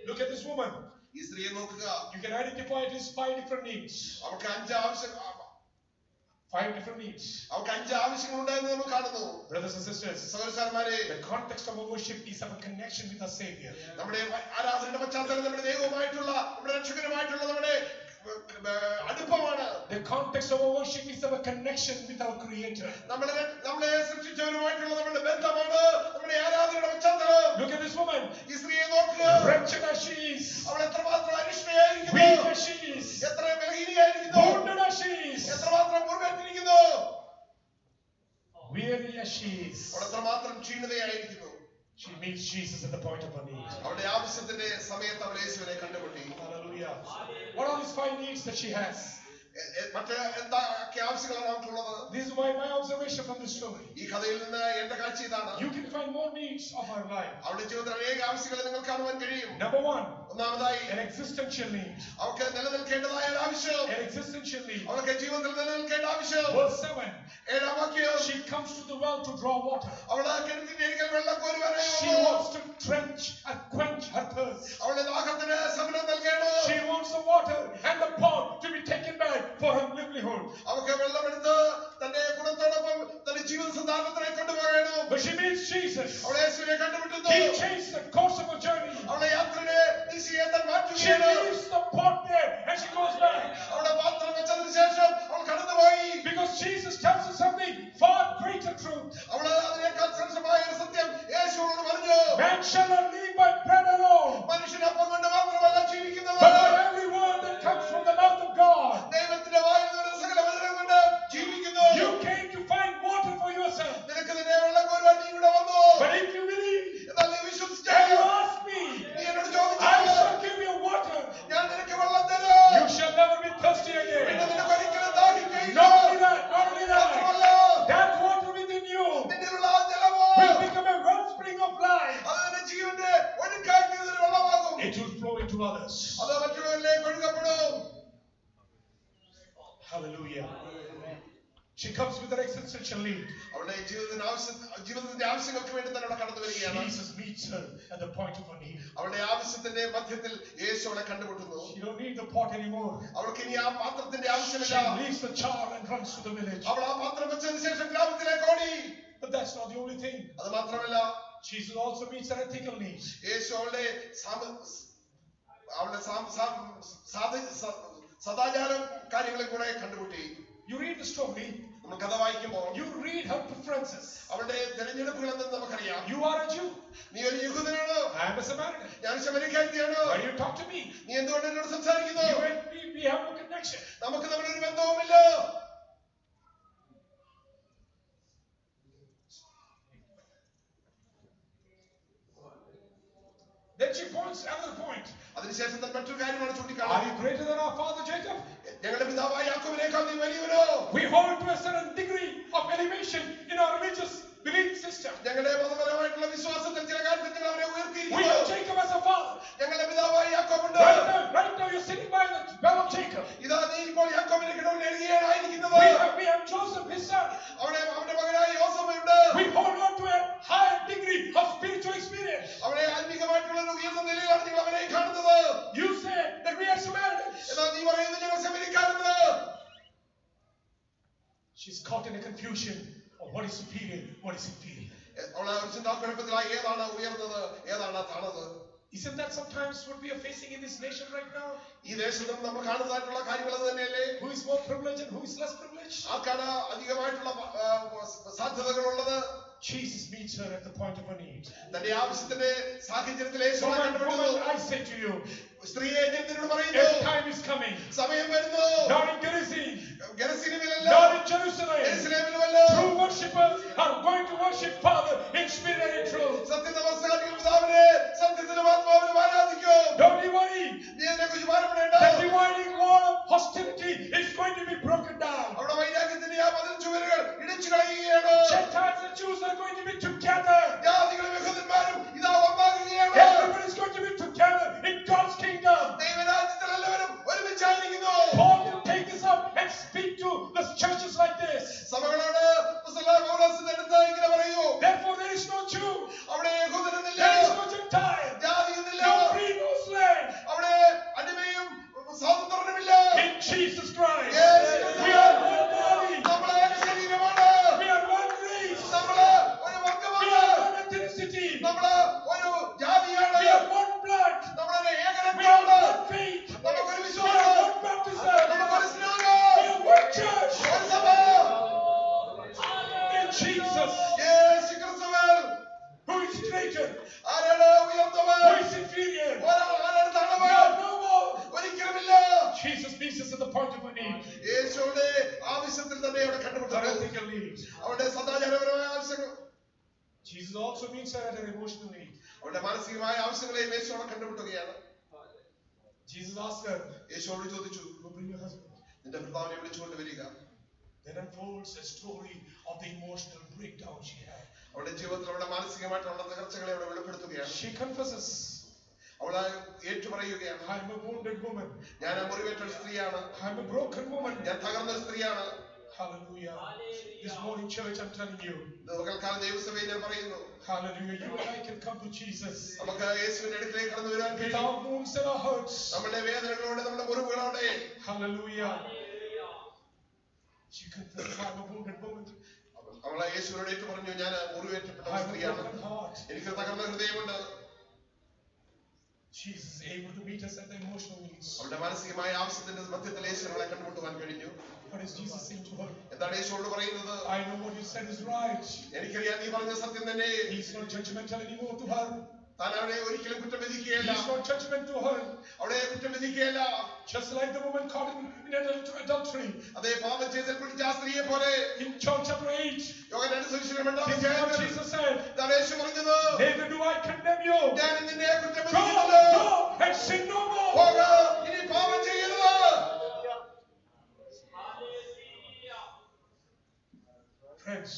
Look at this woman. ഈ സ്ത്രീയെ നോക്കുക. You can identify at least 5 different needs. അവൾക്ക് 5 needs. അവൾക്ക് 5 ആവശ്യങ്ങളുണ്ടായെന്ന് നമ്മൾ കാണുന്നു. Brothers and sisters, സഹോദരന്മാരെ, the context of our worship is our connection with our Savior. നമ്മുടെ ആരാധനയുടെ പശ്ചാത്തലം നമ്മുടെ ദൈവവുമായിട്ടുള്ള നമ്മുടെ രക്ഷകനുമായിട്ടുള്ള നമ്മുടെ അടുപ്പമാണ്. The context of our worship is our connection with our Creator. നമ്മളെ സൃഷ്ടിച്ചവരുമായിട്ടുള്ള നമ്മുടെ ബന്ധമാണ് നമ്മുടെ ആരാധനയുടെ പശ്ചാത്തലം. Look at this woman. ഈ സ്ത്രീയെ നോക്കുക. Wretched as she is, അവൾ എത്രമാത്രം അരിഷ്ടയായിരിക്കുന്നു. weak as she is, എത്ര ബലഹീനയായിരിക്കുന്നു. wounded as she is, എത്രമാത്രം മുറിവേറ്റിരിക്കുന്നു. weary as she is. അവൾ എത്രമാത്രം ക്ഷീണിതയായിരിക്കുന്നു. She meets Jesus at the point of her need. അവളുടെ ആവശ്യത്തിന്റെ സമയത്ത് അവൾ യേശുവിനെ കണ്ടുമുട്ടി. Hallelujah. What are these 5 needs that she has? മറ്റ് എന്തൊക്കെ ആവശ്യങ്ങളാണ് അവൾക്കുള്ളത്? This is why my observation from this story. ഈ കഥയിൽ നിന്ന് എന്റെ കാഴ്ച ഇതാണ്. You can find more needs of her life. അവളുടെ ജീവിതത്തിൽ അനേക ആവശ്യങ്ങളെ നിങ്ങൾക്ക് കാണുവാൻ കഴിയും. Number 1, ഒന്നാമതായി an existential need. അവൾക്ക് നിലനിൽക്കേണ്ടതായ ഒരു ആവശ്യം. An existential need. അവൾക്ക് ജീവിതത്തിൽ നിലനിൽക്കേണ്ട ആവശ്യം. Verse 7. 7-ാം വാക്യം. She comes to the well to draw water. അവൾ കിണറ്റിന്റെ അരികിൽ വെള്ളം കോരുവാനായി She വന്നു. wants to quench her thirst. അവളുടെ ദാഹത്തിന് ശമനം നൽകണം. She wants the water and the pot to be taken back for her livelihood. അവൾക്ക് വെള്ളമെടുത്ത് തന്റെ ഗുണത്തോടൊപ്പം തന്റെ ജീവിത സന്ധാരണത്തിനായി കൊണ്ടുപോകണം. But she meets Jesus. അവളെ യേശുവിനെ കണ്ടുമുട്ടുന്നു. He changed the course of her journey. അവളുടെ യാത്രയുടെ ദിശയെ താൻ She മാറ്റുകയാണ്. leaves the pot there and she goes back. അവളുടെ പാത്രം വെച്ചതിന് ശേഷം അവൾ കടന്നുപോയി. Because Jesus tells us something far greater truth. അവൾ അതിനേക്കാൾ ശ്രേഷ്ഠമായ ഒരു സത്യം യേശുവോട് പറഞ്ഞു. Man shall not live by bread alone, മനുഷ്യൻ അപ്പം കൊണ്ട് മാത്രമല്ല ജീവിക്കുന്നത്, but by every word that comes from the mouth of God. ദൈവത്തിന്റെ വായിൽ നിന്ന് സകല വചനം കൊണ്ട് ജീവിക്കുന്നു. You came to find water for yourself. നിനക്ക് നിന്നെ വെള്ളം കോരുവാൻ നീ ഇവിടെ വന്നു. But if you believe എന്നാൽ നീ and വിശ്വസിച്ചാൽ you ask me, നീ എന്നോട് I ചോദിച്ചാൽ shall give you water. ഞാൻ നിനക്ക് വെള്ളം തരാം. You shall never be thirsty പിന്നെ again. നിനക്ക് ഒരിക്കലും ദാഹിക്കുകയില്ല. Not only that, മാത്രമല്ല, that water within you നിന്നിലുള്ള ആ ജലമോ will become a wellspring of life. അത് നിന്റെ ജീവന്റെ ഒഴുക്കായി തീർന്നൊരു വെള്ളമാകും. It will flow into others. അത് മറ്റുള്ളവരിലേക്ക് ഒഴുകപ്പെടും. Hallelujah. She comes with her existential need. അവളുടെ ജീവിതത്തിന്റെ ആവശ്യങ്ങൾക്ക് വേണ്ടി തന്നെ അവിടെ കടന്നു വരികയാണ്. Jesus meets her at the point of her need. അവളുടെ ആവശ്യത്തിന്റെ മധ്യത്തിൽ യേശു അവളെ കണ്ടുമുട്ടുന്നു. She don't need the pot anymore. അവൾക്ക് ഇനി ആ പാത്രത്തിന്റെ She ആവശ്യമില്ല. leaves the jar and runs to the village. അവൾ ആ പാത്രം വെച്ചതിന് ശേഷം ഗ്രാമത്തിലേക്ക് ഓടി. But that's not the only thing. അത് മാത്രമല്ല, Jesus also meets her ethical needs. യേശു അവളുടെ സദാചാരം കാര്യങ്ങളെ കൂടെ കണ്ടുമുട്ടി. You read the story. നമ്മൾ കഥ വായിക്കുമ്പോൾ You read her preferences. അവളുടെ തെരഞ്ഞെടുപ്പുകൾ എന്തെന്ന് നമുക്കറിയാം. You are a Jew. നീ ഒരു യഹൂദനാണ്. I am a Samaritan. ഞാൻ ശമരിക്കാരിയാണ്. Why do you talk to me? നീ എന്തുകൊണ്ട് എന്നോട് സംസാരിക്കുന്നു? You and me, we have no connection. നമുക്ക് തമ്മിൽ ഒരു ബന്ധവുമില്ല. Then she points another point. അതിനുശേഷം താൻ മറ്റൊരു കാര്യമാണ് Are ചൂണ്ടിക്കാണുന്നത്. you greater than our father Jacob? ഞങ്ങളുടെ പിതാവായ യാക്കോബിനേക്കാൾ നീ വലിയവനോ? We hold to a certain degree of elevation in our religious belief system. ഞങ്ങളുടെ മതപരമായിട്ടുള്ള വിശ്വാസത്തിൽ ചില കാര്യത്തിൽ ഞങ്ങൾ അവരെ We ഉയർത്തിയിരിക്കുന്നു. have Jacob as a father. ഞങ്ങളുടെ പിതാവായ യാക്കോബുണ്ട്. Right now you're sitting by the well of Jacob. ഇതാ നീ ഇപ്പോൾ യാക്കോബിന്റെ കിടവിൽ എഴുതിയായിരിക്കുന്നത്. We have Joseph, his son. അവന്റെ മകനായ യോസേഫുണ്ട്. We hold on to a higher degree of spiritual experience. അവനെ ആത്മീകമായിട്ടുള്ള ഒരു ഉയർന്ന നിലയിലാണ് നിങ്ങൾ അവനെ കാണുന്നത്. You say that we are Samaritans. എന്നാൽ നീ പറയുന്നത് ഞങ്ങൾ ശമരിക്കാരെന്ന്. She's caught in a confusion of what is superior, what is inferior. അവളെ ഒരു ചിന്താക്കുഴപ്പത്തിലായി ഏതാണ് ഉയർന്നത് ഏതാണ് താണത്. Isn't that sometimes what we are facing in this nation right now? ഈ ദേശത്തും നമ്മൾ കാണുന്നതായിട്ടുള്ള കാര്യങ്ങൾ അത് തന്നെയല്ലേ? Who is more privileged and who is less privileged? ആർക്കാണ് അധികമായിട്ടുള്ള സാധ്യതകളുള്ളത്? Jesus meets her at the point of her need. തന്റെ ആവശ്യത്തിന്റെ സാഹചര്യത്തിൽ യേശു അവളെ Woman, കണ്ടുമുട്ടുന്നു. woman, I say to you, സ്ത്രീയെ ഞാൻ നിന്നോട് പറയുന്നു, a time is coming, സമയം വരുന്നു, not in Gerizim, ഗെരസീമിലല്ല, not in Jerusalem. യെരൂശലേമിലുമല്ല, True worshippers are going to worship Father in spirit and in truth. സത്യനമസ്കാരികൾ പിതാവിനെ സത്യത്തിലും ആത്മാവിലും ആരാധിക്കും. Don't you worry. നീ അതിനെക്കുറിച്ച് ഭാരപ്പെടേണ്ട. The dividing wall of hostility is going to be broken down. അവിടെ വൈരാഗ്യത്തിന്റെ ആ മതിൽ ചുവരുകൾ ഇടിച്ചു കളയുകയാണ്. Gentiles and Jews are going to be together. ജാതികളും യഹൂദന്മാരും ഇതാ ഒന്നാകുകയാണ്. Everybody is going to be together in God's kingdom. ദൈവരാജ്യത്തിൽ എല്ലാവരും ഒരുമിച്ചായിരിക്കുന്നു. Paul will take this up and speak to the churches like this. സഭകളോട് അപ്പോസ്തലനായ പൗലോസ് എടുത്ത് ഇങ്ങനെ പറയൂ. Therefore there is no Jew, അവിടെ യഹൂദനെന്നില്ല, there is no Gentile, ജാതിയെന്നില്ല, no free, no slave. അവിടെ അടിമയും സ്വാതന്ത്ര്യവുമില്ല. In Jesus Christ, Yes. we are one body, നമ്മള് ഏക ശരീരമാണ്. we are one race, നമ്മള് ഒരു we വർഗ്ഗമാണ്. are one ethnicity, നമ്മള് ഒരു ജാതിയാണ്. we are one blood, നമ്മളൊരു ഏക we are രക്തമാണ്. one faith, നമുക്കൊരു we വിശ്വാസം, are one baptism, നമുക്കൊരു we സ്നാനം, are one church. ഒരു സഭ. In Jesus, യേശു ക്രിസ്തുവിൽ who is greater, ആരാണ് ഉയർന്നവൻ? who is inferior, ആരാണ് we താണവൻ? are no more. ഒരിക്കലുമില്ല. Jesus meets us at the point of our need. യേശുവിടെ ആവശ്യത്തിൽ തന്നെ അവിടെ Our കണ്ടുമുട്ടുന്നു. ethical needs. അവരുടെ സദാചാരപരമായ ആവശ്യങ്ങൾ, Jesus also meets her at her emotional need. അവരുടെ മാനസികമായ ആവശ്യങ്ങളെയും യേശു അവിടെ കണ്ടുമുട്ടുകയാണ്. Jesus asked her, യേശുവോട് ചോദിച്ചു, "Go bring your husband." നിന്റെ ഭർത്താവിനെ വിളിച്ചുകൊണ്ട് വരിക. Then unfolds a story of the emotional breakdown she had. അവളുടെ ജീവിതത്തിൽ അവളുടെ മാനസികമായിട്ടുള്ള തകർച്ചകളെ അവിടെ വെളിപ്പെടുത്തുകയാണ്. She confesses, അവളെ ഏറ്റുപറയുകയാണ്. "I am a wounded woman. ഞാൻ മുറിവേറ്റ ഒരു സ്ത്രീയാണ്. I am a broken woman." ഞാൻ തകർന്ന ഒരു സ്ത്രീയാണ്. Hallelujah. This morning, church, I'm telling you, പകൽക്കാലം ദൈവസഭയിൽ ഞാൻ പറയുന്നു, hallelujah, you and I can come to Jesus നമുക്ക് യേശുവിന്റെ അടുത്തേക്ക് കടന്നു വരാൻ with കഴിയും. our wounds and our hurts. നമ്മുടെ വേദനകളോടെ, നമ്മുടെ മുറിവുകളോടെ. Hallelujah. She confesses, "I am a wounded woman. അവളെ യേശുവിനോട് ഏറ്റു പറഞ്ഞു, ഞാൻ മുറിവേറ്റപ്പെട്ട I ഒരു have a സ്ത്രീയാണ്. broken heart." എനിക്ക് തകർന്ന ഹൃദയമുണ്ട്. Jesus is able to meet us at the emotional needs. അവളുടെ മാനസികമായ ആവശ്യത്തിന്റെ മധ്യത്തിൽ യേശു അവളെ കണ്ടുമുട്ടുവാൻ കഴിഞ്ഞു. What is Jesus saying to her? എന്താണ് യേശുവോട് പറയുന്നത്? I know what you said is right. എനിക്കറിയാം നീ പറഞ്ഞ സത്യം തന്നെ. He's not judgmental anymore to her. താൻ അവളെ ഒരിക്കലും കുറ്റം വിധിക്കുകയല്ല. He's not judgmental to her. അവളെ കുറ്റം വിധിക്കുകയല്ല. Just like the woman caught in adultery. അതേ പാപം ചെയ്തതിൽ പിടിച്ച ആ സ്ത്രീയെ പോലെ In John chapter 8, യോഹന്നാന്റെ സുവിശേഷം 8-ാം this is what അധ്യായത്തിൽ Jesus said. ഇതാണ് യേശു പറഞ്ഞത്, Neither do I condemn you. ഞാൻ നിന്നെ കുറ്റം Go, വിധിക്കുന്നില്ല. go and sin no more. പോക, ഇനി പാപം ചെയ്യരുത്. Friends,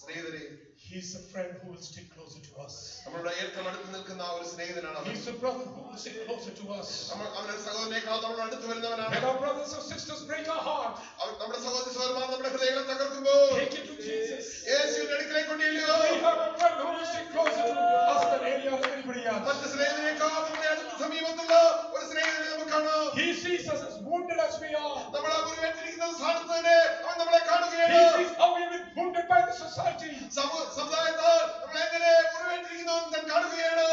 സ്നേഹിതരെ, he's a friend who will stick closer to us. നമ്മളുടെ ഏറ്റവും അടുത്ത് നിൽക്കുന്ന ഒരു സ്നേഹിതനാണ് അവൻ. He's a brother who will stick closer to us. അവനൊരു സഹോദരനേക്കാൾ നമ്മുടെ അടുത്ത് വരുന്നവനാണ്. When our brothers and sisters break our heart, നമ്മുടെ സഹോദരി സഹോദരന്മാർ നമ്മുടെ ഹൃദയങ്ങളെ തകർക്കുമ്പോൾ take it to Jesus. യേശുവിന്റെ അടുക്കലേക്ക് കൊണ്ടുചെല്ലുക. We have a friend who will stick closer to us than anybody else. മറ്റ് സ്നേഹിതനേക്കാൾ നമ്മുടെ അടുത്ത് സമീപത്തുള്ള ഒരു സ്നേഹിതനെ നമുക്കാണ്. He sees us as wounded as we are. നമ്മൾ ആ മുറിവേറ്റിരിക്കുന്ന സ്ഥാനത്ത് തന്നെ അവൻ നമ്മളെ He കാണുകയാണ്. sees how we've been wounded by the society. സമുദായത്താൽ നമ്മൾ എങ്ങനെ മുറിവേറ്റിരിക്കുന്നു എന്ന് താൻ കാണുകയാണ്.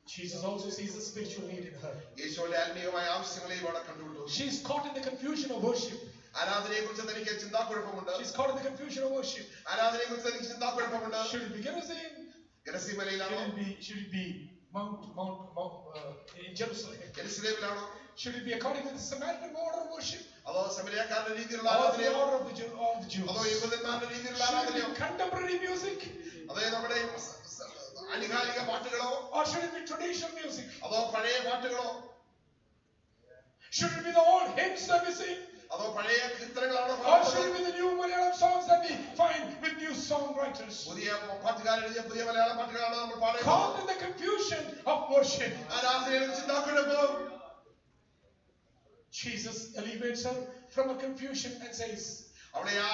Jesus also sees the spiritual need in her. യേശുവിന്റെ ആത്മീയമായ ആവശ്യങ്ങളെയും അവിടെ കണ്ടുപിടിച്ചു. She's caught in the confusion of worship. ആരാധനയെ കുറിച്ച് തനിക്ക് ചിന്താക്കുഴപ്പമുണ്ട്. She's caught in the confusion of worship. ആരാധനയെ കുറിച്ച് തനിക്ക് ചിന്താക്കുഴപ്പമുണ്ട്. Should it be Gerizim? ഗെരസീമലയിലാണോ? Should it be in Jerusalem? യെരൂശലേമിലാണോ? Should it be according to the Samaritan order of worship? അതോ സമരിയക്കാരുടെ രീതിയിലുള്ള Or the ആരാധനയോ? order of the Jews? അതോ യഹൂദന്മാരുടെ രീതിയിലുള്ള Should it ആരാധനയോ? be contemporary music? അതേ നമ്മുടെ അനികാലിക പാട്ടുകളോ? Or should it be traditional music? അതോ പഴയ പാട്ടുകളോ? Should it be the old hymns that we sing? അതോ പഴയ കീർത്തനങ്ങളാണോ? Or should it be the new Malayalam songs that we find with new songwriters? പുതിയ പാട്ടുകാരെഴുതിയ പുതിയ മലയാള പാട്ടുകളാണ് നമ്മൾ പാടുന്നത്. Caught in the confusion of worship. ആരാധനയുടെ ചിന്താക്കുഴപ്പം. Jesus elevates her from a confusion and says, അവിടെ ആ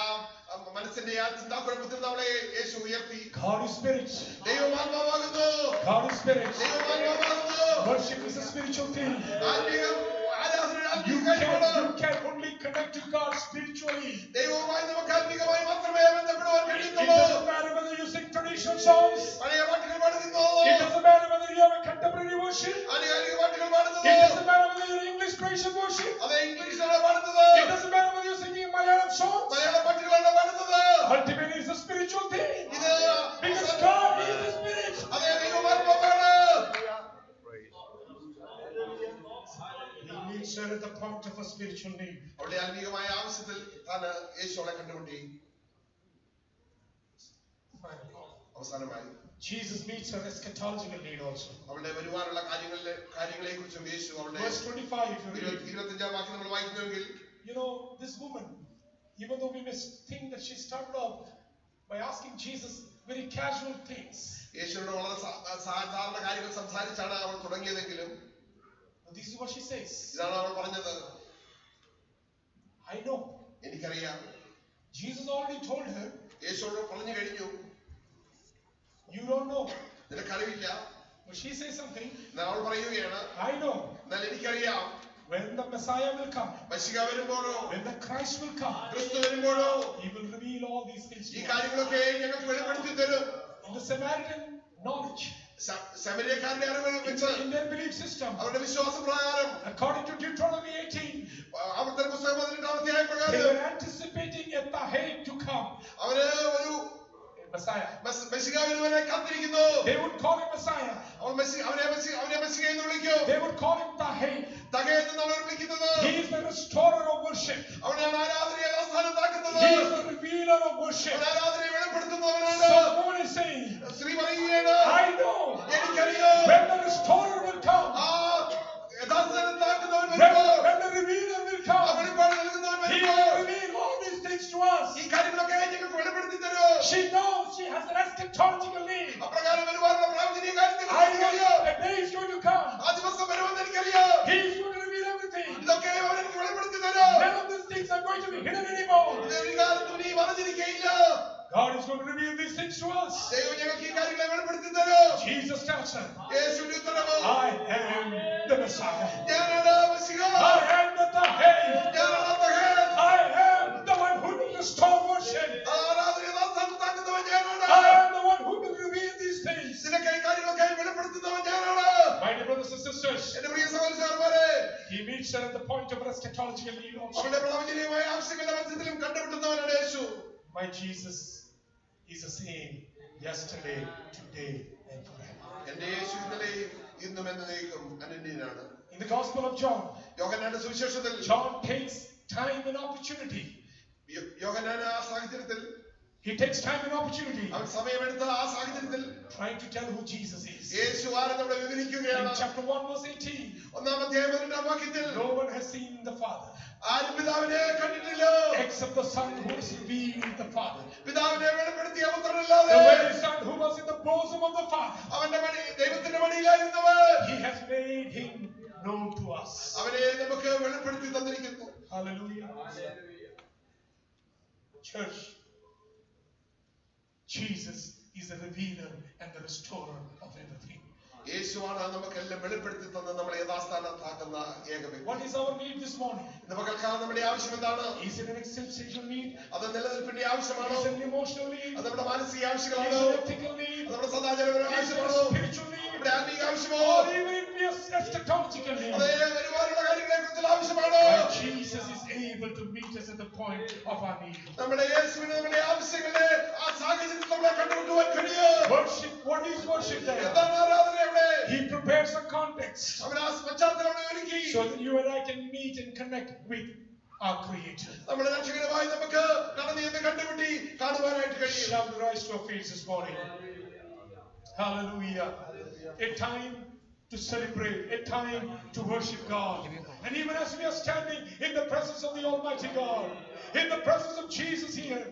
മനസ്സിന്റെ ആ ചിന്താക്കുഴപ്പത്തിൽ നമ്മളെ യേശു ഉയർത്തി. God is spirit. ദൈവമാത്മാവാകുന്നു. God is spirit. ദൈവമാത്മാവാകുന്നു. Worship is a spiritual thing. ആത്മീയം ആരാധനയുടെ You ആത്മീയ കാര്യമാണ്. can only connect to God spiritually. ദൈവവുമായി നമുക്ക് ആത്മീയമായി മാത്രമേ ബന്ധപ്പെടുവാൻ It കഴിയുന്നുള്ളൂ. doesn't matter whether you sing traditional songs. പഴയ പാട്ടുകൾ പാടുന്നു. It doesn't matter whether you have a contemporary worship. ആനുകാലിക പാട്ടുകൾ പാടുന്നു. It doesn't matter whether you're English praise and worship. അത് ഇംഗ്ലീഷിലാണ് പാടുന്നത്. It doesn't matter whether you're singing Malayalam songs. മലയാള പാട്ടുകളാണ് പാടുന്നത്. Ultimately, it's a spiritual thing. ഇത് Because God is the Spirit. അതേ ദൈവമാത്മാവാണ്. He meets her at the point of a spiritual need. അവളുടെ ആത്മീയമായ ആവശ്യത്തിൽ താൻ യേശു അവളെ കണ്ടുമുട്ടി. അവസാനമായി Jesus meets her eschatological need also. അവളുടെ വരുവാനുള്ള കാര്യങ്ങളെ കുറിച്ചും യേശു അവളുടെ Verse 25, if you read. 25 വാക്യം നമ്മൾ വായിക്കുന്നുവെങ്കിൽ, You know, this woman, even though we may think that she started off by asking Jesus very casual things, യേശുവിനോട് വളരെ സാധാരണ കാര്യങ്ങൾ സംസാരിച്ചാണ് അവൾ തുടങ്ങിയതെങ്കിലും, but this is what she says. ഇതാണ് അവൾ പറഞ്ഞത്. I know. എനിക്കറിയാം. Jesus already told her. യേശുവോട് പറഞ്ഞു കഴിഞ്ഞു. You don't know. നിനക്കറിയില്ല. But she says something. എന്നാൽ അവൾ പറയുകയാണ്, I know. എന്നാൽ എനിക്കറിയാം. When the Messiah will come, മശിഹ വരുമ്പോഴോ, when the Christ will come, ക്രിസ്തു വരുമ്പോഴോ, He will reveal all these things ഈ to us. കാര്യങ്ങളൊക്കെ ഞങ്ങൾക്ക് വെളിപ്പെടുത്തി തരും. In the Samaritan knowledge, ശമരിയക്കാരുടെ അറിവ് വെച്ച്, in their belief system, അവരുടെ വിശ്വാസപ്രകാരം, according to Deuteronomy 18, ആവർത്തന പുസ്തകം 18-ാം അധ്യായം they പ്രകാരം were anticipating a Tahei to come. അവര് ഒരു Messiah. മശിഹ വരുവനെ കാത്തിരിക്കുന്നു. They would call him Messiah. അവരെ മശിഹ എന്ന് വിളിക്കും. They would call him Tahei. Take എന്ന് അവർ വിളിക്കുന്നത്. He is the restorer of worship. അവനാണ് ആരാധനയെ യഥാസ്ഥാനത്താക്കുന്നത്. He is the revealer of worship. അവൻ ആരാധനയെ വെളിപ്പെടുത്തുന്നവനാണ്. So the woman is saying, സ്ത്രീ പറയുകയാണ്, I know. എനിക്കറിയാം. When the restorer will come, ആ യഥാസ്ഥാനത്താക്കുന്നവൻ വരുമ്പോൾ, when the revealer will come, വെളിപ്പാട് നൽകുന്നവൻ He വരുമ്പോൾ, will reveal all these things to us. ഈ കാര്യങ്ങളൊക്കെ ഞങ്ങൾക്ക് വെളിപ്പെടുത്തി തരും. She knows she has an eschatological need. അപ്രകാരം വരുവാനുള്ള പ്രാവചനിക കാര്യത്തെ I know a day is going to come. ആ ദിവസം വരുമെന്ന് എനിക്കറിയാം. He is going to reveal everything. ഇതൊക്കെ അവൻ എനിക്ക് വെളിപ്പെടുത്തി തരും. None of these things are going to be hidden anymore. ഇത് ഒരു കാലത്തും നീ മറഞ്ഞിരിക്കയില്ല. God is going to reveal these things to us. ദൈവം ഞങ്ങൾക്ക് ഈ കാര്യങ്ങളെ വെളിപ്പെടുത്തി തരും. Jesus tells her, യേശുവിന്റെ ഉത്തരവ്, I am the Messiah. ഞാനാണ് മശിഹ. I am the Tahei. ഞാനാണ് take. I am the one who will restore worship. ആരാധനയെ യഥാസ്ഥാനത്താക്കുന്നവൻ ഞാനാണ്. I am the one who will reveal these things. നിനക്ക് ഈ കാര്യങ്ങളൊക്കെ വെളിപ്പെടുത്തുന്നവൻ ഞാനാണ്. My dear brothers and sisters, എന്റെ പ്രിയ സഹോദരന്മാരെ, He meets her at the point of her eschatological need also. അവന്റെ പ്രാവചനികമായ ആവശ്യങ്ങളുടെ മധ്യത്തിലും കണ്ടുപിടുന്നവനാണ് യേശു. My Jesus is the same yesterday, today, and forever. എന്റെ യേശു ഇന്നലെയും ഇന്നും എന്നേക്കും അനന്യനാണ്. In the Gospel of John, യോഹന്നാന്റെ സുവിശേഷത്തിൽ John takes time and opportunity. യോഹന്നാൻ ആ സാഹചര്യത്തിൽ, He takes time and opportunity അവൻ സമയമെടുത്ത ആ സാഹചര്യത്തിൽ trying to tell who Jesus is. യേശു ആരെന്ന് അവിടെ In വിവരിക്കുകയാണ്. chapter 1 verse 18, 1-ാം അധ്യായം 18-ാം വാക്യത്തിൽ, no one has seen the Father ആരും പിതാവിനെ കണ്ടിട്ടില്ല, except the Son who has revealed the Father. പിതാവിനെ വെളിപ്പെടുത്തിയ പുത്രനല്ലാതെ. The very Son who was in the bosom of the Father, അവന്റെ ദൈവത്തിന്റെ മടിയിലായിരുന്നവൻ He has made Him known to us. അവനെ നമുക്ക് വെളിപ്പെടുത്തി തന്നിരിക്കുന്നു. Hallelujah. Church, Jesus is the revealer and the restorer of everything. യേശുവാണ് നമുക്കെല്ലാം വെളിപ്പെടുത്തി തന്ന് നമ്മളെ യഥാസ്ഥാനത്താക്കുന്ന ഏക വ്യക്തി. What is our need this morning? ഇന്ന് പകൽക്കാലം നമ്മുടെ ആവശ്യം എന്താണ്? Is it an existential need? അത് നിലനിൽപ്പിന്റെ ആവശ്യമാണോ? Is it an emotional need? അത് നമ്മുടെ മാനസിക Is ആവശ്യങ്ങളാണോ? it an ethical need? അത് നമ്മുടെ സദാചാരപരമായ Is it a ആവശ്യമാണോ? spiritual need? നമ്മുടെ ആത്മീക ആവശ്യമോ? Or even if we are eschatological need? അതേ വരുവാനുള്ള കാര്യങ്ങളെ കുറിച്ചുള്ള ആവശ്യമാണോ? But Jesus is able to meet us at the point of our need. നമ്മുടെ യേശുവിന് നമ്മുടെ ആവശ്യങ്ങളെ ആ സാഹചര്യത്തിൽ നമ്മളെ കണ്ടുമുട്ടുവാൻ കഴിയും. Worship, what is worship then? എന്താണ് ആരാധന ഇവിടെ? He prepares a context അവൻ ആ പശ്ചാത്തലം ഒരുക്കി so that you and I can meet and connect with our Creator. നമ്മുടെ രക്ഷകനുമായി നമുക്ക് കടന്നു എന്ന് കണ്ടുമുട്ടി കാണുവാനായിട്ട് കഴിയും. Shall we rise to our feet this morning? Hallelujah. A time to celebrate, a time to worship God. And even as we are standing in the presence of the Almighty God, in the presence of Jesus here,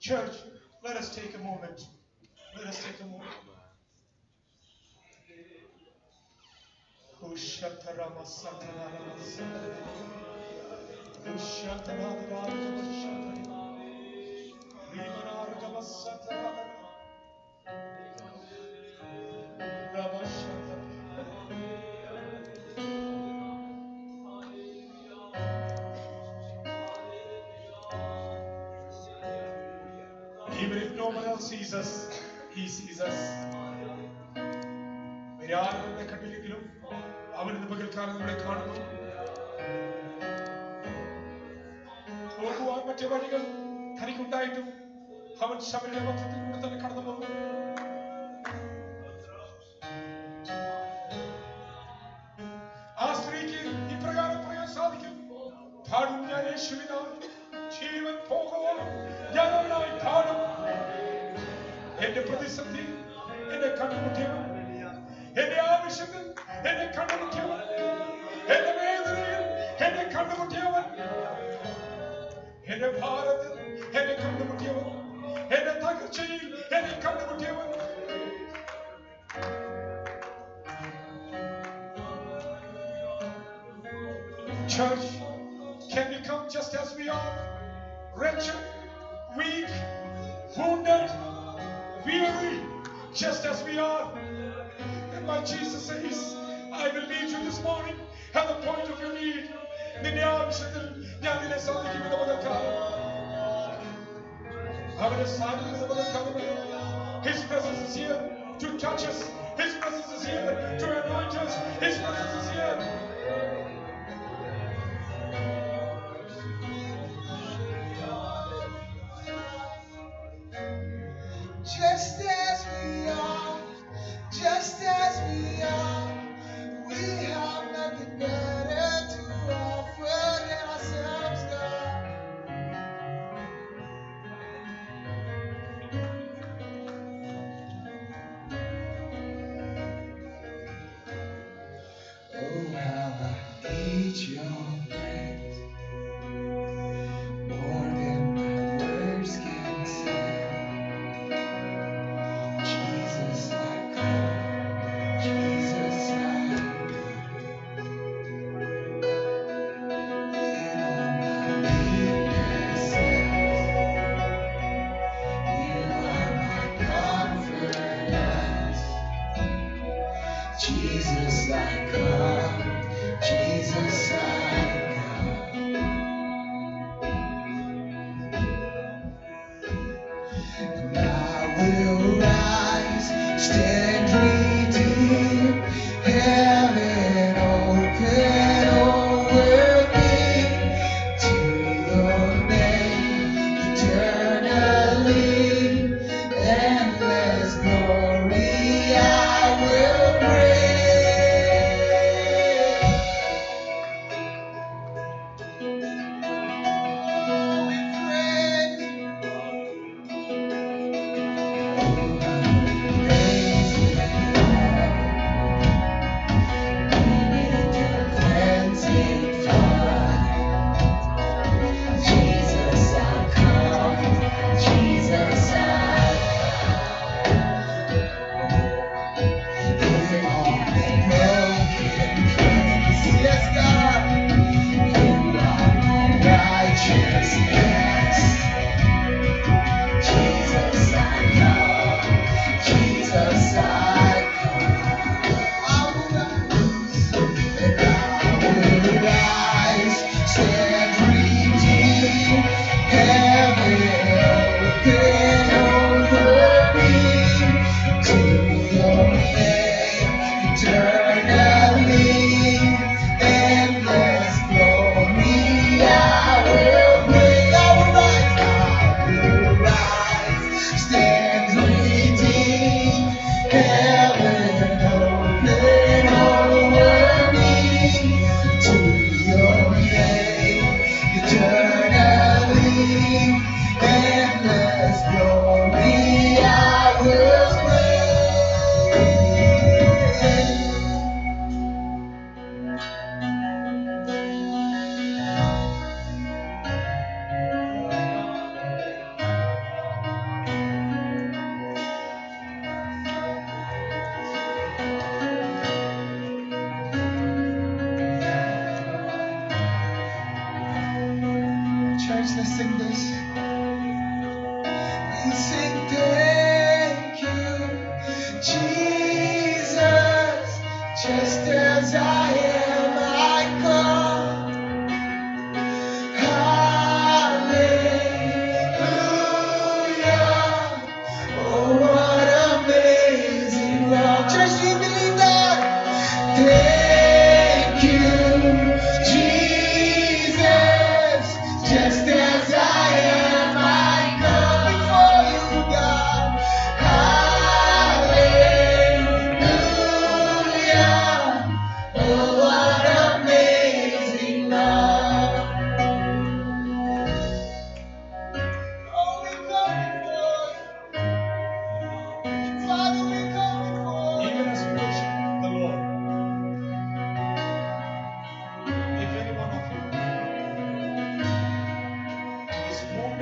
church, let us take a moment. Let us take a moment. Even if no one else sees us, He sees us. വേറെ ആരും നമ്മെ കണ്ടില്ലെങ്കിലും അവൻ ഇന്ന് പകൽക്കാലം നമ്മളെ കാണുന്നു. മറ്റു വഴികൾ തനിക്കുണ്ടായിട്ടും അവൻ ശബരിയുടെ മധ്യത്തിലൂടെ തന്നെ കടന്നു പോകും. ആ സ്ത്രീക്ക് ഇപ്രകാരം പറയാൻ സാധിക്കും, പാടും ഞാൻ യേശുവിനായി, ജീവൻ പോകുവോളം ഞാൻ അവനായി പാടും. എന്റെ പ്രതിസന്ധി എന്നെ കണ്ടുമുട്ടിയവൻ, എന്റെ ആവശ്യത്തിൽ എന്നെ കണ്ടുമുട്ടിയവൻ, എന്റെ വേദനയിൽ എന്നെ കണ്ടുമുട്ടിയവൻ, എന്റെ ഭാരത്തിൽ എന്നെ കണ്ടുമുട്ടിയവൻ, എന്റെ തകർച്ചയിൽ എന്നെ കണ്ടുമുട്ടിയവൻ. Church, can we come just as we are, wretched, weak, wounded, weary, just as we are? And my Jesus says, I will meet you this morning at the point of your need. നിന്റെ ആവശ്യത്തിൽ ഞാൻ നിന്നെ സാധിക്കുമെന്ന് പകർക്കാലം അവന്റെ സാന്നിധ്യം പകർക്കാലം. His presence is here to touch us. His presence is here to anoint us. His presence is here. Just as we are, just as we are, we have nothing better to offer than ourselves, God. Oh, how I need your grace, more than my words can say. Jesus, I come. Jesus, I lean on my weaknesses. You are my confidence. Jesus, I come. Jesus, I come. And I will rise, stand redeemed, heaven open over me. To your name, eternally, endless glory I will bring. We pray. Praise you. Church, let's sing this. We sing thank you, Jesus. Just as I am, I come. Hallelujah. Oh, what amazing love. Church, do you believe that? Thank you, Jesus. Just as I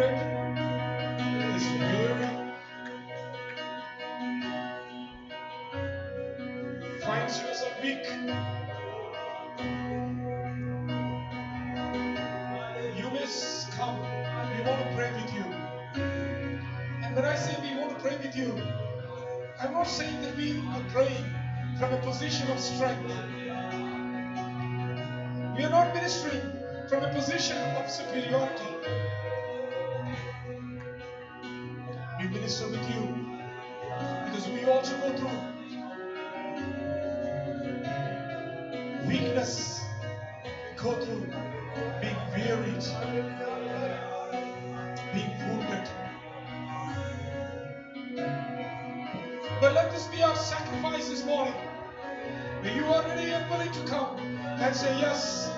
wounded, is weary, finds yourself weak, you may come. We want to pray with you. And when I say we want to pray with you, I'm not saying that we are praying from a position of strength. We are not ministering from a position of superiority. We minister with you because we also go through weakness. We go through being wearied, being wounded. But let this be our sacrifice this morning. May you are ready and willing to come and say, yes,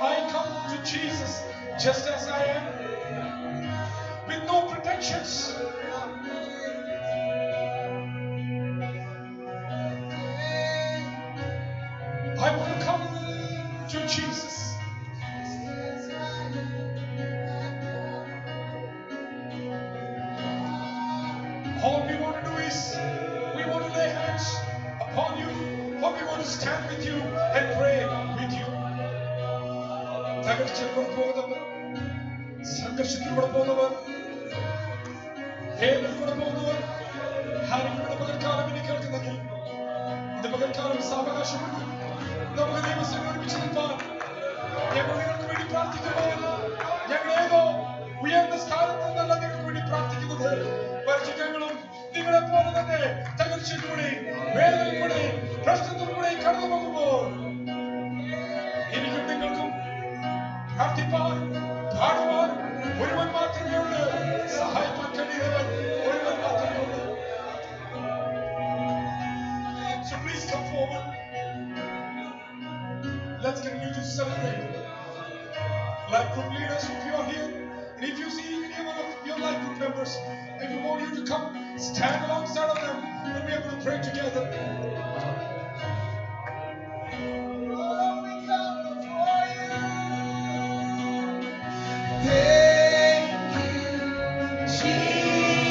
I come to Jesus just as I am, with no pretensions. I want to come to Jesus. All we want to do is we want to lay hands upon you, or we want to stand with you and pray with you. തകർച്ചയിലൂടെ പോകുന്നവർ, സംഘർഷത്തിലൂടെ പോകുന്നവർ, വേദനയിലൂടെ പോകുന്നവർ, ആരെങ്കിലും പകൽക്കാലം ഇനി കേൾക്കുന്നെങ്കിൽ ഇത് പകൽക്കാലം സാവകാശമുണ്ട്. നമുക്ക് ദൈവസേന ഒരുമിച്ച് നിൽപ്പാൻ, ഞങ്ങൾ നിങ്ങൾക്ക് വേണ്ടി പ്രാർത്ഥിക്കുമ്പോൾ ഞങ്ങൾ ഏതോ ഉയർന്ന സ്ഥാനത്ത് നിന്നല്ല നിങ്ങൾക്ക് വേണ്ടി പ്രാർത്ഥിക്കുന്നത്. മറിച്ച് ഞങ്ങളും നിങ്ങളെ പോലെ തന്നെ തകർച്ചയിലൂടെ, വേദനയിലൂടെ, പ്രശ്നത്തിലൂടെ കടന്നു പോകുമ്പോൾ എനിക്കും നിങ്ങൾക്കും പ്രാർത്ഥിപ്പാൻ, പാടുവാൻ ഒരുവൻ മാത്രമേ ഉള്ളൂ. സഹായിക്കാൻ കഴിയുന്നവൻ ഒരുവൻ മാത്രമേ ഉള്ളൂ. So please come forward. Let's continue to celebrate. Life group leaders, if you are here, and if you see any one of your life group members, if we want you to come, stand alongside of them, and we are going to pray together. Jesus.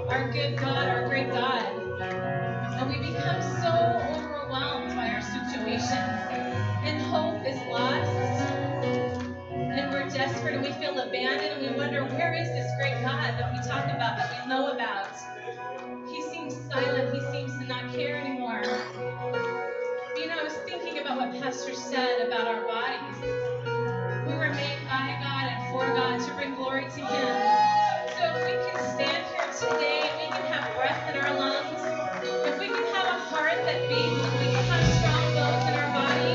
our good God, our great God. And we become so overwhelmed by our situations, and hope is lost, and we're desperate, and we feel abandoned, and we wonder, where is this great God that we talk about, that we know about? He seems silent. He seems to not care anymore. You know, I was thinking about what Pastor said about our bodies. We were made by God and for God to bring glory to Him. So if we can stand here today, and we can have breath in our lungs, if we can have a heart that beats, if we can have strong bones in our body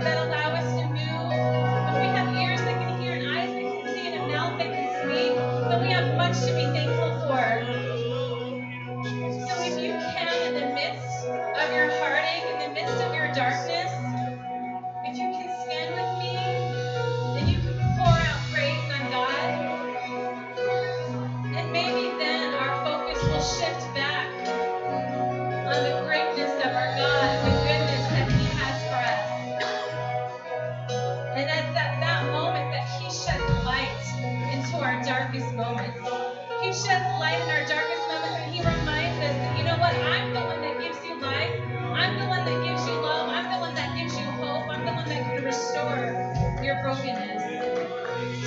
that allow us to move, if we have ears that can hear and eyes that can see and a mouth that can speak, then we have much to be thankful for. So if you can, in the midst of your heartache, in the midst of your darkness, if you can stand with me and you can pour out praise on God, and maybe then our focus will shift back on the greatness of our God, the goodness that He has for us. And it's at that moment that He sheds light into our darkest moments. He sheds light in our darkest moments, and He reminds us that, you know what, I'm the one that gives you life. I'm the one that gives you love. I'm the one that gives you hope. I'm the one that can restore your brokenness.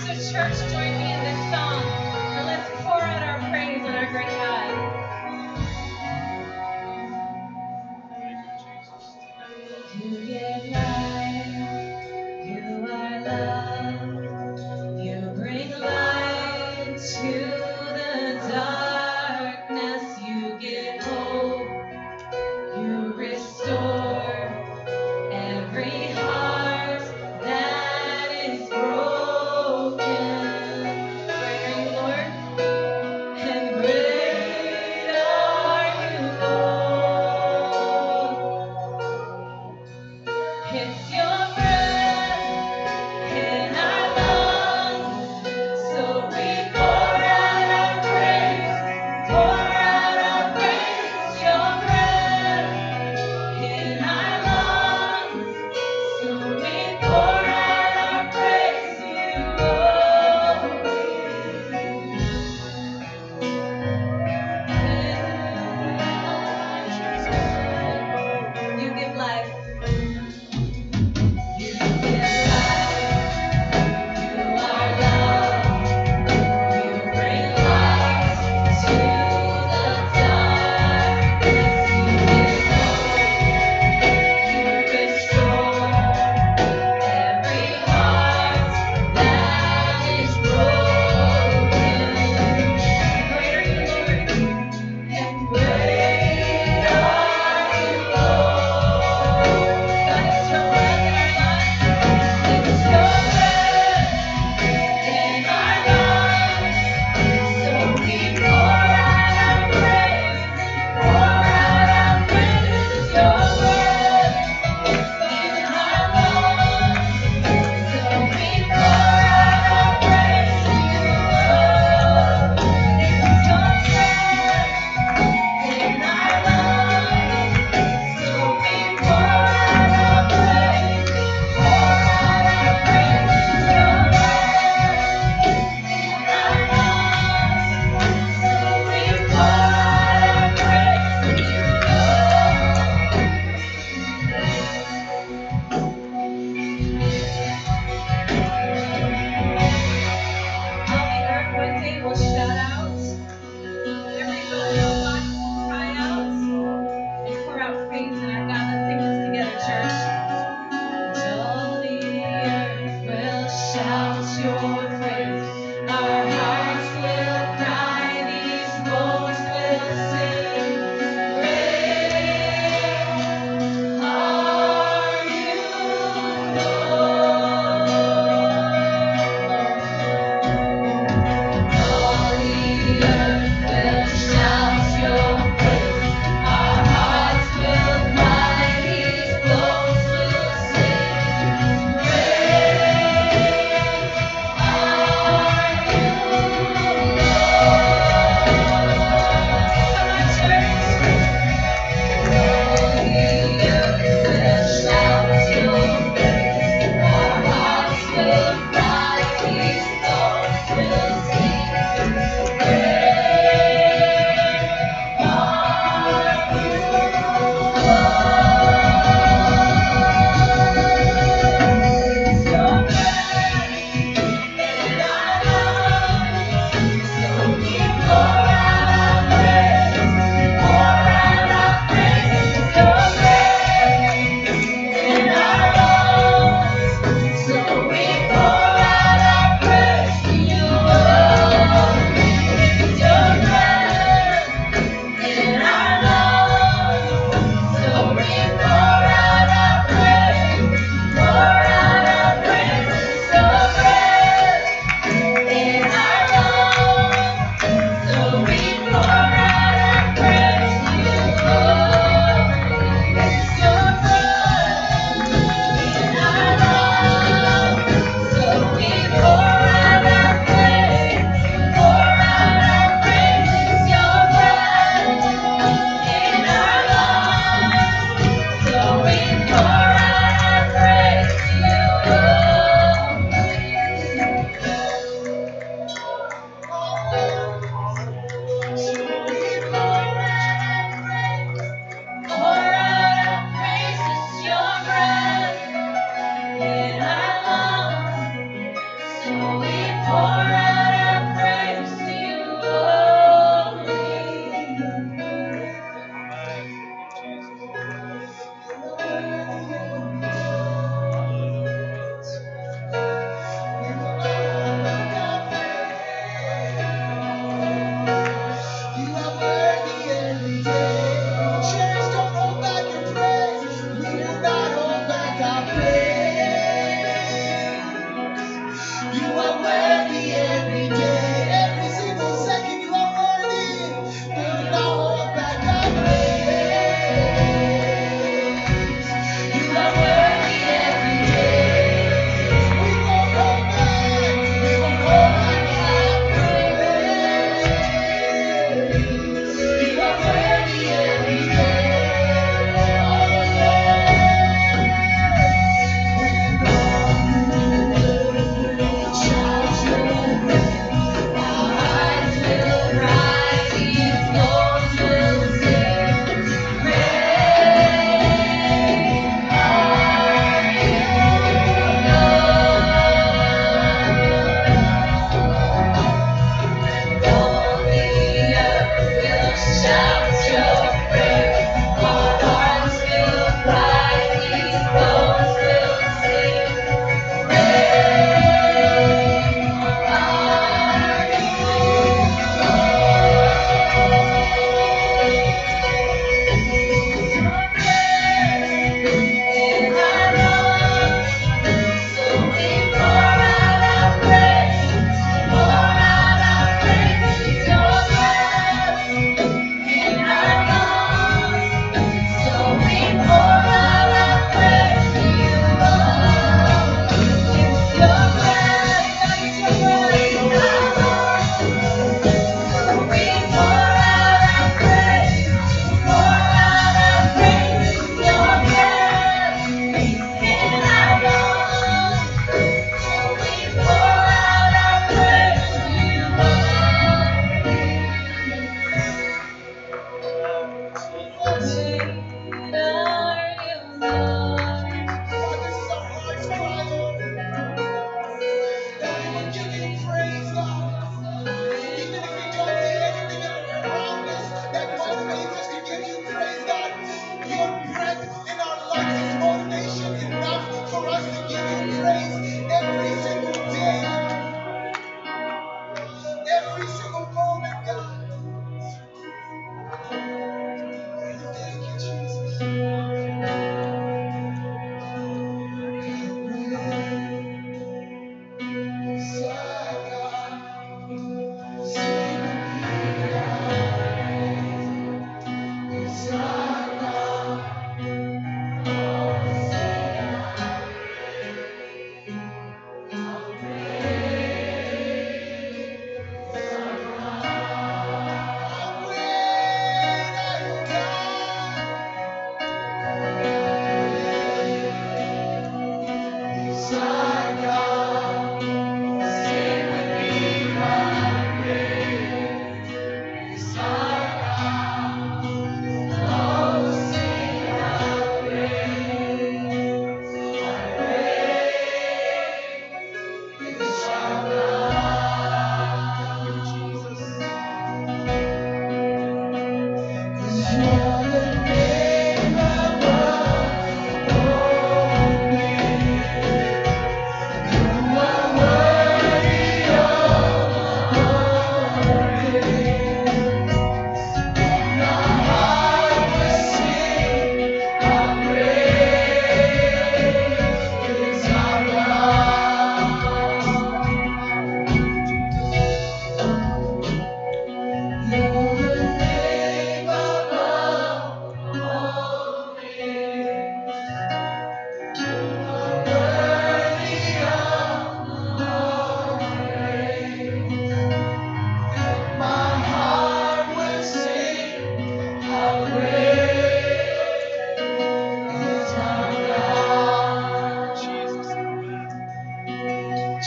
So church, join me in this song, and let's pour out our praise on our great God. You give life, you are love, you bring light to the darkness, you give hope, you restore every heart that is broken.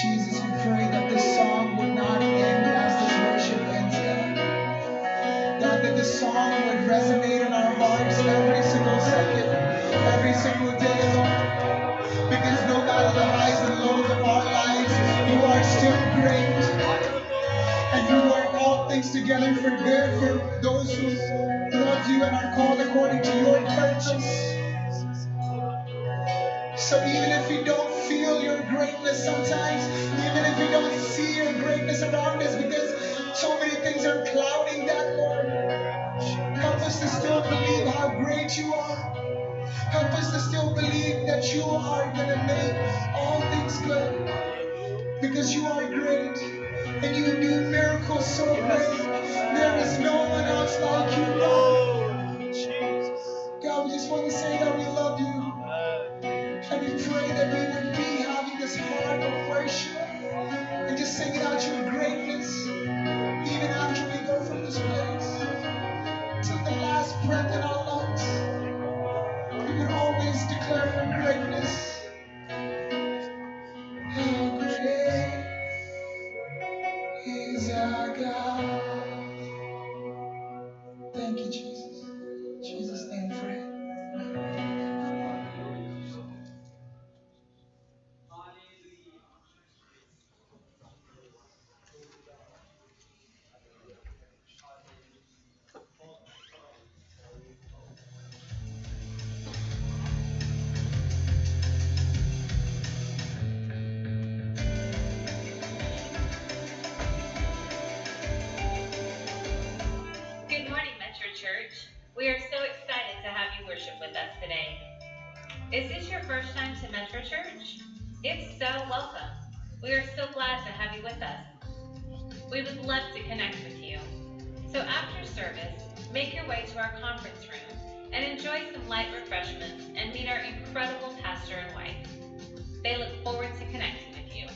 Jesus, we pray that this song would not end as this worship ends, God. God, that this song would resonate in our hearts every single second, every single day, Lord. Because no matter the highs and lows of our lives, you are still great. And you work all things together for good for those who love you and are called according to your purpose. So even if we don't feel your greatness sometimes, even if we don't see your greatness around us because so many things are clouding that, Lord, help us to still believe how great you are. Help us to still believe that you are going to make all things good because you are great and you do miracles so great. There is no one else like you, God. God, we just want to say that we love you. And we pray that we would be having this heart of worship and just singing out your greatness even after we go from this place. Till the last breath in our lungs, we would always declare your greatness. How great is our God. Thank you, Jesus. In Jesus' name, pray. Good morning, Metro Church. We are so excited to have you worship with us today. Is this your first time to Metro Church? If so, welcome. We are so glad to have you with us. We would love to connect with you. So after service, make your way to our conference room and enjoy some light refreshments and meet our incredible pastor and wife. They look forward to connecting with you.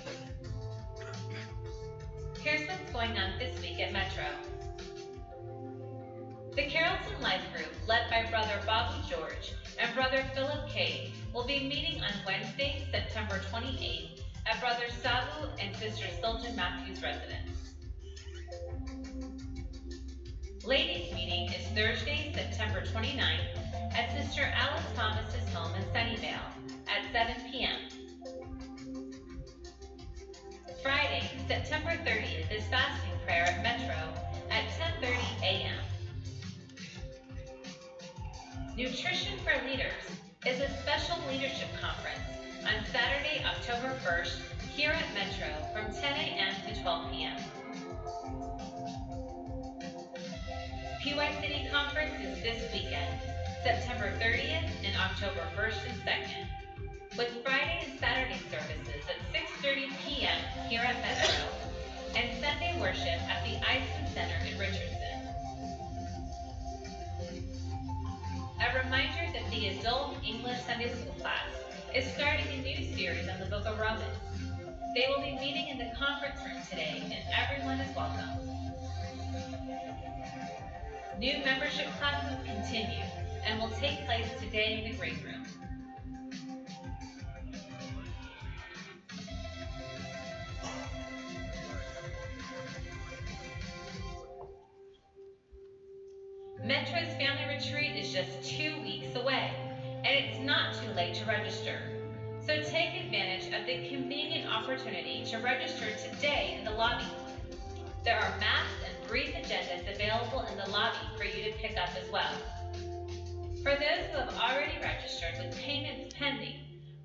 Here's what's going on this week at Metro. The Carrollton Life Group, led by Brother Bobby George and Brother Philip Cade, will be meeting on Wednesday, September 28th at Brother Sabu and Sister Sultan Matthews' residence. Ladies' meeting is Thursday, September 29th at Sister Alice Thomas's home in Sunnyvale at 7 p.m. Friday, September 30th is fasting prayer at Metro at 10:30 a.m. Nutrition for Leaders is a special leadership conference on Saturday, October 1st here at Metro from 10 a.m. to 12 p.m. PY City Conference is this weekend, September 30th and October 1st and 2nd, with Friday and Saturday services at 6:30 p.m. here at Metro and Sunday worship at the Eisen Center in Richardson. A reminder that the Adult English Sunday School class is starting a new series on the Book of Romans. They will be meeting in the conference room today, and everyone is welcome. New membership classes continue and will take place today in the great room. Metro's Family Retreat is just 2 weeks away, and it's not too late to register. So take advantage of the convenient opportunity to register today in the lobby. There are maps and brief agendas available in the lobby for you to pick up as well. For those who have already registered with payments pending,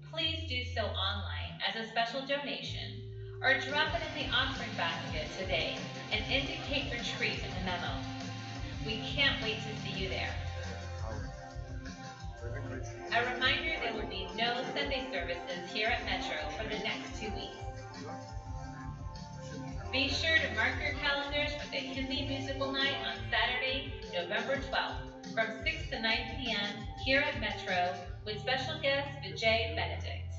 please do so online as a special donation or drop it in the offering basket today and indicate retreat in the memo. We can't wait to see you there. A reminder, there will be no Sunday services here at Metro for the next 2 weeks. Be sure to mark your calendars for the Hindi musical night on Saturday, November 12th from 6 to 9 p.m. here at Metro with special guest Vijay Benedict.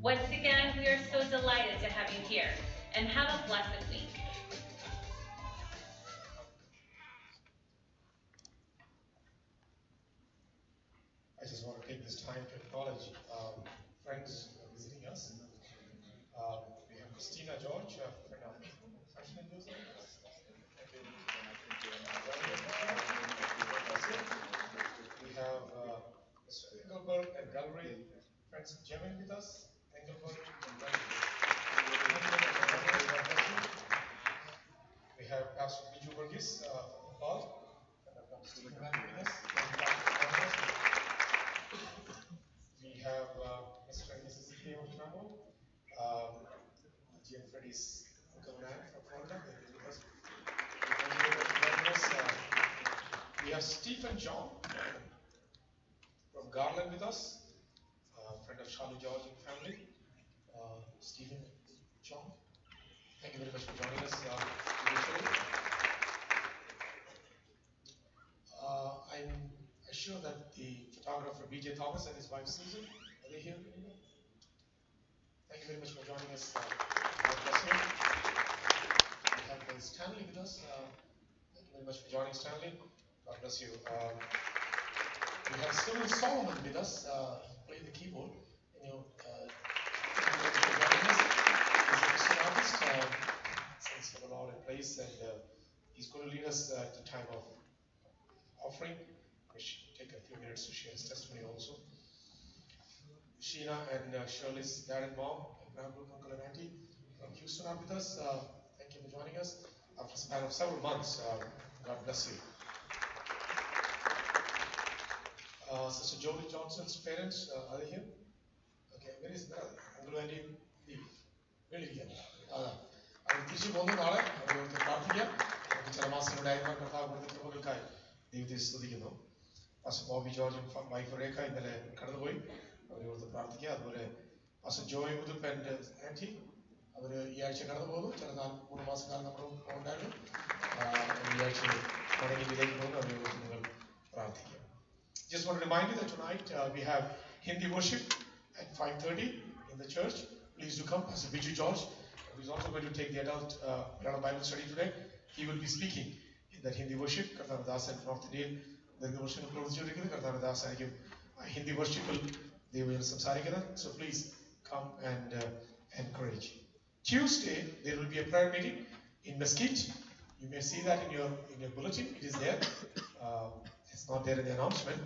Once again, we are so delighted to have you here and have a blessed week. I just want to take this time to acknowledge friends visiting us. We have Christina George, friend of Ashton Joseph. We have Mr. Engelberg and Gallery, friends Jemin with us. Engelberg and Gallery. We have Pastor Biju Burgess from Nepal. We have Mr. and Mrs. Theo Travel, G and Freddie's uncle and aunt from Florida. We have Stephen John from Garland with us, friend of Charlie George and family. Stephen John, thank you very much for joining us. I'm sure that the photographer BJ Thomas and his wife Susan, are they here? Thank you very much for joining us. God bless you. We have Stanley with us. Thank you very much for joining, Stanley. God bless you. We have Cyril Solomon with us, playing the keyboard. Thank you very much for joining us. He's a Christian artist, sings for the Lord in place, and he's going to lead us at the time of offering. We should take a few minutes to share his testimony also. Sheena and Shirley's dad and mom, Abraham, uncle and auntie from Houston are with us. Thank you for joining us after a span of several months. God bless you. Sister Jodie Johnson's parents, are they here? Okay, where is that? Uncle and auntie? Really here. അവർ തിരിച്ചു പോകുന്ന നാളെ അവർക്ക് പ്രാർത്ഥിക്കാം. ചില മാസങ്ങളുടെ കർത്താവ് കൊടുത്ത കൃപകൾക്കായി ദൈവത്തെ സ്തുതിക്കുന്നു. പാസ്റ്റർ ബോബി ജോർജും വൈഫ് രേഖ ഇന്നലെ കടന്നുപോയി. അവരോട് പ്രാർത്ഥിക്കുക. അതുപോലെ പാസ്റ്റർ ജോയ് ഉദുപ്പ് ആൻഡ് ആന്റി അവർ ഈ ആഴ്ച കടന്നു പോകുന്നു. ചില 3 മാസക്കാലം നമ്മൾ ഉണ്ടായിരുന്നു. ഈ ആഴ്ച മടങ്ങി ഇതിലേക്ക് പോകുന്നു. അവരോട് നിങ്ങൾ പ്രാർത്ഥിക്കുക. Just want to remind you that tonight we have Hindi worship at 5:30 in the church. Please do come. Pastor Biju George is also going to take the adult Bible study today. He will be speaking in that Hindi worship. Kartanadas and North Indian ദീർഘവർഷം പ്രവർത്തിച്ചുകൊണ്ടിരിക്കുന്നത് കർത്താവിന്റെ ആയിരിക്കും. ഹിന്ദി വർഷിപ്പിൽ ദൈവം സംസാരിക്കുന്നത്. So please come and encourage. Tuesday there will be a prayer meeting in Mesquite. You may see that in your bulletin. It is there. It's not there in the announcement.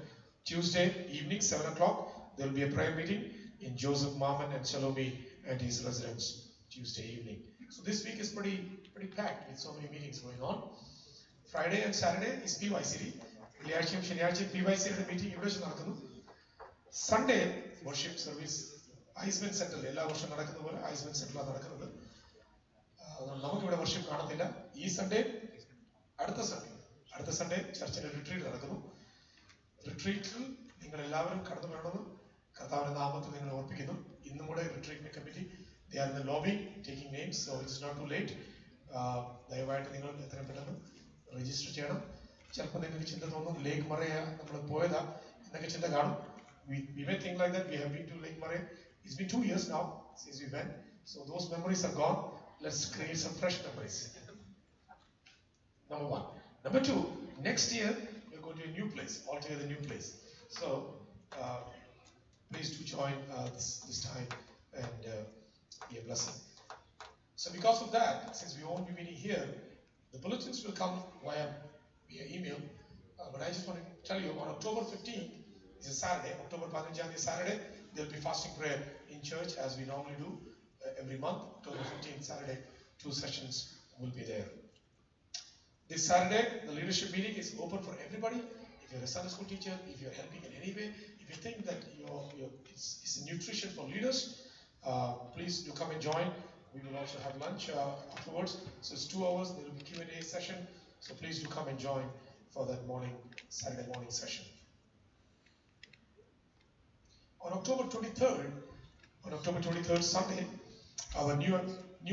Tuesday evening 7 o'clock there will be a prayer meeting in Joseph Maman and Salome and his residence Tuesday evening. So this week is pretty packed with so many meetings going on. Friday and Saturday is PYCD. വെള്ളിയാഴ്ചയും ശനിയാഴ്ചയും PYCD meeting ഇവിടെ വെച്ച് നടക്കുന്നു. Sunday worship service ഐസ്മെൻ സെന്ററിൽ എല്ലാ വർഷവും നടക്കുന്ന പോലെ ഐസ്മെൻ സെന്ററിലാണ് നടക്കുന്നത്. നമുക്കിവിടെ വർഷിപ്പ് കാണത്തില്ല. ഈ സൺഡേ അടുത്ത സൺഡേ ചർച്ചിൽ റിട്രീറ്റ് നടക്കുന്നു. റിട്രീറ്റിൽ നിങ്ങൾ എല്ലാവരും കടന്നു വരണമെന്ന് കർത്താവിന്റെ നാമത്തിൽ നിങ്ങൾ ഓർപ്പിക്കുന്നു. ഇന്നും കൂടെ retreat committee they are in the lobby taking names, so it's not too late. ദയവായിട്ട് നിങ്ങൾ എത്രയും പെട്ടെന്ന് രജിസ്റ്റർ ചെയ്യണം. ചിലപ്പോൾ നിങ്ങൾക്ക് ചിന്ത തോന്നും ലേക്ക് മറയ നമ്മൾ പോയതാ എന്നൊക്കെ ചിന്ത കാണും. We may think like that. We have been to Lake Murray. It's been 2 years now since we went, so those memories are gone. Let's create some fresh memories. Number 1. Number 2, next year we're going to a new place, altogether new place. So please do join this time and be a blessing. So because of that, since we won't be meeting here, the bulletins will come via email. But I just want to tell you, on October 15th is a Saturday. October 15th is Saturday. There will be fasting prayer in church as we normally do every month. October 15th Saturday, 2 sessions will be there. This Saturday, the leadership meeting is open for everybody. If you're a Sunday school teacher, if you're helping in any way, if you think that it's a nutrition for leaders, please do come and join. We will also have lunch afterwards. So it's 2 hours. There will be Q&A session. So please do come and join for that Saturday morning session. On October 23rd, Sunday, our new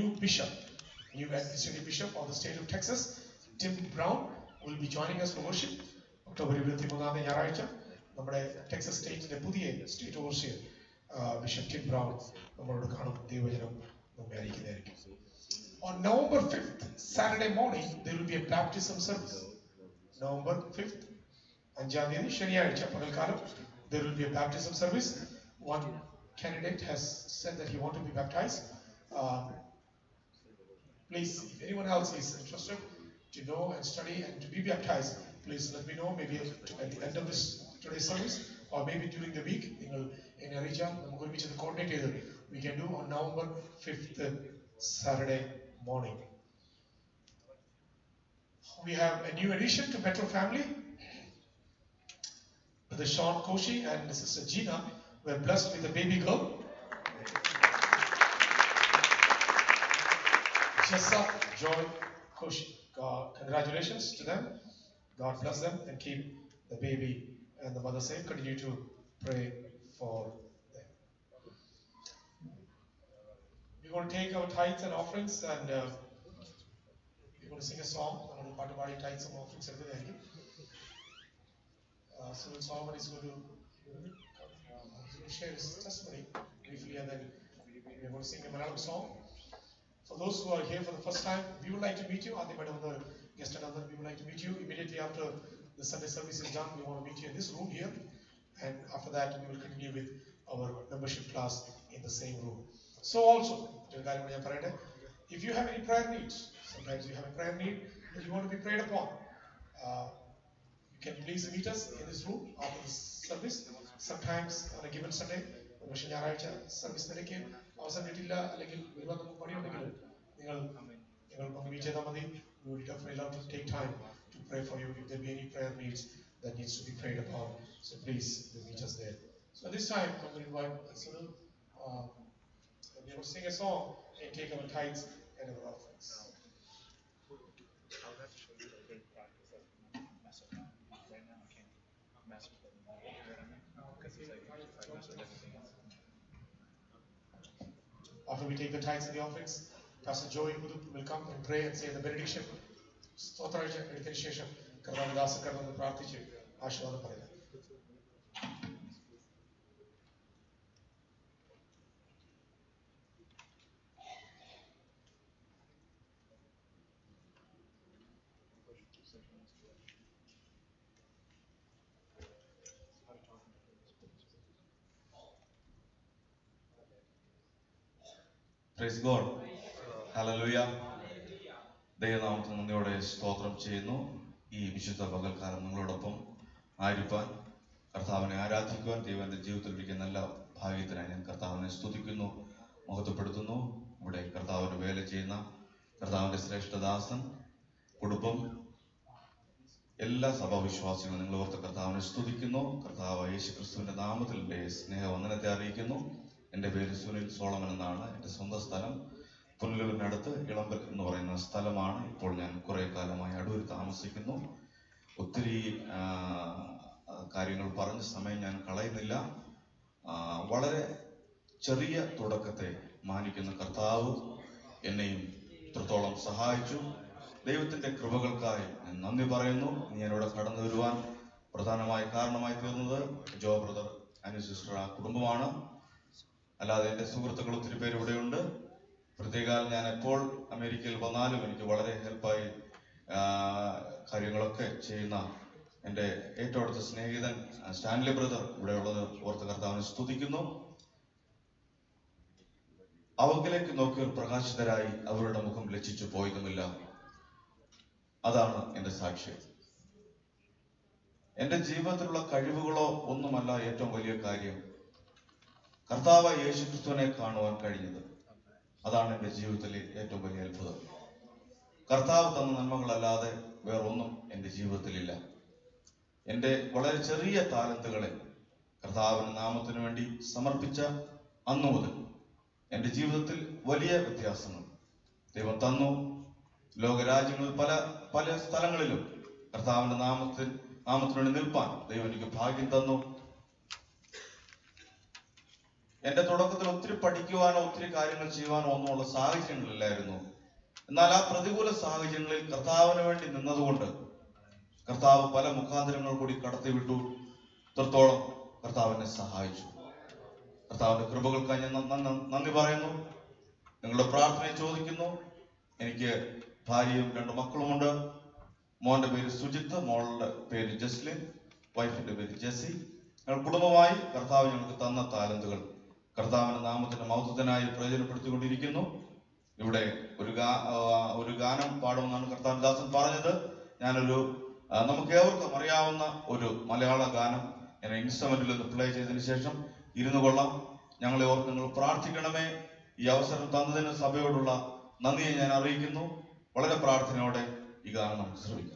administrative bishop of the state of Texas, Tim Brown, will be joining us for worship. October 23 ഞായറാഴ്ച നമ്മുടെ Texas സ്റ്റേറ്റിന്റെ പുതിയ state overseer bishop Tim brown നമ്മളോട് കാണും, ദൈവവചനം നമ്മെ അറിയിക്കുന്നതായിരിക്കും. On November 5th, Saturday morning, there will be a baptism service. November 5th, 5ാം തീയതി ശനിയാഴ്ച പകൽക്കാലം, there will be a baptism service. One candidate has said that he wants to be baptized. Please, if anyone else is interested to know and study and to be baptized, please let me know. Maybe at the end of today's service, or maybe during the week. In Arija, coordinate we can do on November 5th, Saturday morning. We have a new addition to Metro family. Brother Sean Koshi and Sister Gina were blessed with a baby girl. Jessa Joy Koshi. Congratulations to them. God bless them and keep the baby and the mother safe. Continue to pray for them. We're going to take our tithes and offerings, and we're going to sing a song. I'm going to part about tithes and offerings. So Solomon is going to share his testimony briefly, and then we're going to sing a Malayalam song. For those who are here for the first time, we would like to meet you. We would like to meet you immediately after the Sunday service is done. We want to meet you in this room here, and after that we will continue with our membership class in the same room. So also, if you have any prayer needs, sometimes you have a prayer need that you want to be prayed upon, you can please meet us in this room after this service. Sometimes on a given Sunday, service we would definitely love to take time to pray for you if there be any prayer needs that needs to be prayed upon. So please do meet us there. So this time I'm going to invite Sunil. We will sing a song and take our tithes and our offerings. After we take the tithes and the offerings, Pastor Joey will come and pray and say the benediction. സ്തോത്രാഴ്ച എടുത്തതിന് ശേഷം കർത്താവിദാസൻ കടന്ന് പ്രാർത്ഥിച്ച് ആശീർവാദം പറയുക. Praise God. Hallelujah. ദൈവനാമത്തിന് നന്ദിയോടെ സ്തോത്രം ചെയ്യുന്നു. ഈ വിശുദ്ധ പകൽക്കാലം നിങ്ങളോടൊപ്പം ആയിരിക്കാൻ, കർത്താവിനെ ആരാധിക്കുവാൻ ദൈവം എൻ്റെ ജീവിതത്തിൽ ഇരിക്കുന്ന നല്ല ഭാഗ്യത്തിനായി ഞാൻ കർത്താവിനെ സ്തുതിക്കുന്നു, മഹത്വപ്പെടുത്തുന്നു. ഇവിടെ കർത്താവിന് വേല ചെയ്യുന്ന കർത്താവിൻ്റെ ശ്രേഷ്ഠദാസൻ, കുടുംബം, എല്ലാ സഭാവിശ്വാസികളും നിങ്ങൾ ഓർത്ത് കർത്താവിനെ സ്തുതിക്കുന്നു. കർത്താവ് യേശുക്രിസ്തുവിന്റെ നാമത്തിൽ എൻ്റെ സ്നേഹവന്ദനത്തെ അറിയിക്കുന്നു. എൻ്റെ പേര് സുനിൽ സോളമൻ എന്നാണ്. എൻ്റെ സ്വന്തം സ്ഥലം പുനലൂരിനടുത്ത് ഇളമ്പൽ എന്ന് പറയുന്ന സ്ഥലമാണ്. ഇപ്പോൾ ഞാൻ കുറെ കാലമായി അടൂർ താമസിക്കുന്നു. ഒത്തിരി കാര്യങ്ങൾ പറഞ്ഞ സമയം ഞാൻ കളയുന്നില്ല. വളരെ ചെറിയ തുടക്കത്തെ മാനിക്കുന്ന കർത്താവ് എന്നെയും ഇത്രത്തോളം സഹായിച്ചു. ദൈവത്തിന്റെ കൃപകൾക്കായി ഞാൻ നന്ദി പറയുന്നു. ഞാനിവിടെ കടന്നു വരുവാൻ പ്രധാനമായി കാരണമായി തീർന്നത് ജോ ബ്രദർ, അനു സിസ്റ്റർ, ആ കുടുംബമാണ്. അല്ലാതെ എൻ്റെ സുഹൃത്തുക്കൾ ഒത്തിരി പേര് ഇവിടെയുണ്ട്. പ്രത്യേകം ഞാൻ എപ്പോൾ അമേരിക്കയിൽ വന്നാലും എനിക്ക് വളരെ ഹെൽപ്പായി കാര്യങ്ങളൊക്കെ ചെയ്യുന്ന എൻ്റെ ഏറ്റവും അടുത്ത സ്നേഹിതൻ സ്റ്റാൻലി ബ്രദർ ഇവിടെ ഉള്ളത് ഓർത്ത് കർത്താവിനെ സ്തുതിക്കുന്നു. അവങ്കിലേക്ക് നോക്കിയവർ പ്രകാശിതരായി അവരുടെ മുഖം ലജ്ജിച്ചു പോയതുമില്ല. അതാണ് എൻ്റെ സാക്ഷ്യം. എൻ്റെ ജീവിതത്തിലുള്ള കഴിവുകളോ ഒന്നുമല്ല ഏറ്റവും വലിയ കാര്യം. കർത്താവ് യേശുക്രിസ്തുവിനെ കാണുവാൻ കഴിഞ്ഞത്, അതാണ് എൻ്റെ ജീവിതത്തിലെ ഏറ്റവും വലിയ അത്ഭുതം. കർത്താവ് തന്ന നന്മകളല്ലാതെ വേറെ ജീവിതത്തിലില്ല. എൻ്റെ വളരെ ചെറിയ താലന്തുകളെ കർത്താവിന്റെ നാമത്തിന് വേണ്ടി സമർപ്പിച്ച അന്നു മുതൽ എൻ്റെ ജീവിതത്തിൽ വലിയ വ്യത്യാസങ്ങൾ ദൈവം തന്നു. ലോകരാജ്യങ്ങളിൽ പല പല സ്ഥലങ്ങളിലും കർത്താവിന്റെ നാമത്തിന് വേണ്ടി നിൽപ്പാൻ ദൈവം എനിക്ക് ഭാഗ്യം തന്നു. എന്റെ തുടക്കത്തിൽ ഒത്തിരി പഠിക്കുവാനോ ഒത്തിരി കാര്യങ്ങൾ ചെയ്യുവാനോ ഒന്നുമുള്ള സാഹചര്യങ്ങളില്ലായിരുന്നു. എന്നാൽ ആ പ്രതികൂല സാഹചര്യങ്ങളിൽ കർത്താവിന് വേണ്ടി നിന്നതുകൊണ്ട് കർത്താവ് പല മുഖാന്തരങ്ങൾ കൂടി കടത്തിവിട്ടു. ഇത്രത്തോളം കർത്താവിനെ സഹായിച്ചു. കർത്താവിന്റെ കൃപകൾക്കായി ഞാൻ നന്ദി പറയുന്നു. നിങ്ങളുടെ പ്രാർത്ഥനയെ ചോദിക്കുന്നു. എനിക്ക് ഭാര്യയും 2 മക്കളുമുണ്ട്. മോന്റെ പേര് സുജിത്ത്, മോളുടെ പേര് ജസ്ലിൻ, വൈഫിന്റെ പേര് ജെസി. ഞങ്ങൾ കുടുംബമായി കർത്താവ് ഞങ്ങൾക്ക് തന്ന താലന്തുകൾ കർത്താവിന്റെ നാമത്തിന്റെ മഹത്വത്തിനായി പ്രയോജനപ്പെടുത്തിക്കൊണ്ടിരിക്കുന്നു. ഇവിടെ ഒരു ഗാനം പാടുമെന്നാണ് കർത്താവിന്റെ ദാസൻ പറഞ്ഞത്. നമുക്ക് ഏവർക്കും അറിയാവുന്ന ഒരു മലയാള ഗാനം ഞാൻ ഇൻസ്ട്രുമെന്റിൽ ഒന്ന് പ്ലേ ചെയ്തതിനു ശേഷം ഇരുന്നു കൊള്ളാം. ഞങ്ങളെ ഓർത്ത് നിങ്ങൾ പ്രാർത്ഥിക്കണമേ. ഈ അവസരം തന്നതിന് സഭയോടുള്ള നന്ദിയെ ഞാൻ അറിയിക്കുന്നു. വളരെ പ്രാർത്ഥനയോടെ ഈ ഗാനം നമുക്ക് ശ്രമിക്കാം.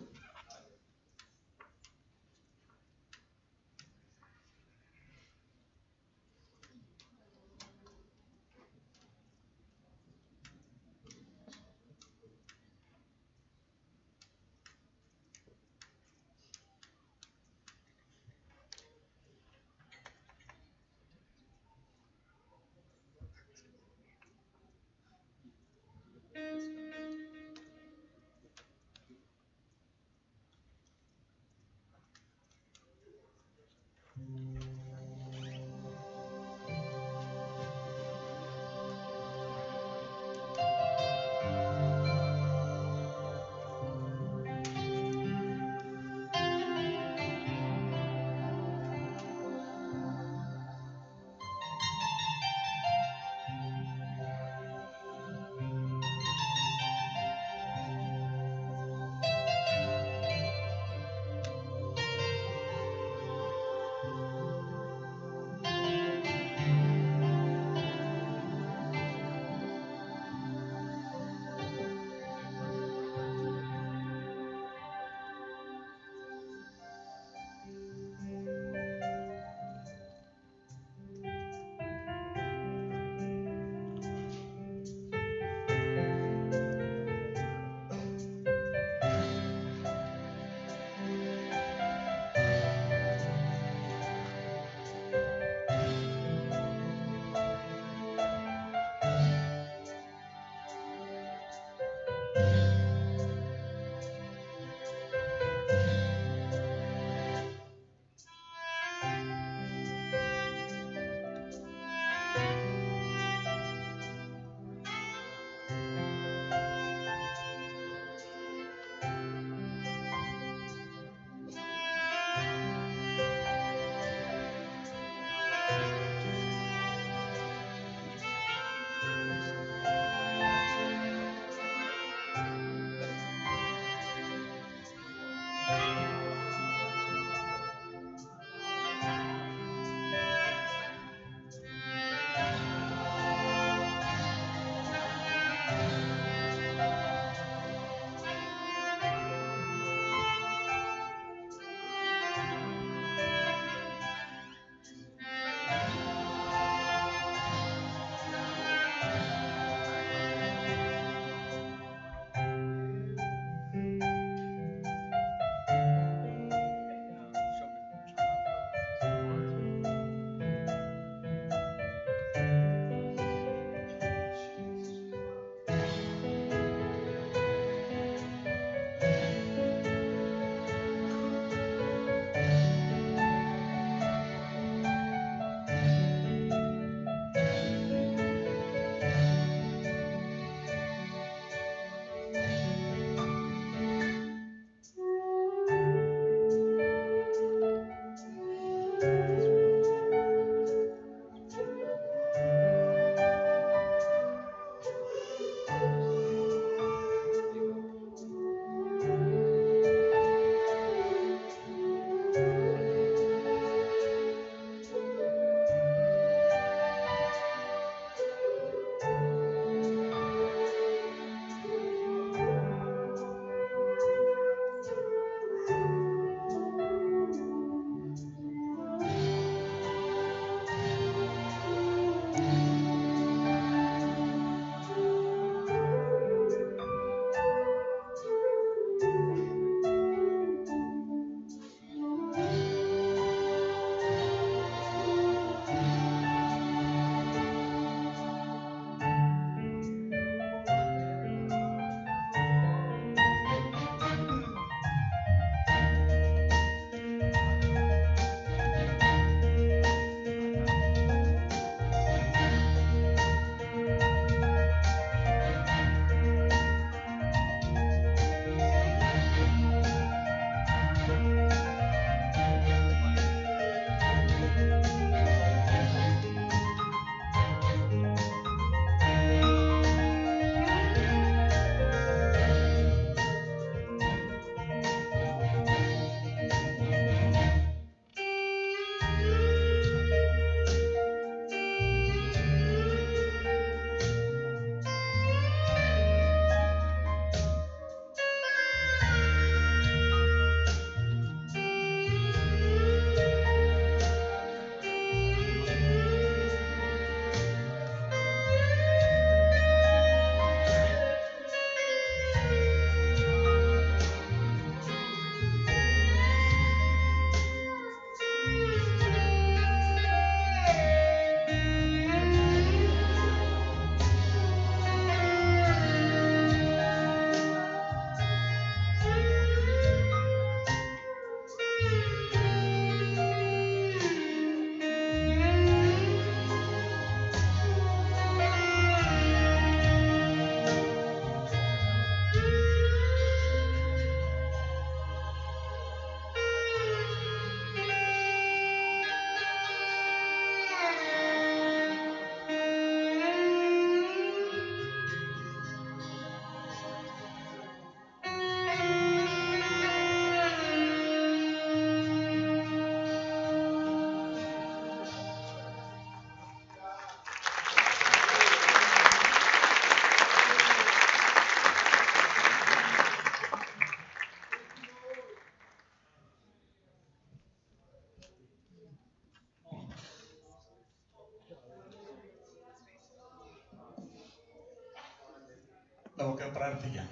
പ്രാർത്ഥിക്കാം.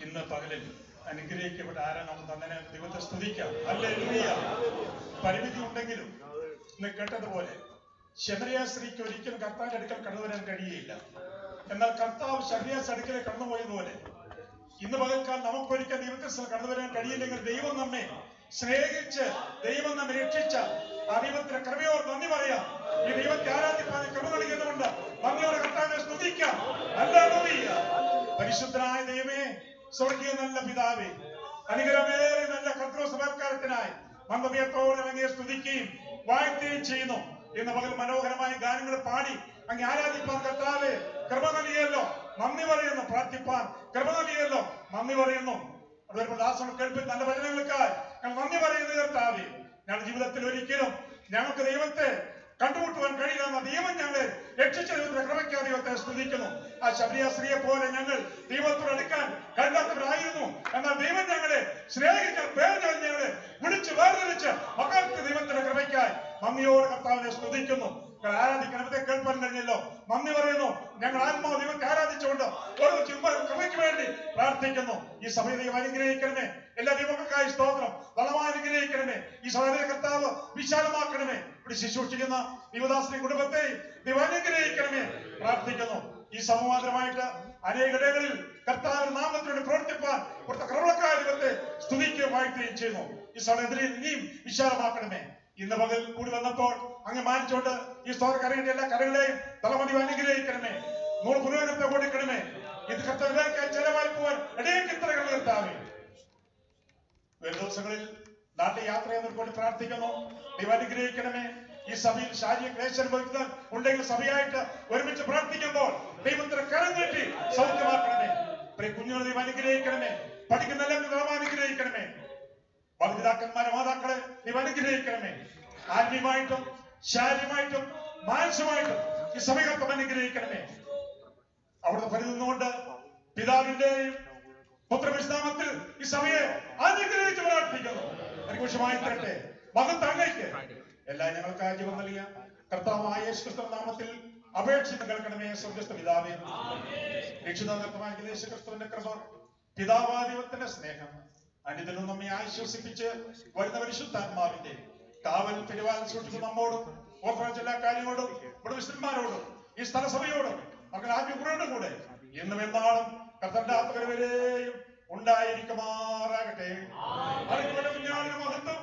ഇന്ന് പകലിൽ അനുഗ്രഹിക്കപ്പെട്ട ആരാ നമുക്ക് അങ്ങനെ ദൈവത്തെ സ്തുതിക്കാം. ഹല്ലേലൂയ. പരിമിതി ഉണ്ടെങ്കിലും ഇന്ന് കേട്ടതുപോലെ ശമരിയ സ്ത്രീക്ക് ഒരിക്കലും കർത്താവിന്റെ അടുക്കൽ കടന്നു വരാൻ കഴിയില്ല. എന്നാൽ കർത്താവ് ശമരിയാസ് അടുക്കലെ കടന്നുപോയതുപോലെ ഇന്ന് പകൽക്കാലം നമുക്കൊരിക്കൽ ദൈവത്തിൽ കടന്നു വരാൻ കഴിയില്ലെങ്കിൽ ദൈവം നമ്മെ സ്നേഹിച്ച് ദൈവം നമ്മെ രക്ഷിച്ച ആ ദൈവത്തിന്റെ കൃപയോട് നന്ദി പറയാം. ഈ ദൈവത്തെ ആരാധിക്കാൻ കൃപ നൽകിയതുകൊണ്ട് നന്ദിയോടെ കർത്താവിനെ സ്തുതിക്കാം. ഹല്ലേലൂയ. പരിശുദ്ധനായ ദൈവമേ, സ്വർഗീയ നല്ല പിതാവേ, അനുഗ്രഹമേറെ നല്ല കർത്തൃസഭക്കാരത്തിനായി മന്ദമയത്തോടെ അങ്ങയെ സ്തുതിക്കുകയും വാഴ്ത്തുകയും ചെയ്യുന്നു. ഇന്ന് പകൽ മനോഹരമായ ഗാനങ്ങൾ പാടി അങ്ങ് ആരാധിപ്പാൻ കർത്താവേ കൃപ നൽകിയല്ലോ, നന്ദി പറയുന്നു. പ്രാർത്ഥിപ്പാൻ കൃപ നൽകിയല്ലോ, നന്ദി പറയുന്നു. അതൊരു ദാസങ്ങൾ കേൾപ്പിൽ നല്ല വചനങ്ങൾക്കായി ഞങ്ങൾ നന്ദി പറയുന്നു കർത്താവേ. ഞങ്ങളുടെ ജീവിതത്തിൽ ഒരിക്കലും ഞങ്ങൾക്ക് ദൈവത്തെ കണ്ടുമുട്ടുവാൻ കഴിയില്ലെന്ന ദൈവം ഞങ്ങളെ രക്ഷിച്ച ദൈവത്തിന്റെ കൃപയ്ക്കാ ദൈവത്തെ സ്തുതിക്കുന്നു. ആ ശബരിയ സ്ത്രീയെ പോലെ ഞങ്ങൾ ദൈവത്തോട് അടുക്കാൻ കഴിയാത്തവരായിരുന്നു. എന്നാൽ ദൈവം ഞങ്ങളെ സ്നേഹിക്കാൻ പേര് ഞങ്ങളെ വിളിച്ച് വേർതിരിച്ച് മകൾക്ക് ദൈവത്തിന്റെ കൃപയ്ക്കായി നന്ദിയോടെ കർത്താവിനെ സ്തുതിക്കുന്നു. ആരാധിക്കണത്തെ കേൾപ്പാൻ കഴിഞ്ഞല്ലോ, നന്ദി പറയുന്നു. ഞങ്ങൾ ആത്മാവ് ദൈവത്തെ ആരാധിച്ചുകൊണ്ട് ഓരോ കൃപയ്ക്ക് വേണ്ടി പ്രാർത്ഥിക്കുന്നു. ഈ സഭയെ ദൈവം അനുഗ്രഹിക്കണമേ. എല്ലാ ദൈവങ്ങൾക്കായി സ്തോത്രം. വളമായി അനുഗ്രഹിക്കണമേ. ഈ സഭയുടെ കർത്താവ് വിശാലമാക്കണമേ. ഇവിടെ ശുശ്രൂഷിക്കുന്ന ദൈവദാസന്റെ കുടുംബത്തെയും ദൈവം അനുഗ്രഹിക്കണമേ പ്രാർത്ഥിക്കുന്നു. ഈ സമമാത്രമായിട്ട് അനേകടകളിൽ കർത്താവിന്റെ നാമത്തിലൂടെ പ്രവർത്തിപ്പാൻ ഇവിടുത്തെ കൃപക്കായ ദൈവത്തെ സ്തുതിക്കുകയും വാഴ്ത്തുകയും ചെയ്യുന്നു. ഈ സഭയെ ഇനിയും വിശാലമാക്കണമേ. ഇന്ന് പകൽ കൂടി വന്നപ്പോൾ അങ്ങ് മാനിച്ചുകൊണ്ട് ഈ സ്തോത്രകരയുടെ എല്ലാ കരകളെയും തലമുടി അനുഗ്രഹിക്കണമേ. 100 പുരോഗത്തെ കൊടുക്കണമേ. ഇത് കർത്തവ്യക്കായി ചെലവായി പോവാൻ ഇടയ്ക്ക് ഇത്രകൾ നിർത്താവേ. വരും ദിവസങ്ങളിൽ നാട്ടിൽ യാത്ര ചെയ്യുന്നവർക്ക് പ്രാർത്ഥിക്കുന്നു. ദൈവം അനുഗ്രഹിക്കണമേ. ഈ സഭയിൽ ശാരീരിക ക്ലേശം അനുഭവിക്കുന്ന ഉണ്ടെങ്കിൽ സഭയായിട്ട് ഒരുമിച്ച് പ്രാർത്ഥിക്കുമ്പോൾ ദൈവത്തിന് കരം നീട്ടി സൗഖ്യമാക്കണമേ. കുഞ്ഞുങ്ങളെ ദൈവം അനുഗ്രഹിക്കണമേ. പഠിക്കുന്ന എല്ലാവരും അനുഗ്രഹിക്കണമേ. മാതാപിതാക്കന്മാരെ മാതാക്കളെ ദൈവം അനുഗ്രഹിക്കണമേ. ആത്മീയമായിട്ടും ശാരീരികമായിട്ടും മാനസികമായിട്ടും ഈ സഭകർത്തം അനുഗ്രഹിക്കണമേ. അവിടുത്തെ പരിധിന്നുകൊണ്ട് പിതാവിന്റെയും പുത്രവിശ്രാമത്തിൽ ഈ സഭയെ അനുഗ്രഹിച്ച് പ്രാർത്ഥിക്കുന്നു. പരിപുഷമായി തരട്ടെ. മഹത്തങ്ങയ്ക്ക് എല്ലാ ഞങ്ങൾക്കായി ജീവൻ നൽകിയ കർത്താവായ യേശുക്രിസ്തു നാമത്തിൽ അപേക്ഷിച്ച് കേൾക്കണമേ. സ്വർഗ്ഗസ്ഥ പിതാവേ, രക്ഷിതാകർത്തമായ യേശുക്രിസ്തുവിന്റെ കൃപ, പിതാവായ ദൈവത്തിന്റെ സ്നേഹം, അന്യത്തിനും നമ്മെ ആശ്വസിപ്പിച്ച് വരുന്ന പരിശുദ്ധാത്മാവിന്റെ കാവൽ പരിപാലനം സൂക്ഷിക്കുന്ന നമ്മോടും ഓർത്തഡോക്സ് എല്ലാ കാര്യങ്ങളോടും ഇവിടെ വിശുദ്ധന്മാരോടും ഈ സ്ഥലസഭയോടും മക്കൾ ആദ്യം കൂടെ എന്നും എന്നാളും കർത്തന്റെ വരെയും ഉണ്ടായിരിക്കുമാറാകട്ടെ. മഹത്വം.